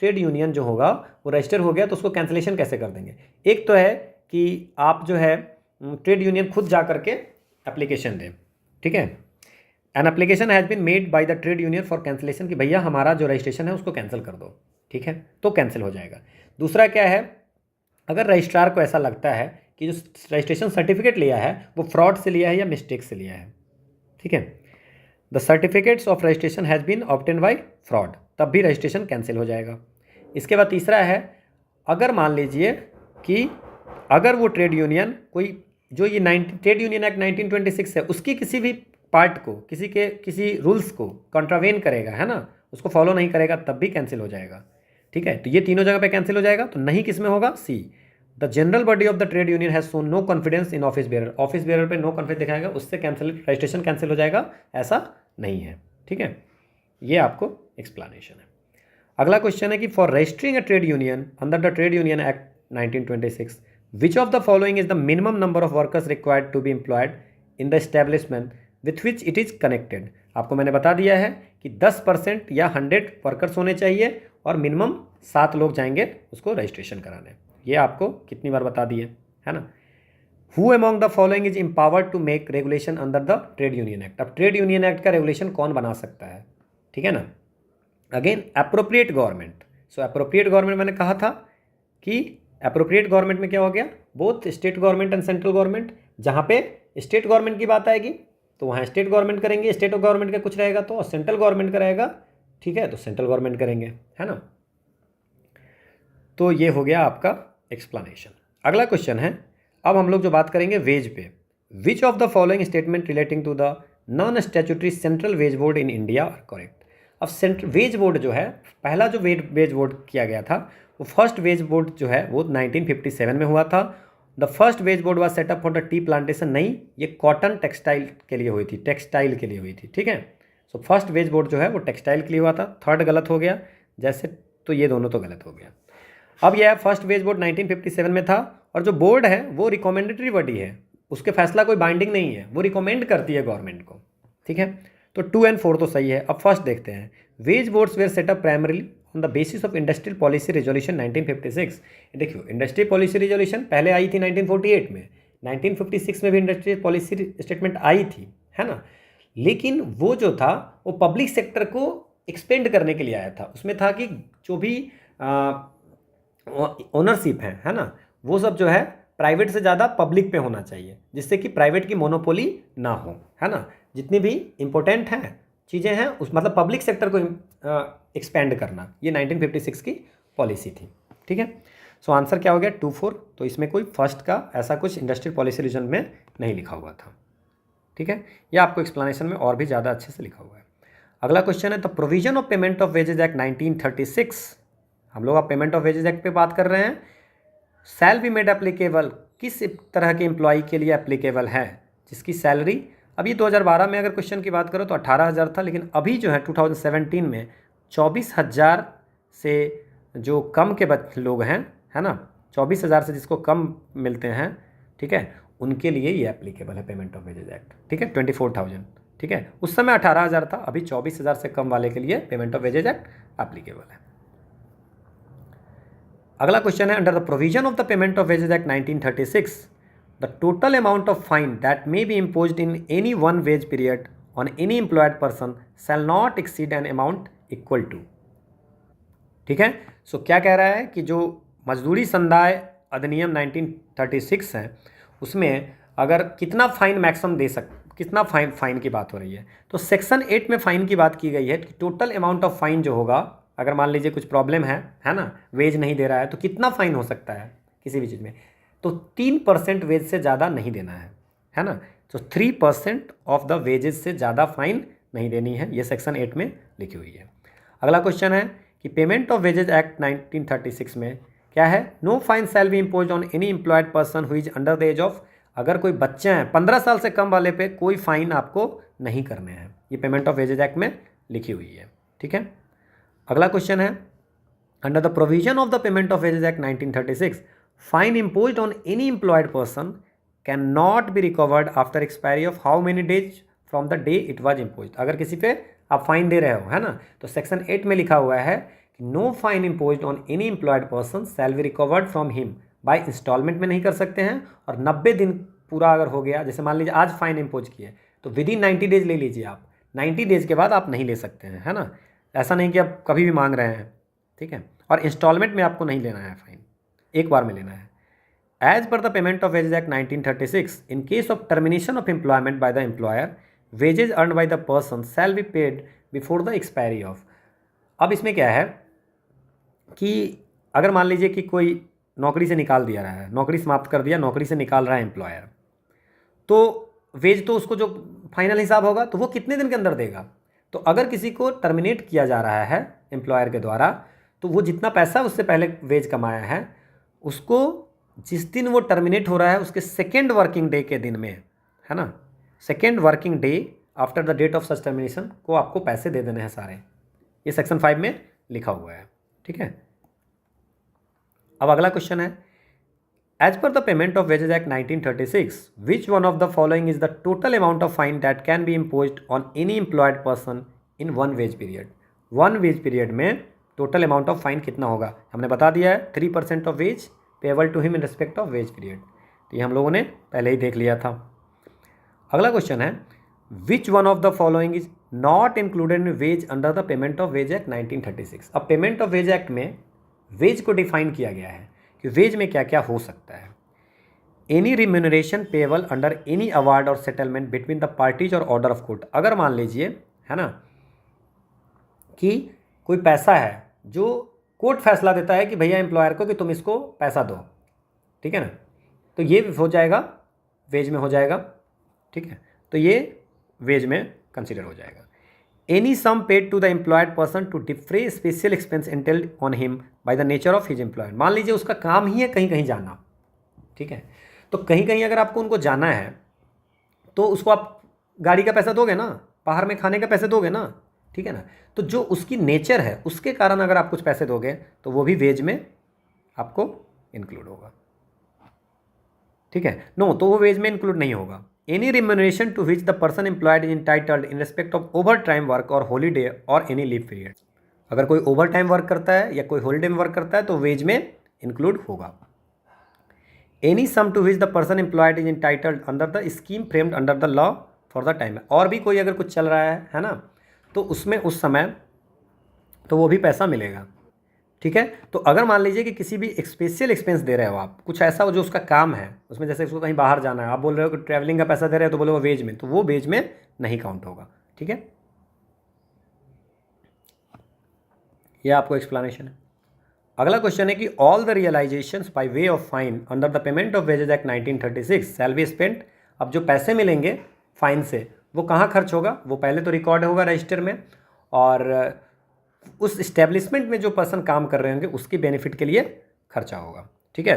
ट्रेड यूनियन जो होगा वो रजिस्टर हो गया तो उसको कैंसिलेशन कैसे कर देंगे। एक तो है कि आप जो है ट्रेड यूनियन खुद जा करके एप्लीकेशन दें, ठीक है, an application has been made by the trade union for cancellation, कि भैया हमारा जो रजिस्ट्रेशन है उसको कैंसिल कर दो, ठीक है, तो कैंसिल हो जाएगा। दूसरा क्या है, अगर रजिस्ट्रार को ऐसा लगता है कि जो रजिस्ट्रेशन सर्टिफिकेट लिया है वो फ्रॉड से लिया है या मिस्टेक से लिया है, ठीक है, the certificates of registration has been obtain by fraud, तब भी रजिस्ट्रेशन कैंसिल हो जाएगा। इसके बाद तीसरा है, अगर मान लीजिए कि अगर वो ट्रेड यूनियन कोई जो ये ट्रेड यूनियन एक्ट 1926 है उसकी किसी भी पार्ट को किसी रूल्स को कॉन्ट्रावेन करेगा, है ना, उसको फॉलो नहीं करेगा, तब भी कैंसिल हो जाएगा। ठीक है, तो ये तीनों जगह पे कैंसिल हो जाएगा। तो नहीं किस में होगा? C, the general body of the trade union has shown no confidence in office bearer, office bearer पे नो कॉन्फिडेंस दिखाएगा, उससे कैंसिल रजिस्ट्रेशन कैंसिल हो जाएगा, ऐसा नहीं है। ठीक है, ये आपको एक्सप्लेनेशन है। अगला क्वेश्चन है कि for registering a trade union under the trade union act 1926 which of the following is the minimum number of workers required to be employed in the establishment with which it is connected. आपको मैंने बता दिया है कि 10% या 100 वर्कर्स होने चाहिए और मिनिमम 7 लोग जाएंगे उसको रजिस्ट्रेशन कराने। ये आपको कितनी बार बता दिए, है ना। Who among the following is empowered to make regulation under the trade union act. अब ट्रेड यूनियन एक्ट का रेगुलेशन कौन बना सकता है? ठीक है ना, again appropriate government. So appropriate government मैंने कहा था कि अप्रोप्रिएट गवर्नमेंट में क्या हो गया, both state government and central government. जहाँ पे स्टेट गवर्नमेंट की बात आएगी तो वहाँ स्टेट गवर्नमेंट करेंगे, स्टेट गवर्नमेंट का कुछ रहेगा तो सेंट्रल गवर्नमेंट का रहेगा, ठीक है, तो सेंट्रल गवर्नमेंट करेंगे, है ना। तो ये हो गया आपका एक्सप्लेनेशन। अगला क्वेश्चन है, अब हम लोग जो बात करेंगे वेज पे। Which of the following statement relating to the non statutory central wage board in India are correct. अब सेंट्रल वेज बोर्ड जो है, पहला जो वेज बोर्ड किया गया था वो फर्स्ट वेज बोर्ड जो है वो 1957 में हुआ था। The first wage board was setup for the tea plantation. नहीं, ये कॉटन टेक्सटाइल के लिए हुई थी, टेक्सटाइल के लिए हुई थी, ठीक है। सो फर्स्ट वेज बोर्ड जो है वो टेक्सटाइल के लिए हुआ था। थर्ड गलत हो गया जैसे, तो ये दोनों तो गलत हो गया। अब यह फर्स्ट वेज बोर्ड 1957 में था और जो बोर्ड है वो रिकमेंडेटरी बॉडी है, उसके फैसला कोई बाइंडिंग नहीं है, वो रिकमेंड करती है गवर्नमेंट को, ठीक है। तो 2 और 4 तो सही है। अब फर्स्ट देखते हैं, wage boards were set up primarily on the basis of industrial policy resolution 1956। देखियो, इंडस्ट्रियल पॉलिसी रेजोल्यूशन पहले आई थी 1948 में, 1956 में भी इंडस्ट्रियल पॉलिसी स्टेटमेंट आई थी, है ना, लेकिन वो जो था वो पब्लिक सेक्टर को एक्सपेंड करने के लिए आया था। उसमें था कि जो भी ओनरशिप है ना, वो सब जो है प्राइवेट से ज़्यादा पब्लिक पे होना चाहिए, जिससे कि प्राइवेट की मोनोपोली ना हो, है ना। जितनी भी इम्पोर्टेंट हैं चीज़ें हैं उस मतलब पब्लिक सेक्टर को एक्सपेंड करना, ये 1956 की पॉलिसी थी, ठीक है। सो आंसर क्या हो गया? 2-4। तो इसमें कोई फर्स्ट का ऐसा कुछ इंडस्ट्रियल पॉलिसी रीजन में नहीं लिखा हुआ था, ठीक है। यह आपको एक्सप्लेनेशन में और भी ज़्यादा अच्छे से लिखा हुआ है। अगला क्वेश्चन है, the provision of payment of wages act 1936। हम लोग अब पेमेंट ऑफ वेजेज एक्ट पे बात कर रहे हैं। शैल बी मेड एप्लीकेबल, किस तरह के एम्प्लॉई के लिए एप्लीकेबल है? जिसकी सैलरी, अभी 2012 में अगर क्वेश्चन की बात करो तो 18,000 था, लेकिन अभी जो है 2017 में 24,000 से जो कम के लोग हैं, है ना, 24,000 से जिसको कम मिलते हैं, ठीक है, उनके लिए ये एप्लीकेबल है पेमेंट ऑफ वेजेज एक्ट, ठीक है, 24,000, ठीक है। उस समय 18,000 था, अभी 24,000 से कम वाले के लिए payment of wages act applicable है। अगला क्वेश्चन है, under the provision of the payment of wages act 1936 the total amount of fine that may be imposed in any one wage period on any employed person shall not exceed an amount equal to, ठीक है। सो क्या कह रहा है कि जो मजदूरी संदाय अधिनियम 1936 है, उसमें अगर कितना फाइन मैक्सिमम कितना फाइन की बात हो रही है, तो सेक्शन 8 में फ़ाइन की बात की गई है कि टोटल अमाउंट ऑफ फाइन जो होगा, अगर मान लीजिए कुछ प्रॉब्लम है ना, वेज नहीं दे रहा है, तो कितना फ़ाइन हो सकता है किसी भी चीज़ में, तो 3% वेज से ज़्यादा नहीं देना है ना। तो 3% ऑफ द वेजेस से ज़्यादा फाइन नहीं देनी है, ये सेक्शन 8 में लिखी हुई है। अगला क्वेश्चन है कि पेमेंट ऑफ वेजेज एक्ट 1936 में क्या है, no fine shall be imposed on any employed person who is under the age of, अगर कोई बच्चे हैं 15 साल से कम वाले पे कोई फाइन आपको नहीं करने हैं, ये पेमेंट ऑफ वेजेज एक्ट में लिखी हुई है। ठीक है, अगला क्वेश्चन है, under the provision of the payment of wages act 1936 fine imposed on any employed person can not be recovered after expiry of how many days from the day it was impose. अगर किसी पे आप फाइन दे रहे हो, है ना, तो सेक्शन 8 में लिखा हुआ है कि no fine imposed on any employed person shall be recovered from him by installment में नहीं कर सकते हैं, और 90 दिन पूरा अगर हो गया, जैसे मान लीजिए आज फाइन इम्पोज किए तो विद इन 90 डेज ले लीजिए आप, 90 डेज के बाद आप नहीं ले सकते हैं, है ना। ऐसा नहीं कि आप कभी भी मांग रहे हैं, ठीक है, और इंस्टॉलमेंट में आपको नहीं लेना है फाइन, एक बार में लेना है। As per the payment of wages act 1936 in case of termination of employment by the employer wages earn by the person shall be paid before the expiry of. अब इसमें क्या है कि अगर मान लीजिए कि कोई नौकरी से निकाल दिया रहा है, नौकरी समाप्त कर दिया, नौकरी से निकाल रहा है एम्प्लॉयर, तो वेज तो उसको जो फाइनल हिसाब होगा तो वो कितने दिन के अंदर देगा। तो अगर किसी को टर्मिनेट किया जा रहा है एम्प्लॉयर के द्वारा, तो वो जितना पैसा उससे पहले वेज कमाया है, उसको जिस दिन वो टर्मिनेट हो रहा है उसके सेकेंड वर्किंग डे के दिन में, है ना, second working day after the date of such termination को आपको पैसे दे देने हैं सारे। ये सेक्शन 5 में लिखा हुआ है। ठीक है, अब अगला क्वेश्चन है, as per the payment of wages act 1936 which one of the following is the total amount of fine that can be imposed on any employed person in one wage period. One wage period में टोटल अमाउंट ऑफ फाइन कितना होगा, हमने बता दिया है 3% of wage payable to him in respect of wage period, तो ये हम लोगों ने पहले ही देख लिया था। अगला क्वेश्चन है, which one of the following is not included in wage under the payment of wage act 1936। अब पेमेंट ऑफ वेज एक्ट में वेज को डिफाइन किया गया है कि वेज में क्या क्या हो सकता है। Any remuneration payable under any award और सेटलमेंट बिटवीन द पार्टीज और ऑर्डर ऑफ कोर्ट। अगर मान लीजिए, है ना, कि कोई पैसा है जो कोर्ट फैसला देता है कि भैया एम्प्लॉयर को कि तुम इसको पैसा दो, ठीक है ना, तो ये हो जाएगा वेज में हो जाएगा। ठीक है, तो ये वेज में कंसिडर हो जाएगा। Any sum paid to the employed person to defray special expense entailed on him by the nature of his employment. मान लीजिए उसका काम ही है कहीं कहीं जाना, ठीक है, तो कहीं कहीं अगर आपको उनको जाना है तो उसको आप गाड़ी का पैसा दोगे ना, बाहर में खाने का पैसे दोगे ना, ठीक है ना, तो जो उसकी नेचर है उसके कारण अगर आप कुछ पैसे दोगे तो वो भी वेज में आपको इंक्लूड होगा। ठीक है, नो, तो वो वेज में इंक्लूड नहीं होगा। Any remuneration to which the person employed is entitled in respect of overtime work or holiday or any leave period. अगर कोई ओवर टाइम वर्क करता है या कोई हॉलीडे में वर्क करता है तो वेज में इंक्लूड होगा। Any sum to which the person employed is entitled under the scheme framed under the law for the time. और भी कोई अगर कुछ चल रहा है ना, तो उसमें उस समय तो वो भी पैसा मिलेगा। ठीक है, तो अगर मान लीजिए कि किसी भी स्पेशल एक्सपेंस दे रहे हो आप, कुछ ऐसा हो जो उसका काम है उसमें, जैसे उसको कहीं बाहर जाना है, आप बोल रहे हो कि ट्रैवलिंग का पैसा दे रहे हो, तो बोले वो वेज में, तो वो वेज में नहीं काउंट होगा। ठीक है, ये आपको एक्सप्लेनेशन है। अगला क्वेश्चन है कि all the realisations by way of fine under the payment of wages act 1936 shall be spent. अब जो पैसे मिलेंगे फाइन से वो कहाँ खर्च होगा, वो पहले तो रिकॉर्ड होगा रजिस्टर में, और उस इस्टेब्लिशमेंट में जो पर्सन काम कर रहे होंगे उसकी बेनिफिट के लिए खर्चा होगा। ठीक है,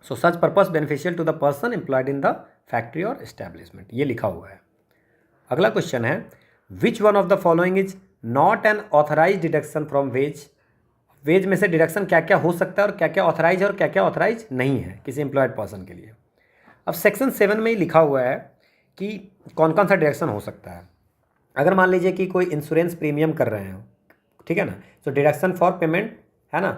so such purpose beneficial to the person employed in the factory or establishment, ये लिखा हुआ है। अगला क्वेश्चन है, which one of the following is not an authorise deduction from wage. Wage में से डिडक्शन क्या क्या हो सकता है और क्या क्या ऑथराइज है और क्या क्या ऑथराइज नहीं है किसी एम्प्लॉयड पर्सन के लिए। अब सेक्शन 7 में ही लिखा हुआ है कि कौन कौन सा डिडक्शन हो सकता है। अगर मान लीजिए कि कोई इंश्योरेंस प्रीमियम कर रहे हो, ठीक है ना, तो डिडक्शन फॉर पेमेंट, है ना,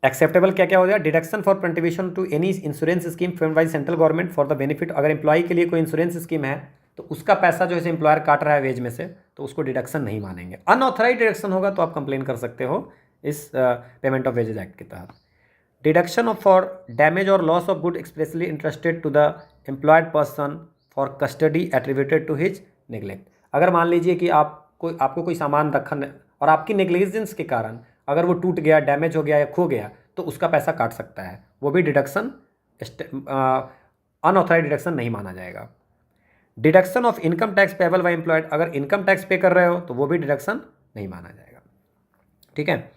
एक्सेप्टेबल क्या क्या हो जाएगा, deduction for contribution to any insurance scheme framed by central government for the benefit. अगर एम्प्लॉय के लिए कोई इंश्योरेंस स्कीम है तो उसका पैसा जो है एम्प्लॉयर काट रहा है वेज में से, तो उसको डिडक्शन नहीं मानेंगे। अनऑथराइज डिडक्शन होगा तो आप कंप्लेन कर सकते हो इस पेमेंट ऑफ वेजेज एक्ट के तहत। Deduction of for damage or loss of good expressly entrusted to the employed person for custody attributed to his neglect. अगर मान लीजिए कि आपको कोई सामान रखा और आपकी नेग्लिजेंस के कारण अगर वो टूट गया, डैमेज हो गया या खो गया, तो उसका पैसा काट सकता है, वो भी डिडक्शन अनऑथराइज डिडक्शन नहीं माना जाएगा। Deduction of income tax payable by employed, अगर इनकम टैक्स पे कर रहे हो तो वो भी डिडक्शन नहीं माना जाएगा। ठीक है।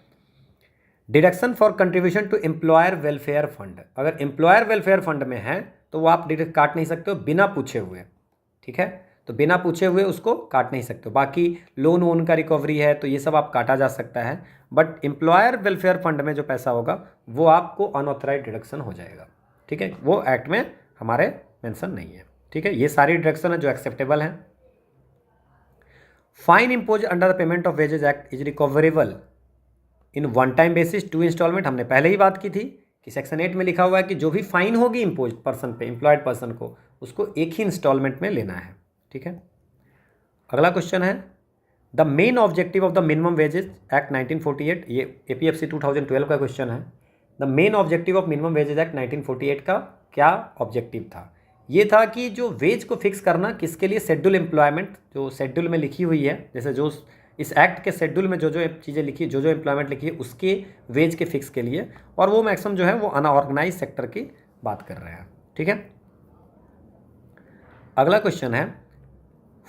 Deduction for contribution to employer welfare fund, अगर एम्प्लॉयर वेलफेयर फंड में है तो वो आप डिडक्ट काट नहीं सकते हो बिना पूछे हुए। ठीक है, तो बिना पूछे हुए उसको काट नहीं सकते हो। बाकी लोन वोन का रिकवरी है तो ये सब आप काटा जा सकता है, बट एम्प्लॉयर वेलफेयर फंड में जो पैसा होगा वो आपको अनऑथराइज डिडक्शन हो जाएगा। ठीक है, वो एक्ट में हमारे मेंशन नहीं है। ठीक है, ये सारी डिडक्शन है जो एक्सेप्टेबल हैं। Fine impose under the payment of wages act is recoverable in one time basis to installment. हमने पहले ही बात की थी कि सेक्शन 8 में लिखा हुआ है कि जो भी फाइन होगी इम्पोज पर्सन पे, एम्प्लॉयड पर्सन को, उसको एक ही इंस्टॉलमेंट में लेना है। ठीक है, अगला क्वेश्चन है the main objective of the minimum wages act 1948, ये APFC 2012 का क्वेश्चन है। The main objective of minimum wages act 1948 का क्या ऑब्जेक्टिव था? ये था कि जो वेज को फिक्स करना किसके लिए, शेड्यूल एम्प्लॉयमेंट जो शेड्यूल में लिखी हुई है, जैसे जो इस एक्ट के शेड्यूल में जो जो चीज़ें लिखी, जो जो एम्प्लॉयमेंट लिखी है उसके वेज के फिक्स के लिए, और वो मैक्सिमम जो है वो अनऑर्गेनाइज सेक्टर की बात कर रहे हैं। ठीक है, अगला क्वेश्चन है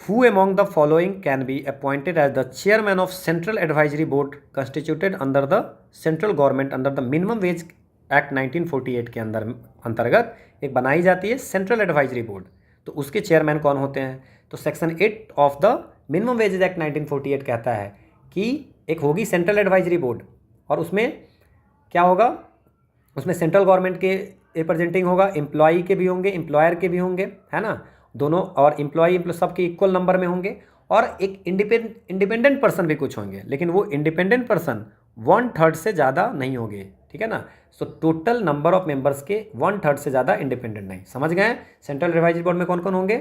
Who among the following can be appointed as the chairman of Central Advisory Board constituted under the central government under the Minimum Wage Act 1948 के अंतर्गत एक बनाई जाती है सेंट्रल एडवाइजरी बोर्ड, तो उसके चेयरमैन कौन होते हैं? तो section 8 of the minimum wages act 1948 कहता है कि एक होगी सेंट्रल एडवाइजरी बोर्ड, और उसमें क्या होगा, उसमें सेंट्रल गवर्नमेंट के रिप्रेजेंटिंग होगा, एम्प्लॉई के भी होंगे, एम्प्लॉयर के भी होंगे, है ना, दोनों, और एम्प्लॉई सबके इक्वल नंबर में होंगे, और एक इंडिपेंडेंट पर्सन भी कुछ होंगे, लेकिन वो इंडिपेंडेंट पर्सन 1/3 से ज़्यादा नहीं होंगे। ठीक है ना, so total number of members के 1/3 से ज़्यादा इंडिपेंडेंट नहीं। समझ गए? सेंट्रल एडवाइजरी बोर्ड में कौन कौन होंगे?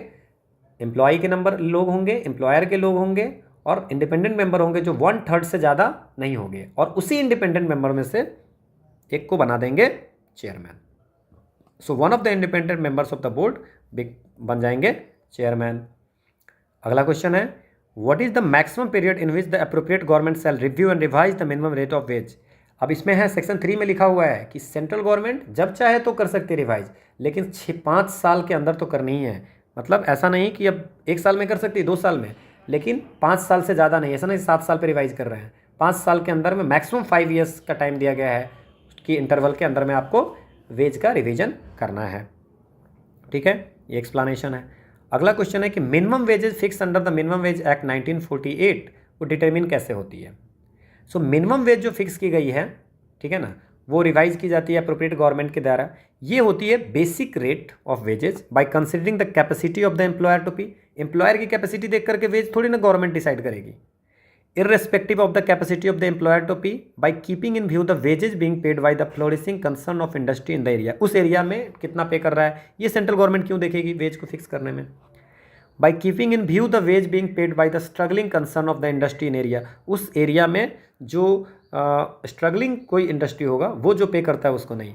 एम्प्लॉई के नंबर लोग होंगे, एम्प्लॉयर के लोग होंगे, और इंडिपेंडेंट मेंबर होंगे जो 1/3 से ज़्यादा नहीं होंगे, और उसी इंडिपेंडेंट मेंबर में से एक को बना देंगे chairman. So one of the independent members of the board बन जाएंगे चेयरमैन। अगला क्वेश्चन है what is the maximum period in which the appropriate government shell review and revise the minimum rate of ways. अब इसमें है सेक्शन 3 में लिखा हुआ है कि सेंट्रल गवर्नमेंट जब चाहे तो कर सकती है रिवाइज, लेकिन 5 साल के अंदर तो करनी ही है। मतलब ऐसा नहीं कि अब 1 साल में कर सकती है, 2 साल में, लेकिन 5 साल से ज़्यादा नहीं। ऐसा नहीं 7 साल पर रिवाइज कर रहे हैं, 5 साल के अंदर में मैक्सिमम 5 ईयर्स का टाइम दिया गया है कि इंटरवल के अंदर में आपको वेज का रिवीजन करना है। ठीक है, ये एक्सप्लेनेशन है। अगला क्वेश्चन है कि minimum wages fix under the minimum wage act 1948 वो डिटरमिन कैसे होती है? सो मिनिमम वेज जो फिक्स की गई है, ठीक है ना, वो रिवाइज की जाती है अप्रोप्रिएट गवर्नमेंट के द्वारा। ये होती है basic rate of wages by considering the capacity of the employer to pay. Employer की कैपेसिटी देख करके वेज थोड़ी ना गवर्नमेंट डिसाइड करेगी। irrespective of the capacity of the employer to pay by keeping in view the wages being paid by the flourishing concern of industry in the area। उस एरिया में कितना पे कर रहा है ये सेंट्रल गवर्नमेंट क्यों देखेगी वेज को फिक्स करने में? by keeping in view the wage being paid by the struggling concern of the industry in area। उस एरिया में जो स्ट्रगलिंग कोई इंडस्ट्री होगा वो जो पे करता है उसको नहीं।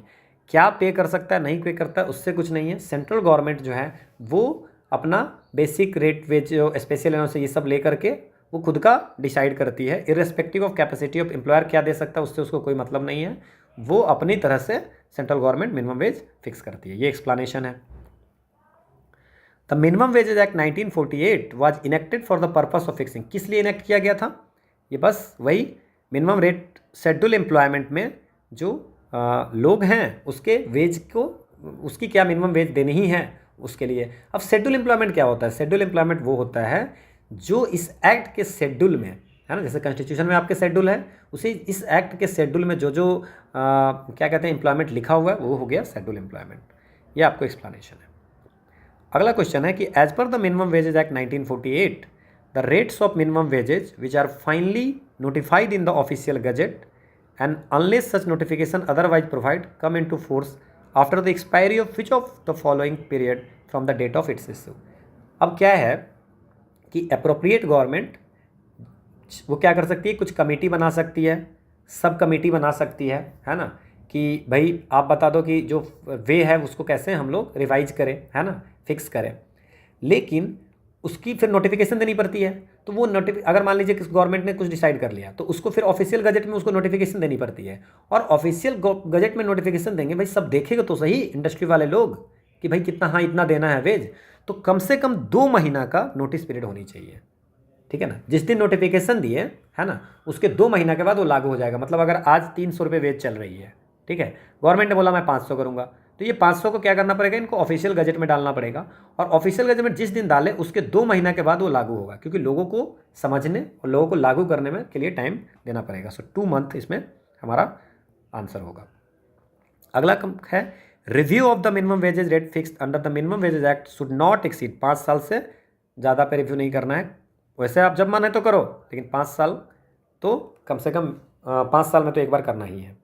क्या पे कर सकता है नहीं पे करता है उससे कुछ नहीं है। सेंट्रल गवर्नमेंट जो है वो अपना बेसिक रेट वेज जो स्पेशल है उसे ये सब ले करके वो खुद का डिसाइड करती है। Irrespective of capacity of employer क्या दे सकता है उससे उसको कोई मतलब नहीं है, वो अपनी तरह से central government minimum wage fix करती है। ये एक्सप्लेनेशन है। The minimum wages act 1948 was enacted for the purpose of fixing. किस लिए इनेक्ट किया गया था? ये बस वही मिनिमम रेट शेड्यूल एम्प्लॉयमेंट में जो लोग हैं उसके वेज को, उसकी क्या मिनिमम वेज देनी ही है उसके लिए। अब शेड्यूल एम्प्लॉयमेंट क्या होता है? शेड्यूल एम्प्लॉयमेंट वो होता है जो इस एक्ट के शेड्यूल में है ना, जैसे कॉन्स्टिट्यूशन में आपके शेड्यूल है, उसी इस एक्ट के शेड्यूल में जो जो क्या कहते हैं एम्प्लॉयमेंट लिखा हुआ है वो हो गया शेड्यूल एम्प्लॉयमेंट। ये आपको एक्सप्लेनेशन है। अगला क्वेश्चन है कि as per the minimum wages act 1948 the rates of minimum wages which are finally notified in the official gazette and unless such notification otherwise provide come into force after the expiry of which of the following period from the date of its issue. अब क्या है कि अप्रोप्रिएट गवर्नमेंट वो क्या कर सकती है, कुछ कमेटी बना सकती है, सब कमेटी बना सकती है ना, कि भाई आप बता दो कि जो वे है उसको कैसे हम लोग रिवाइज करें, है ना, फिक्स करें। लेकिन उसकी फिर नोटिफिकेशन देनी पड़ती है। तो वो अगर मान लीजिए किस गवर्नमेंट ने कुछ डिसाइड कर लिया तो उसको फिर ऑफिशियल गजट में उसको नोटिफिकेशन देनी पड़ती है। और ऑफिशियल गजट में नोटिफिकेशन देंगे, भाई सब देखेगा तो सही इंडस्ट्री वाले लोग कि भाई कितना, हाँ इतना देना है वेज, तो कम से कम 2 महीना का नोटिस पीरियड होनी चाहिए। ठीक है ना, जिस दिन नोटिफिकेशन दिए, है ना, उसके 2 महीना के बाद वो लागू हो जाएगा। मतलब अगर आज 300 रुपये वेज चल रही है, ठीक है, गवर्नमेंट ने बोला मैं 500 करूँगा, तो ये 500 को क्या करना पड़ेगा, इनको ऑफिशियल गजट में डालना पड़ेगा। और ऑफिशियल गजट में जिस दिन डाले उसके 2 महीना के बाद वो लागू होगा, क्योंकि लोगों को समझने और लोगों को लागू करने में के लिए टाइम देना पड़ेगा। सो 2 मंथ इसमें हमारा आंसर होगा। अगला है review of the minimum wages rate fixed under the minimum wages act should not exceed, 5 साल से ज़्यादा पे रिव्यू नहीं करना है। वैसे आप जब मन है तो करो, लेकिन 5 साल तो कम से कम 5 साल में तो एक बार करना ही है।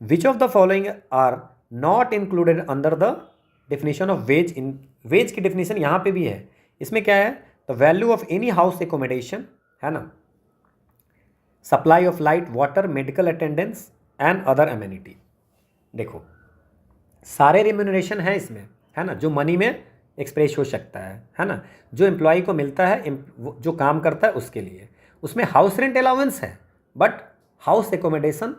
Which of the following are not included under the definition of wage, in wage की डेफिनेशन यहाँ पे भी है। इसमें क्या है, the value of any house accommodation, है ना, supply of light water medical attendance and other amenity. देखो सारे रिम्यूनरेशन है इसमें, है ना, जो मनी में एक्सप्रेस हो सकता है ना, जो एम्प्लॉय को मिलता है, जो काम करता है उसके लिए। उसमें हाउस रेंट अलाउंस है बट हाउस एकोमोडेशन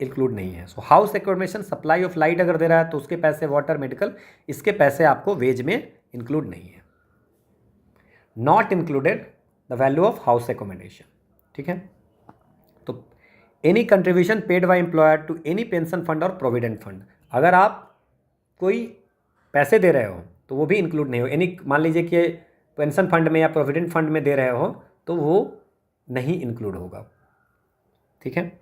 इंक्लूड नहीं है। So house accommodation, supply of light अगर दे रहा है तो उसके पैसे, वाटर मेडिकल, इसके पैसे आपको वेज में इंक्लूड नहीं है। Not included the value of house accommodation. ठीक है, तो any contribution paid by employer to any pension fund और प्रोविडेंट फंड, अगर आप कोई पैसे दे रहे हो तो वो भी इंक्लूड नहीं हो। एनी, मान लीजिए कि पेंशन फंड में या प्रोविडेंट फंड में दे रहे हो तो वो नहीं इंक्लूड होगा। ठीक है,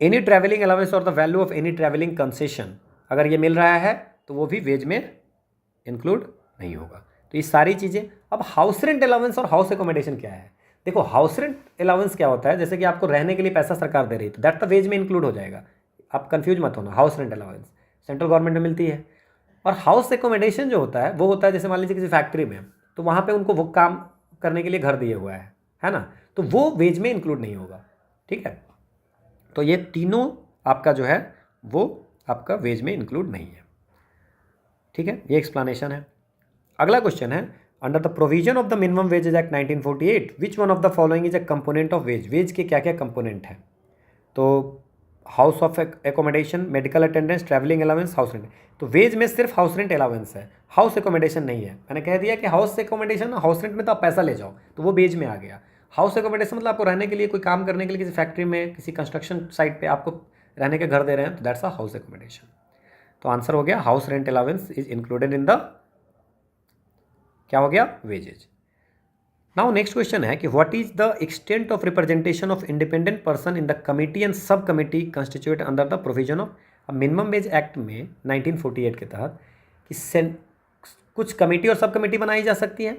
एनी ट्रैवलिंग अलाउंस और the value of any travelling concession, अगर ये मिल रहा है तो वो भी वेज में इंक्लूड नहीं होगा। तो ये सारी चीज़ें। अब हाउस रेंट अलाउंस और हाउस एकोमोडेशन क्या है, देखो हाउस रेंट अलाउंस क्या होता है, जैसे कि आपको रहने के लिए पैसा सरकार दे रही है तो दैट द वेज में इंक्लूड हो जाएगा। आप कंफ्यूज मत होना, house rent allowance central government में मिलती है। और हाउस एकोमोडेशन जो होता है वो होता है, जैसे मान लीजिए किसी फैक्ट्री में, तो वहाँ पे उनको वो काम करने के लिए घर दिए हुआ है ना, तो वो वेज में इंक्लूड नहीं होगा। ठीक है, तो ये तीनों आपका जो है वो आपका वेज में इंक्लूड नहीं है। ठीक है, ये एक्सप्लेनेशन है। अगला क्वेश्चन है, under the provision of the minimum wages act 1948 which one of the following is a component of wage, wage के क्या क्या कंपोनेंट है। तो house of accommodation, medical attendance, travelling allowance, house rent. तो वेज में सिर्फ हाउस रेंट अलाउंस है, हाउस एकोमोडेशन नहीं है। मैंने कह दिया कि हाउस एकोमोडेशन, हाउस रेंट में तो आप पैसा ले जाओ तो वो वेज में आ गया। हाउस एकोमोडेशन मतलब आपको रहने के लिए, कोई काम करने के लिए किसी फैक्ट्री में, किसी कंस्ट्रक्शन साइट पे आपको रहने के घर दे रहे हैं, तो दैट्स अ हाउस एकोमोडेशन। तो आंसर हो गया house rent allowance is included in the, क्या हो गया, वेजेज। नाउ नेक्स्ट क्वेश्चन है कि what is the extent of representation of independent person in the committee and sub committee constitute under the provision of minimum wage act में 1948 के तहत कि कुछ कमेटी और सब कमेटी बनाई जा सकती है,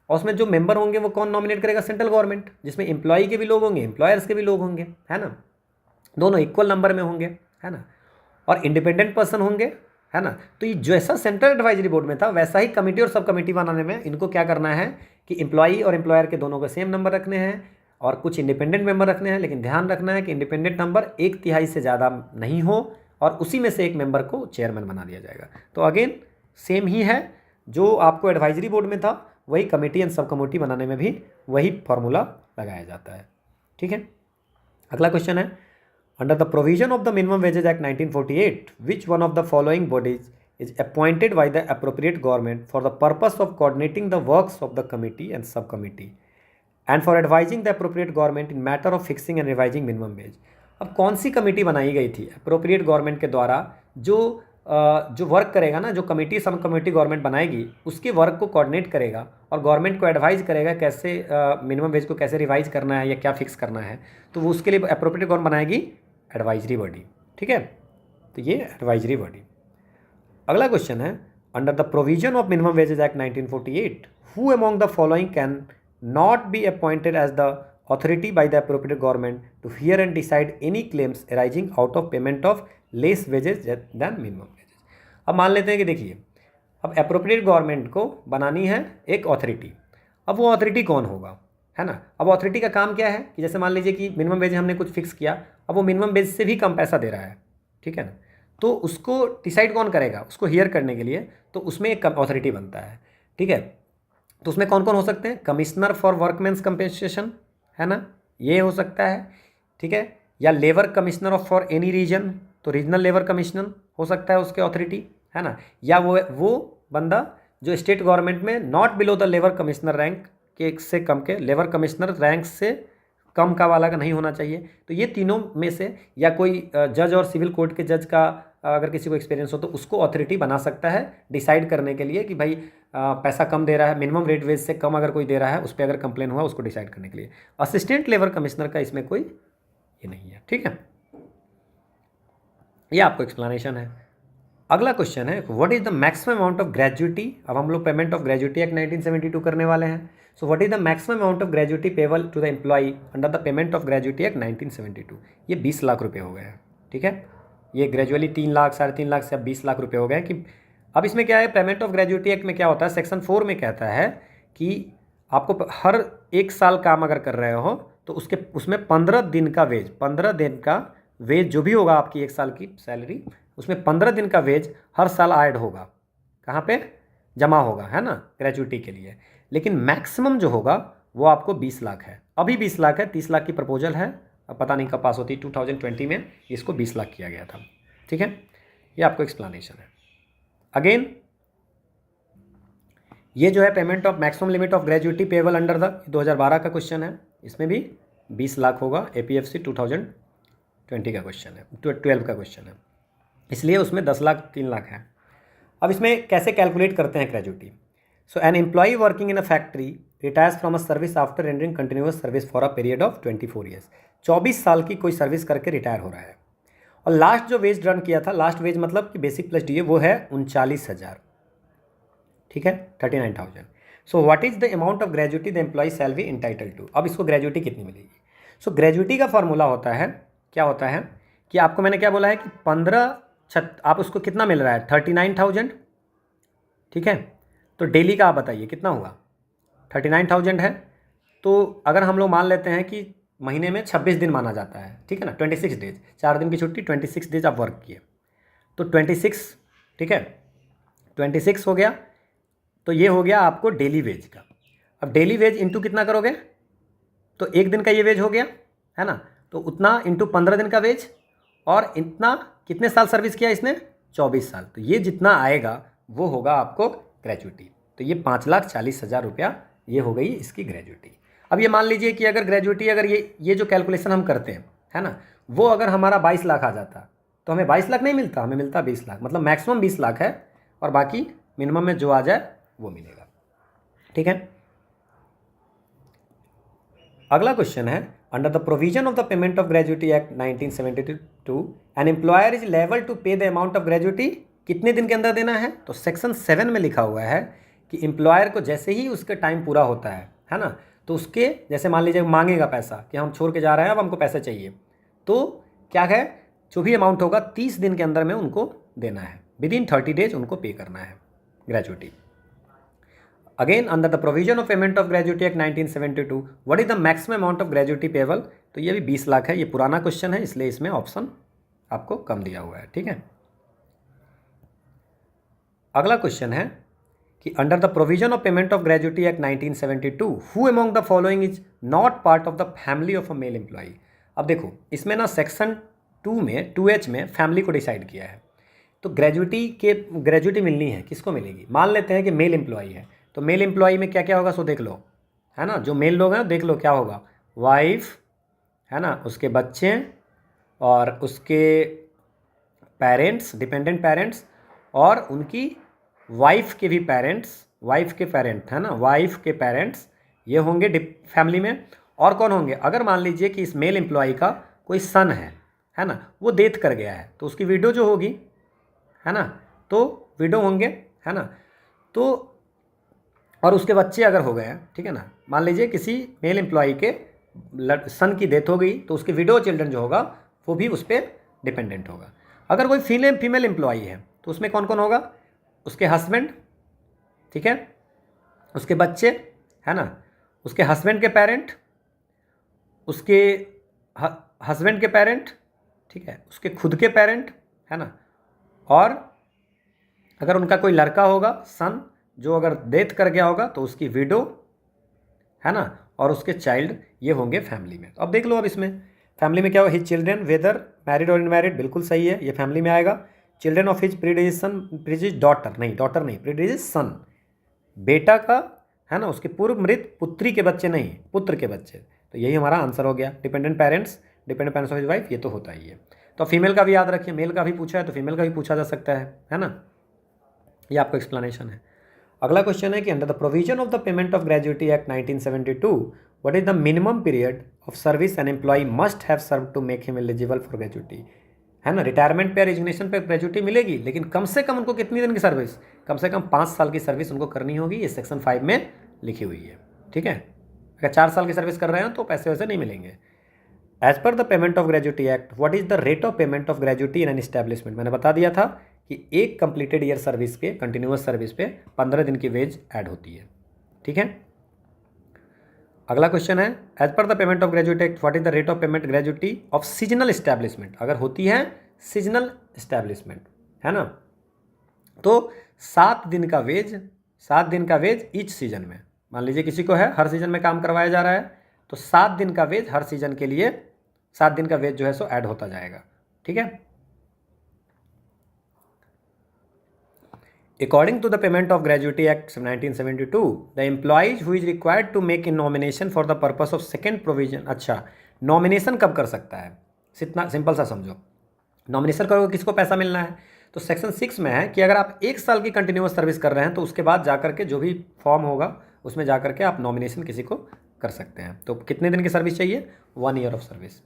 और उसमें जो मेंबर होंगे वो कौन नॉमिनेट करेगा, सेंट्रल गवर्नमेंट, जिसमें एम्प्लॉई के भी लोग होंगे, एम्प्लॉयर्स के भी लोग होंगे, है ना, दोनों इक्वल नंबर में होंगे, है ना, और इंडिपेंडेंट पर्सन होंगे, है ना। तो ये जैसा सेंट्रल एडवाइजरी बोर्ड में था वैसा ही कमेटी और सब कमेटी बनाने में इनको क्या करना है कि एम्प्लॉई और एम्प्लॉयर के दोनों को सेम नंबर रखने हैं और कुछ इंडिपेंडेंट मेंबर रखने हैं, लेकिन ध्यान रखना है कि इंडिपेंडेंट नंबर 1/3 से ज़्यादा नहीं हो और उसी में से एक मेंबर को चेयरमैन बना दिया जाएगा। तो अगेन सेम ही है, जो आपको एडवाइजरी बोर्ड में था वही कमेटी एंड सब कमेटी बनाने में भी वही फॉर्मूला लगाया जाता है। ठीक है, अगला क्वेश्चन है, under the provision of the minimum wages act 1948 which one of the following bodies is appointed by the appropriate government for the purpose of coordinating the works of the committee and subcommittee and for advising the appropriate government in matter of fixing and revising minimum wage। अब कौन सी कमेटी बनाई गई थी अप्रोप्रिएट गवर्नमेंट के द्वारा, जो वर्क करेगा ना, जो कमेटी सब कमेटी गवर्नमेंट बनाएगी उसके वर्क को कोऑर्डिनेट करेगा और गवर्नमेंट को एडवाइज करेगा कैसे मिनिमम वेज को कैसे रिवाइज करना है या क्या फिक्स करना है, तो वो उसके लिए अप्रोप्रिएट गवर्नमेंट बनाएगी एडवाइजरी बॉडी। ठीक है, तो ये एडवाइजरी बॉडी। अगला क्वेश्चन है, under the provision of minimum wages act 1948 who among the following can not be appointed as the authority by the appropriate government to hear and decide any claims arising out of payment of less wages than minimum wages. अब मान लेते हैं कि देखिए, अब अप्रोप्रिएट गवर्नमेंट को बनानी है एक ऑथोरिटी। अब वो ऑथोरिटी कौन होगा, है ना। अब ऑथोरिटी का काम क्या है कि जैसे मान लीजिए कि मिनिमम वेज हमने कुछ फिक्स किया, अब वो मिनिमम वेज से भी कम पैसा दे रहा है, ठीक है ना। तो उसको डिसाइड कौन करेगा, उसको हियर करने के लिए तो उसमें एक अथॉरिटी बनता है, ठीक है। तो उसमें कौन कौन हो सकते हैं, कमिश्नर फॉर वर्कमेंस कंपेंसेशन, है ना, ये हो सकता है, ठीक है। या labour commissioner of for any reason, तो रीजनल लेबर कमिश्नर हो सकता है उसके अथॉरिटी, है ना। या वो बंदा जो स्टेट गवर्नमेंट में not below the labour commissioner rank के से कम के, लेबर कमिश्नर रैंक से कम का वाला का नहीं होना चाहिए। तो ये तीनों में से या कोई जज और सिविल कोर्ट के जज का अगर किसी को एक्सपीरियंस हो तो उसको अथॉरिटी बना सकता है डिसाइड करने के लिए कि भाई पैसा कम दे रहा है, मिनिमम रेट वेज से कम अगर कोई दे रहा है, उस पर अगर कंप्लेन हुआ उसको डिसाइड करने के लिए। असिस्टेंट लेबर कमिश्नर का इसमें कोई ये नहीं है, ठीक है। ये आपको एक्सप्लेनेशन है। अगला क्वेश्चन है, what is the maximum amount of gratuity. अब हम लोग पेमेंट ऑफ ग्रेजुटी एक्ट 1972 करने वाले हैं। So what is the maximum amount of gratuity payable to the employee under the payment of gratuity act 1972। ये 20 लाख रुपये हो गए हैं, ठीक है। ये ग्रेजुअली 3 लाख 3.5 लाख से अब 20 लाख रुपये हो गए हैं। कि अब इसमें क्या है, पेमेंट ऑफ ग्रेजुटी एक्ट में क्या होता है, सेक्शन 4 में कहता है कि आपको हर 1 साल काम अगर कर रहे हो तो उसमें 15 दिन का वेज, 15 दिन का वेज जो भी होगा आपकी 1 साल की सैलरी, उसमें 15 दिन का वेज हर साल ऐड होगा, कहाँ पे जमा होगा, है ना, ग्रेजुटी के लिए। लेकिन मैक्सिमम जो होगा वो आपको 20 लाख है। अभी 20 लाख है, 30 लाख की प्रपोजल है, अब पता नहीं कब पास होती, 2020 में इसको 20 लाख किया गया था, ठीक है। ये आपको एक्सप्लेनेशन है। अगेन ये जो है payment of maximum limit of gratuity payable under the 2012 का क्वेश्चन है, इसमें भी 20 लाख होगा। APFC 2020 का क्वेश्चन है, 12 का क्वेश्चन है, इसलिए उसमें 10 लाख 3 लाख है। अब इसमें कैसे कैलकुलेट करते हैं gratuity. So an employee working in a factory retires from a service after rendering continuous service for a period of 24 years. 24 साल की कोई सर्विस करके रिटायर हो रहा है और लास्ट जो वेज रन किया था, लास्ट वेज मतलब कि बेसिक प्लस DA, वो है 39,000, ठीक है, 39,000। So what is the amount of gratuity the employee salary entitle to. अब इसको ग्रेजुटी कितनी मिलेगी। सो ग्रेजुटी का फॉर्मूला होता है, क्या होता है कि आपको मैंने क्या बोला है कि 15 आप उसको कितना मिल रहा है, 39,000, ठीक है। तो डेली का आप बताइए कितना हुआ, 39,000 है। तो अगर हम लोग मान लेते हैं कि महीने में 26 दिन माना जाता है, ठीक है ना, 26 डेज, 4 दिन की छुट्टी, 26 डेज आप वर्क किए, तो 26, ठीक है, 26 हो गया। तो ये हो गया आपको डेली वेज का। अब डेली वेज इंटू कितना करोगे, तो 1 दिन का ये वेज हो गया, है ना, तो उतना इंटू 15 दिन का वेज, और इतना कितने साल सर्विस किया इसने, 24 साल। तो ये जितना आएगा वो होगा आपको ग्रेजुटी। तो ये 5,40,000 रुपया ये हो गई इसकी ग्रेजुटी। अब ये मान लीजिए कि अगर ग्रेजुटी, अगर ये जो कैलकुलेशन हम करते हैं, है ना, वो अगर हमारा 22 लाख आ जाता तो हमें 22 लाख नहीं मिलता, हमें मिलता 20 लाख। मतलब मैक्सिमम 20 लाख है और बाकी मिनिमम में जो आ जाए वो मिलेगा, ठीक है। अगला क्वेश्चन है, under the provision of the payment of gratuity act 1972 an employer is लेवल to pay the amount of gratuity. कितने दिन के अंदर देना है, तो सेक्शन 7 में लिखा हुआ है कि एम्प्लॉयर को जैसे ही उसका टाइम पूरा होता है ना, तो उसके जैसे मान लीजिए मांगेगा पैसा कि हम छोड़ के जा रहे हैं, अब हमको पैसा चाहिए, तो क्या है, जो भी अमाउंट होगा 30 दिन के अंदर में उनको देना है, विदिन 30 डेज उनको पे करना है gratuity. Again under the provision of payment of gratuity act 1972 what is the maximum amount of gratuity payable. तो ये भी 20 लाख है, ये पुराना क्वेश्चन है इसलिए इसमें ऑप्शन आपको कम दिया हुआ है, ठीक है। अगला क्वेश्चन है कि under the provision of payment of gratuity act 1972 who among the following is not part of the family of a male employee. अब देखो इसमें ना सेक्शन 2 में 2H में फैमिली को डिसाइड किया है। तो ग्रेजुटी मिलनी है, किसको मिलेगी, मान लेते हैं कि मेल एम्प्लॉई है, तो मेल एम्प्लॉई में क्या क्या होगा सो देख लो, है ना, जो मेल लोग हैं देख लो क्या होगा, वाइफ, है ना, उसके बच्चे और उसके पेरेंट्स, डिपेंडेंट पेरेंट्स, और उनकी वाइफ के भी पेरेंट्स, वाइफ के पेरेंट, है ना, वाइफ के पेरेंट्स, ये होंगे फैमिली में। और कौन होंगे, अगर मान लीजिए कि इस मेल एम्प्लॉई का कोई सन है ना, वो डेथ कर गया है, तो उसकी विडो जो होगी, है ना, तो विडो होंगे, है ना, तो और उसके बच्चे अगर हो गए हैं, ठीक है ना, मान लीजिए किसी मेल एम्प्लॉई के सन की डेथ हो गई तो उसके विडो चिल्ड्रन जो होगा वो भी उस पर डिपेंडेंट होगा। अगर कोई फीमेल एम्प्लॉई है तो उसमें कौन कौन होगा, उसके हस्बैंड, ठीक है, उसके बच्चे, है ना, उसके हस्बैंड के पेरेंट, उसके हस्बैंड के पेरेंट, ठीक है, उसके खुद के पेरेंट, है ना। और अगर उनका कोई लड़का होगा सन, जो अगर डेथ कर गया होगा तो उसकी विडो, है ना, और उसके चाइल्ड, ये होंगे फैमिली में। तो अब देख लो, अब इसमें फैमिली में क्या होगा, हिज चिल्ड्रेन वेदर मैरिड और इनमैरिड, बिल्कुल सही है, ये फैमिली में आएगा। चिल्ड्रेन ऑफ हिज प्रीडिजिस डॉटर, नहीं डॉटर नहीं, प्रीडिजिस सन, बेटा का, है ना, उसके पूर्व मृत पुत्री के बच्चे नहीं, पुत्र के बच्चे। तो यही हमारा आंसर हो गया। Dependent parents of his wife, ये तो होता ही है। तो फीमेल का भी याद रखिए, मेल का भी पूछा है तो फीमेल का भी पूछा जा सकता है ना। ये आपका एक्सप्लेनेशन है। अगला क्वेश्चन है कि under the provision of the payment of gratuity act 1972 what is the minimum period of service an employee must have serve to make him eligible for gratuity, है ना। रिटायरमेंट पे, रेजिग्नेशन पे ग्रेजुएटी मिलेगी, लेकिन कम से कम उनको कितनी दिन की सर्विस, कम से कम 5 साल की सर्विस उनको करनी होगी। ये सेक्शन 5 में लिखी हुई है, ठीक है। अगर 4 साल की सर्विस कर रहे हैं तो पैसे वैसे नहीं मिलेंगे। As per the payment of gratuity act what is the rate of payment of gratuity in an establishment, मैंने बता दिया था कि एक कंप्लीटेड ईयर सर्विस के, कंटिन्यूअस सर्विस पे 15 दिन की वेज ऐड होती है, ठीक है। अगला क्वेश्चन है as per the payment of gratuity act what is the rate of payment gratuity of seasonal establishment, अगर होती है सीजनल एस्टैब्लिशमेंट, है ना, तो 7 दिन का वेज ईच सीजन में। मान लीजिए किसी को है हर सीजन में काम करवाया जा रहा है, तो 7 दिन का वेज हर सीजन के लिए, 7 दिन का वेज जो है सो ऐड होता जाएगा, ठीक है। According to the Payment of Gratuity Act 1972, the employee who is required to make a nomination for the purpose of second provision, अच्छा नॉमिनेशन कब कर सकता है, इतना सिंपल सा समझो। नॉमिनेशन करोगे किसको पैसा मिलना है, तो सेक्शन 6 में है कि अगर आप 1 साल की कंटिन्यूअस सर्विस कर रहे हैं तो उसके बाद जा करके जो भी फॉर्म होगा उसमें जा करके आप नॉमिनेशन किसी को कर सकते हैं। तो कितने दिन की सर्विस चाहिए, 1 ईयर ऑफ सर्विस।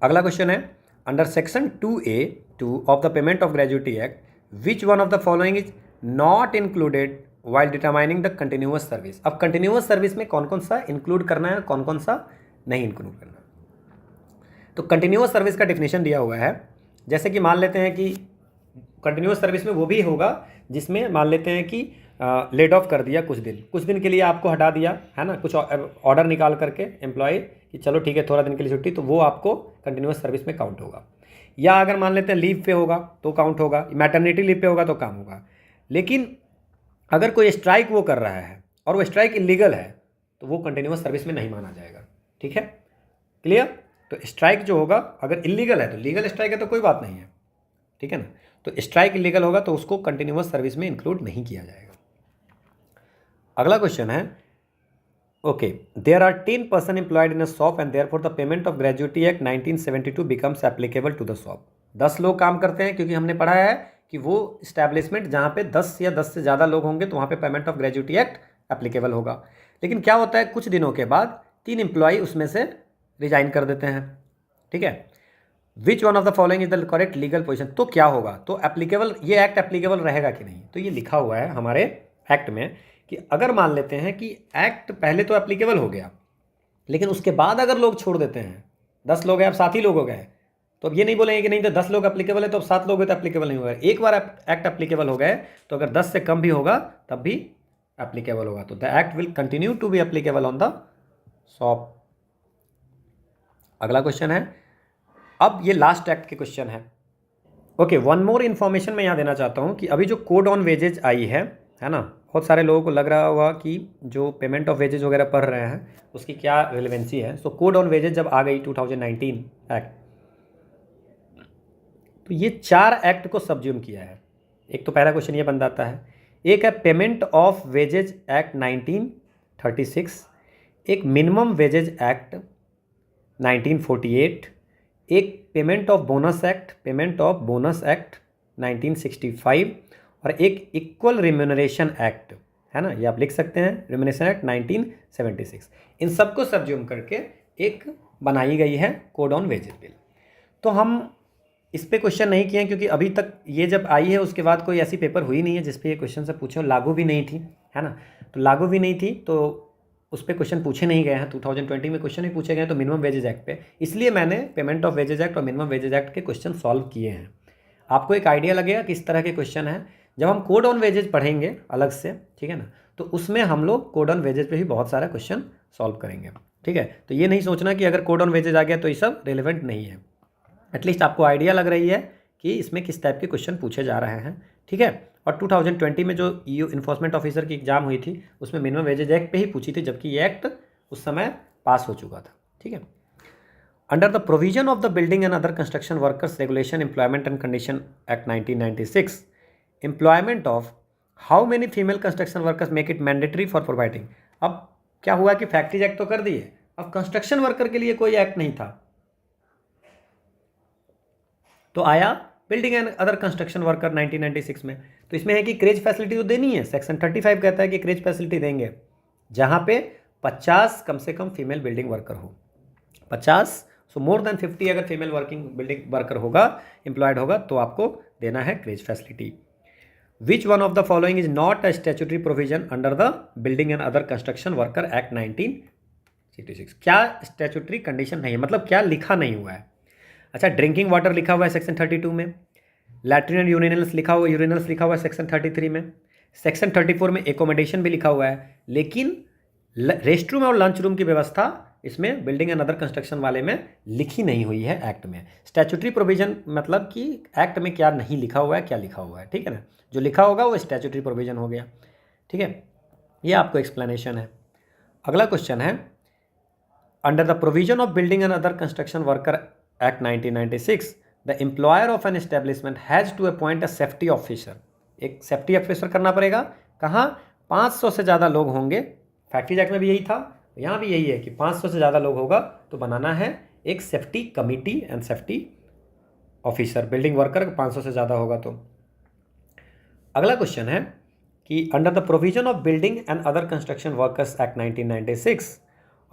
अगला क्वेश्चन है under section 2A(2) of the payment of gratuity act which one of the following is not included while determining the continuous service. अब कंटिन्यूअस सर्विस में कौन कौन सा इंक्लूड करना है, कौन कौन सा नहीं इंक्लूड करना। तो कंटिन्यूअस सर्विस का डेफिनेशन दिया हुआ है, जैसे कि मान लेते हैं कि कंटिन्यूअस सर्विस में वो भी होगा जिसमें मान लेते हैं कि लेड ऑफ कर दिया कुछ दिन के लिए आपको हटा दिया, है ना, कुछ ऑर्डर निकाल करके एम्प्लॉय कि चलो ठीक है थोड़ा दिन के लिए छुट्टी, तो वो आपको कंटिन्यूअस सर्विस में काउंट होगा। या अगर मान लेते हैं लीव पे होगा तो काउंट होगा, मैटरनिटी लीव पे होगा तो काम होगा। लेकिन अगर कोई स्ट्राइक वो कर रहा है और वो स्ट्राइक इलीगल है तो वो कंटिन्यूअस सर्विस में नहीं माना जाएगा, ठीक है, क्लियर। तो स्ट्राइक जो होगा अगर इलीगल है तो, लीगल स्ट्राइक है तो कोई बात नहीं है, ठीक है ना। तो स्ट्राइक इलीगल होगा तो उसको कंटिन्यूअस सर्विस में इंक्लूड नहीं किया जाएगा। अगला क्वेश्चन है okay, there are 10 person employed in a shop and therefore the payment of gratuity act 1972 becomes applicable to the shop. 10 लोग काम करते हैं, क्योंकि हमने पढ़ा है कि वो इस्टेब्लिशमेंट जहाँ पे 10 या 10 से ज़्यादा लोग होंगे तो वहाँ पे payment of gratuity act applicable होगा। लेकिन क्या होता है, कुछ दिनों के बाद 3 एम्प्लॉय उसमें से रिजाइन कर देते हैं, ठीक है। Which one of the following is the correct legal position, तो क्या होगा, तो एप्लीकेबल, ये एक्ट एप्लीकेबल रहेगा कि नहीं। तो ये लिखा हुआ है हमारे एक्ट में कि अगर मान लेते हैं कि एक्ट पहले तो एप्लीकेबल हो गया, लेकिन उसके बाद अगर लोग छोड़ देते हैं, 10 लोग हैं अब 7 ही लोग हो गए, तो अब ये नहीं बोलेंगे कि नहीं तो 10 लोग एप्लीकेबल है तो अब 7 लोग हैं तो एप्लीकेबल नहीं होगा। एक बार एक्ट एप्लीकेबल हो गए तो अगर 10 से कम भी होगा तब भी एप्लीकेबल होगा। तो the act will continue to be applicable on the shop. अगला क्वेश्चन है, अब ये लास्ट एक्ट के क्वेश्चन है। ओके, वन मोर इन्फॉर्मेशन मैं यहाँ देना चाहता हूँ कि अभी जो कोड ऑन वेजेज आई है ना, बहुत सारे लोगों को लग रहा होगा कि जो पेमेंट ऑफ वेजेज वगैरह पढ़ रहे हैं उसकी क्या रिलेवेंसी है। सो कोड ऑन वेजेज जब आ गई 2019 एक्ट, तो ये 4 एक्ट को सब्ज्यूम किया है। एक तो पहला क्वेश्चन ये बन जाता है, एक है पेमेंट ऑफ वेजेज एक्ट 1936, एक मिनिमम वेजेज एक्ट 1948, एक पेमेंट ऑफ बोनस एक्ट 1965 और एक इक्वल रिम्यूनरेशन एक्ट, है ना, ये आप लिख सकते हैं, रिम्यूनरेशन एक्ट 1976। इन सबको सब्ज्यूम करके एक बनाई गई है कोड ऑन वेजेज बिल। तो हम इस पे क्वेश्चन नहीं किए हैं क्योंकि अभी तक ये जब आई है उसके बाद कोई ऐसी पेपर हुई नहीं है जिस पे ये क्वेश्चन से पूछे, लागू भी नहीं थी, है ना। तो लागू भी नहीं थी तो उस पर क्वेश्चन पूछे नहीं गए हैं। 2020 में क्वेश्चन ही पूछे गए तो मिनिमम वेजेज एक्ट पे, इसलिए मैंने पेमेंट ऑफ वेजेज एक्ट और मिनिमम वेजेज एक्ट के क्वेश्चन सॉल्व किए हैं। आपको एक आइडिया लगेगा किस तरह के क्वेश्चन हैं। जब हम कोड ऑन वेजेज पढ़ेंगे अलग से, ठीक है ना, तो उसमें हम लोग कोड ऑन वेजेज पे भी बहुत सारा क्वेश्चन सॉल्व करेंगे। ठीक है। तो ये नहीं सोचना कि अगर कोड ऑन वेजेज आ गया तो ये सब रिलेवेंट नहीं है। एटलीस्ट आपको आइडिया लग रही है कि इसमें किस टाइप के क्वेश्चन पूछे जा रहे हैं, ठीक है। और 2020 में जो ईयू इन्फोर्समेंट ऑफिसर की एग्जाम हुई थी उसमें मिनिमम वेजेज एक्ट पे ही पूछी थी, जबकि ये एक्ट उस समय पास हो चुका था, ठीक है। Under the provision of the building and other construction workers regulation employment and condition act 1996, employment of how many female construction workers make it mandatory for providing. अब क्या हुआ कि फैक्ट्रीज एक्ट तो कर दिए, अब कंस्ट्रक्शन वर्कर के लिए कोई एक्ट नहीं था, तो आया building and other construction worker 1996 में। तो इसमें है कि क्रेज फैसिलिटी तो देनी है, सेक्शन 35 कहता है कि क्रेज फैसिलिटी देंगे जहां पे 50 कम से कम फीमेल बिल्डिंग वर्कर हो, 50 सो मोर देन 50 अगर फीमेल वर्किंग बिल्डिंग वर्कर होगा, एम्प्लॉयड होगा, तो आपको देना है craze facility. Which one of the following is not a statutory provision under the building and other construction worker act 1966। क्या स्टैट्यूटरी कंडीशन नहीं है, मतलब क्या लिखा नहीं हुआ है। अच्छा, ड्रिंकिंग वाटर लिखा हुआ है सेक्शन 32 में, लैट्रिन एंड यूरिनल्स लिखा हुआ है सेक्शन 33 में, सेक्शन 34 में एकोमोडेशन भी लिखा हुआ है, लेकिन रेस्ट रूम और लंच रूम की व्यवस्था इसमें बिल्डिंग एंड अदर कंस्ट्रक्शन वाले में लिखी नहीं हुई है एक्ट में। स्टैट्यूटरी प्रोविजन मतलब कि एक्ट में क्या नहीं लिखा हुआ है, क्या लिखा हुआ है, ठीक है ना। जो लिखा होगा वो स्टैट्यूटरी प्रोविजन हो गया, ठीक है। ये आपको एक्सप्लेनेशन है। अगला क्वेश्चन है, under the provision of building and other construction worker act 1996, the employer of an establishment has to appoint a safety officer. एक सेफ्टी ऑफिसर करना पड़ेगा, कहाँ, 500 से ज़्यादा लोग होंगे, फैक्ट्री एक्ट में भी यही था, यहाँ भी यही है कि 500 से ज़्यादा लोग होगा तो बनाना है एक safety committee and safety officer, building worker 500 से ज़्यादा होगा तो। अगला क्वेश्चन है कि under the provision of building and other construction workers act 1996,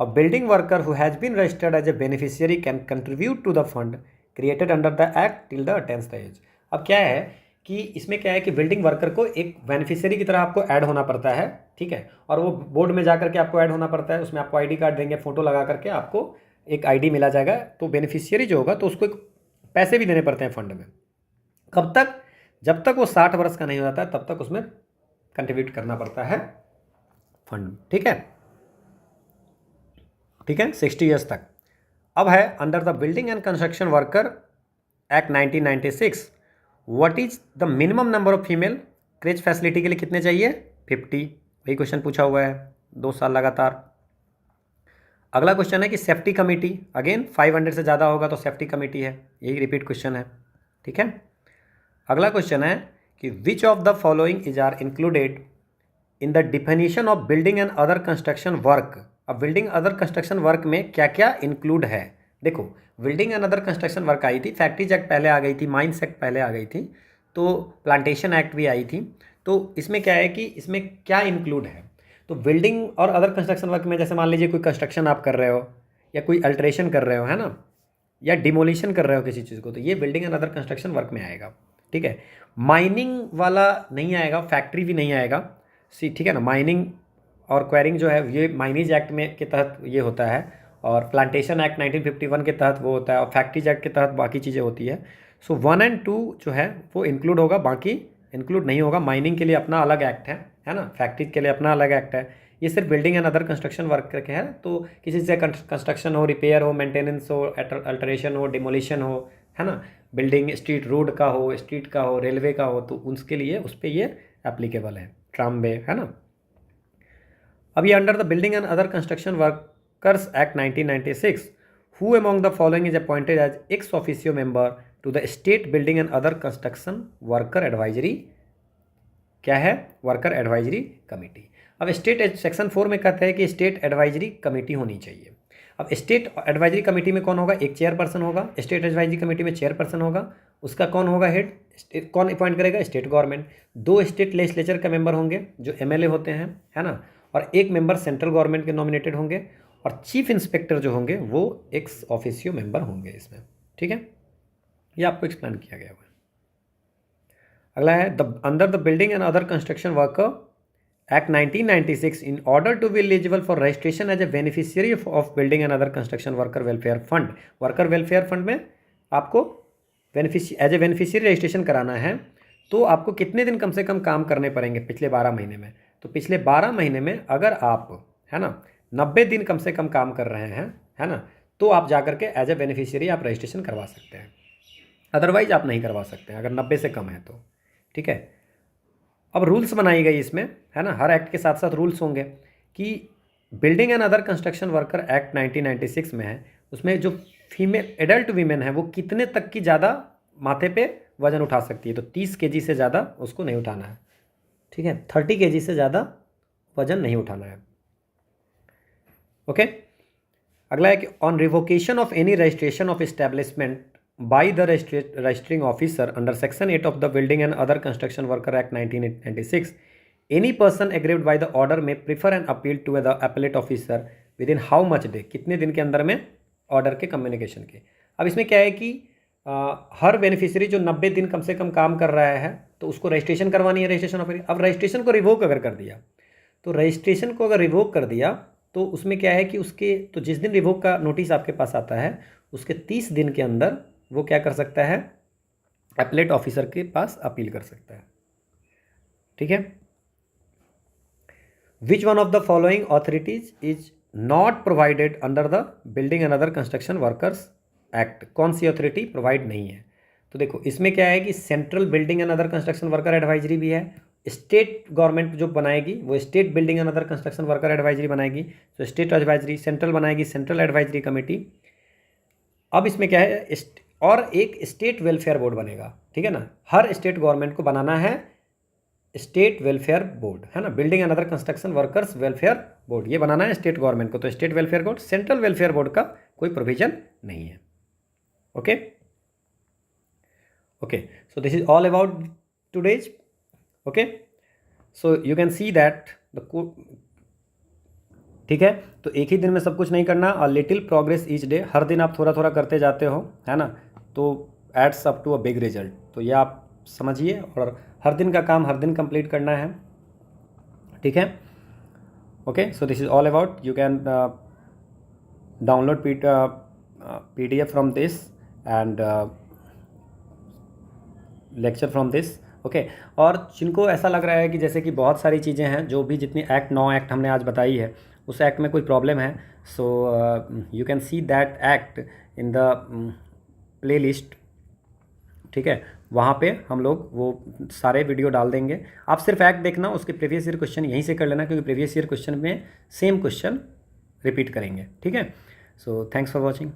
a building worker who has been registered as a beneficiary can contribute to the fund created under the act till the 10th age। अब क्या है कि इसमें क्या है कि बिल्डिंग वर्कर को एक बेनिफिशियरी की तरह आपको ऐड होना पड़ता है, ठीक है। और वो बोर्ड में जा करके आपको ऐड होना पड़ता है, उसमें आपको आईडी कार्ड देंगे, फोटो लगा करके आपको एक आईडी मिला जाएगा। तो बेनिफिशियरी जो होगा तो उसको एक पैसे भी देने पड़ते हैं फंड में। कब तक, जब तक वो 60 वर्ष का नहीं हो जाता तब तक उसमें कंट्रीब्यूट करना पड़ता है फंड, ठीक है, ठीक है, 60 ईयर्स तक। अब है under the building and construction worker act 1996, what is the minimum number of female craze facility के लिए कितने चाहिए, 50। वही क्वेश्चन पूछा हुआ है 2 साल लगातार। अगला क्वेश्चन है कि सेफ्टी कमेटी, अगेन 500 से ज़्यादा होगा तो सेफ्टी कमेटी है, यही रिपीट क्वेश्चन है, ठीक है। अगला क्वेश्चन है कि which of the following is are included in the definition of building and other construction work. अब बिल्डिंग अदर कंस्ट्रक्शन वर्क में क्या क्या इंक्लूड है, देखो building and other construction work आई थी, फैक्ट्रीज एक्ट पहले आ गई थी, माइंस एक्ट पहले आ गई थी, तो प्लांटेशन एक्ट भी आई थी। तो इसमें क्या है कि इसमें क्या इंक्लूड है, तो बिल्डिंग और अदर कंस्ट्रक्शन वर्क में जैसे मान लीजिए कोई कंस्ट्रक्शन आप कर रहे हो या कोई अल्ट्रेशन कर रहे हो, है ना, या डिमोलिशन कर रहे हो किसी चीज़ को, तो ये building and other construction work में आएगा, ठीक है। माइनिंग वाला नहीं आएगा, फैक्ट्री भी नहीं आएगा, ठीक है ना। माइनिंग और क्वेरिंग जो है ये माइनीज एक्ट में के तहत ये होता है, और प्लांटेशन एक्ट 1951 के तहत वो होता है, और फैक्ट्रीज एक्ट के तहत बाकी चीज़ें होती है। सो 1 और 2 जो है वो इंक्लूड होगा, बाकी इंक्लूड नहीं होगा। माइनिंग के लिए अपना अलग एक्ट है ना, फैक्ट्रीज के लिए अपना अलग एक्ट है। ये सिर्फ building and other construction work के है, तो किसी से कंस्ट्रक्शन हो, रिपेयर हो, मेंटेनेंस हो, अल्टरेशन हो, डिमोलिशन हो, है ना, बिल्डिंग स्ट्रीट रोड का हो, स्ट्रीट का हो, रेलवे का हो, तो उसके लिए उस पर ये एप्लीकेबल है, ट्रामवे, है ना। अब ये under the building and other construction workers act 1996, who among the following is appointed as ex officio member to the state building and other construction worker advisory, क्या है, वर्कर एडवाइजरी कमेटी। अब स्टेट सेक्शन 4 में कहते हैं कि स्टेट एडवाइजरी कमेटी होनी चाहिए। अब स्टेट एडवाइजरी कमेटी में कौन होगा, एक चेयरपर्सन होगा, स्टेट एडवाइजरी कमेटी में चेयरपर्सन होगा, उसका कौन होगा हेड, कौन अपॉइंट करेगा, स्टेट गवर्नमेंट। 2 स्टेट लेजिस्लेचर के मेंबर होंगे जो एमएलए होते हैं, है ना, और 1 मेंबर सेंट्रल गवर्नमेंट के नॉमिनेटेड होंगे, और चीफ इंस्पेक्टर जो होंगे वो एक्स ऑफिसियो मेंबर होंगे इसमें, ठीक है। ये आपको एक्सप्लेन किया गया हुआ है। अगला है under the building and other construction worker act 1996, in order to be eligible for registration as a beneficiary of building and other construction worker welfare fund, worker welfare fund में आपको एज ए बेनिफिशियरी रजिस्ट्रेशन कराना है, तो आपको कितने दिन कम से कम काम करने पड़ेंगे पिछले 12 महीने में। तो पिछले 12 महीने में अगर आप, है ना, 90 दिन कम से कम काम कर रहे हैं, है ना, तो आप जा करके एज ए बेनिफिशियरी आप रजिस्ट्रेशन करवा सकते हैं, अदरवाइज आप नहीं करवा सकते हैं अगर 90 से कम है तो। ठीक है, अब रूल्स बनाई गई इसमें, है ना, हर एक्ट के साथ साथ रूल्स होंगे कि building and other construction worker act 1996 में है, उसमें जो फीमेल एडल्ट वीमेन है वो कितने तक की ज़्यादा माथे पे वजन उठा सकती है, तो 30 kg से ज़्यादा उसको नहीं उठाना है। ठीक है, 30 kg से ज़्यादा वजन नहीं उठाना है। ओके, अगला है कि on revocation of any registration of establishment by the registering officer under section 8 of the building and other construction worker act 1996, any person aggrieved by the order may prefer and appeal to the appellate officer within how much day, कितने दिन के अंदर में ऑर्डर के कम्युनिकेशन के। अब इसमें क्या है कि हर बेनिफिशियरी जो 90 दिन कम से कम काम कर रहा है तो उसको रजिस्ट्रेशन करवानी है, रजिस्ट्रेशन ऑफ। अब रजिस्ट्रेशन को रिवोक अगर कर दिया, तो रजिस्ट्रेशन को अगर रिवोक कर दिया तो उसमें क्या है कि उसके तो जिस दिन रिवोक का नोटिस आपके पास आता है उसके 30 दिन के अंदर वो क्या कर सकता है, अपीलेट ऑफिसर के पास अपील कर सकता है। ठीक है, which one of the following authorities is not provided under the building and other construction workers act, कौन सी अथॉरिटी प्रोवाइड नहीं है। तो देखो इसमें क्या है कि central building and other construction worker advisory भी है, स्टेट गवर्नमेंट जो बनाएगी वो state building and other construction worker advisory बनाएगी, तो स्टेट एडवाइजरी, सेंट्रल बनाएगी सेंट्रल एडवाइजरी कमेटी। अब इसमें क्या है, और एक स्टेट वेलफेयर बोर्ड बनेगा। ठीक है ना, हर स्टेट गवर्नमेंट को बनाना है स्टेट वेलफेयर बोर्ड, है ना, building and other construction workers welfare board, ये बनाना है स्टेट गवर्नमेंट को। तो state welfare board, central welfare board का कोई प्रोविजन नहीं है। Okay okay, so this is all about today's. Okay, so you can see that the, ठीक है, तो एक ही दिन में सब कुछ नहीं करना, और लिटिल प्रोग्रेस ईच डे, हर दिन आप थोड़ा थोड़ा करते जाते हो, है ना, तो adds up to a big result. तो ये आप समझिए, और हर दिन का काम हर दिन कंप्लीट करना है। ठीक है, okay, so this is all about, you can download PDF from this and lecture from this. Okay, और जिनको ऐसा लग रहा है कि जैसे कि बहुत सारी चीज़ें हैं, जो भी जितनी एक्ट 9 एक्ट हमने आज बताई है उस एक्ट में कोई प्रॉब्लम है, so you can see that act in the play list. ठीक है, वहाँ पे हम लोग वो सारे वीडियो डाल देंगे, आप सिर्फ एक्ट देखना, उसके प्रीवियस ईयर क्वेश्चन यहीं से कर लेना, क्योंकि प्रीवियस ईयर क्वेश्चन में सेम क्वेश्चन रिपीट करेंगे। ठीक है, सो थैंक्स फॉर वॉचिंग।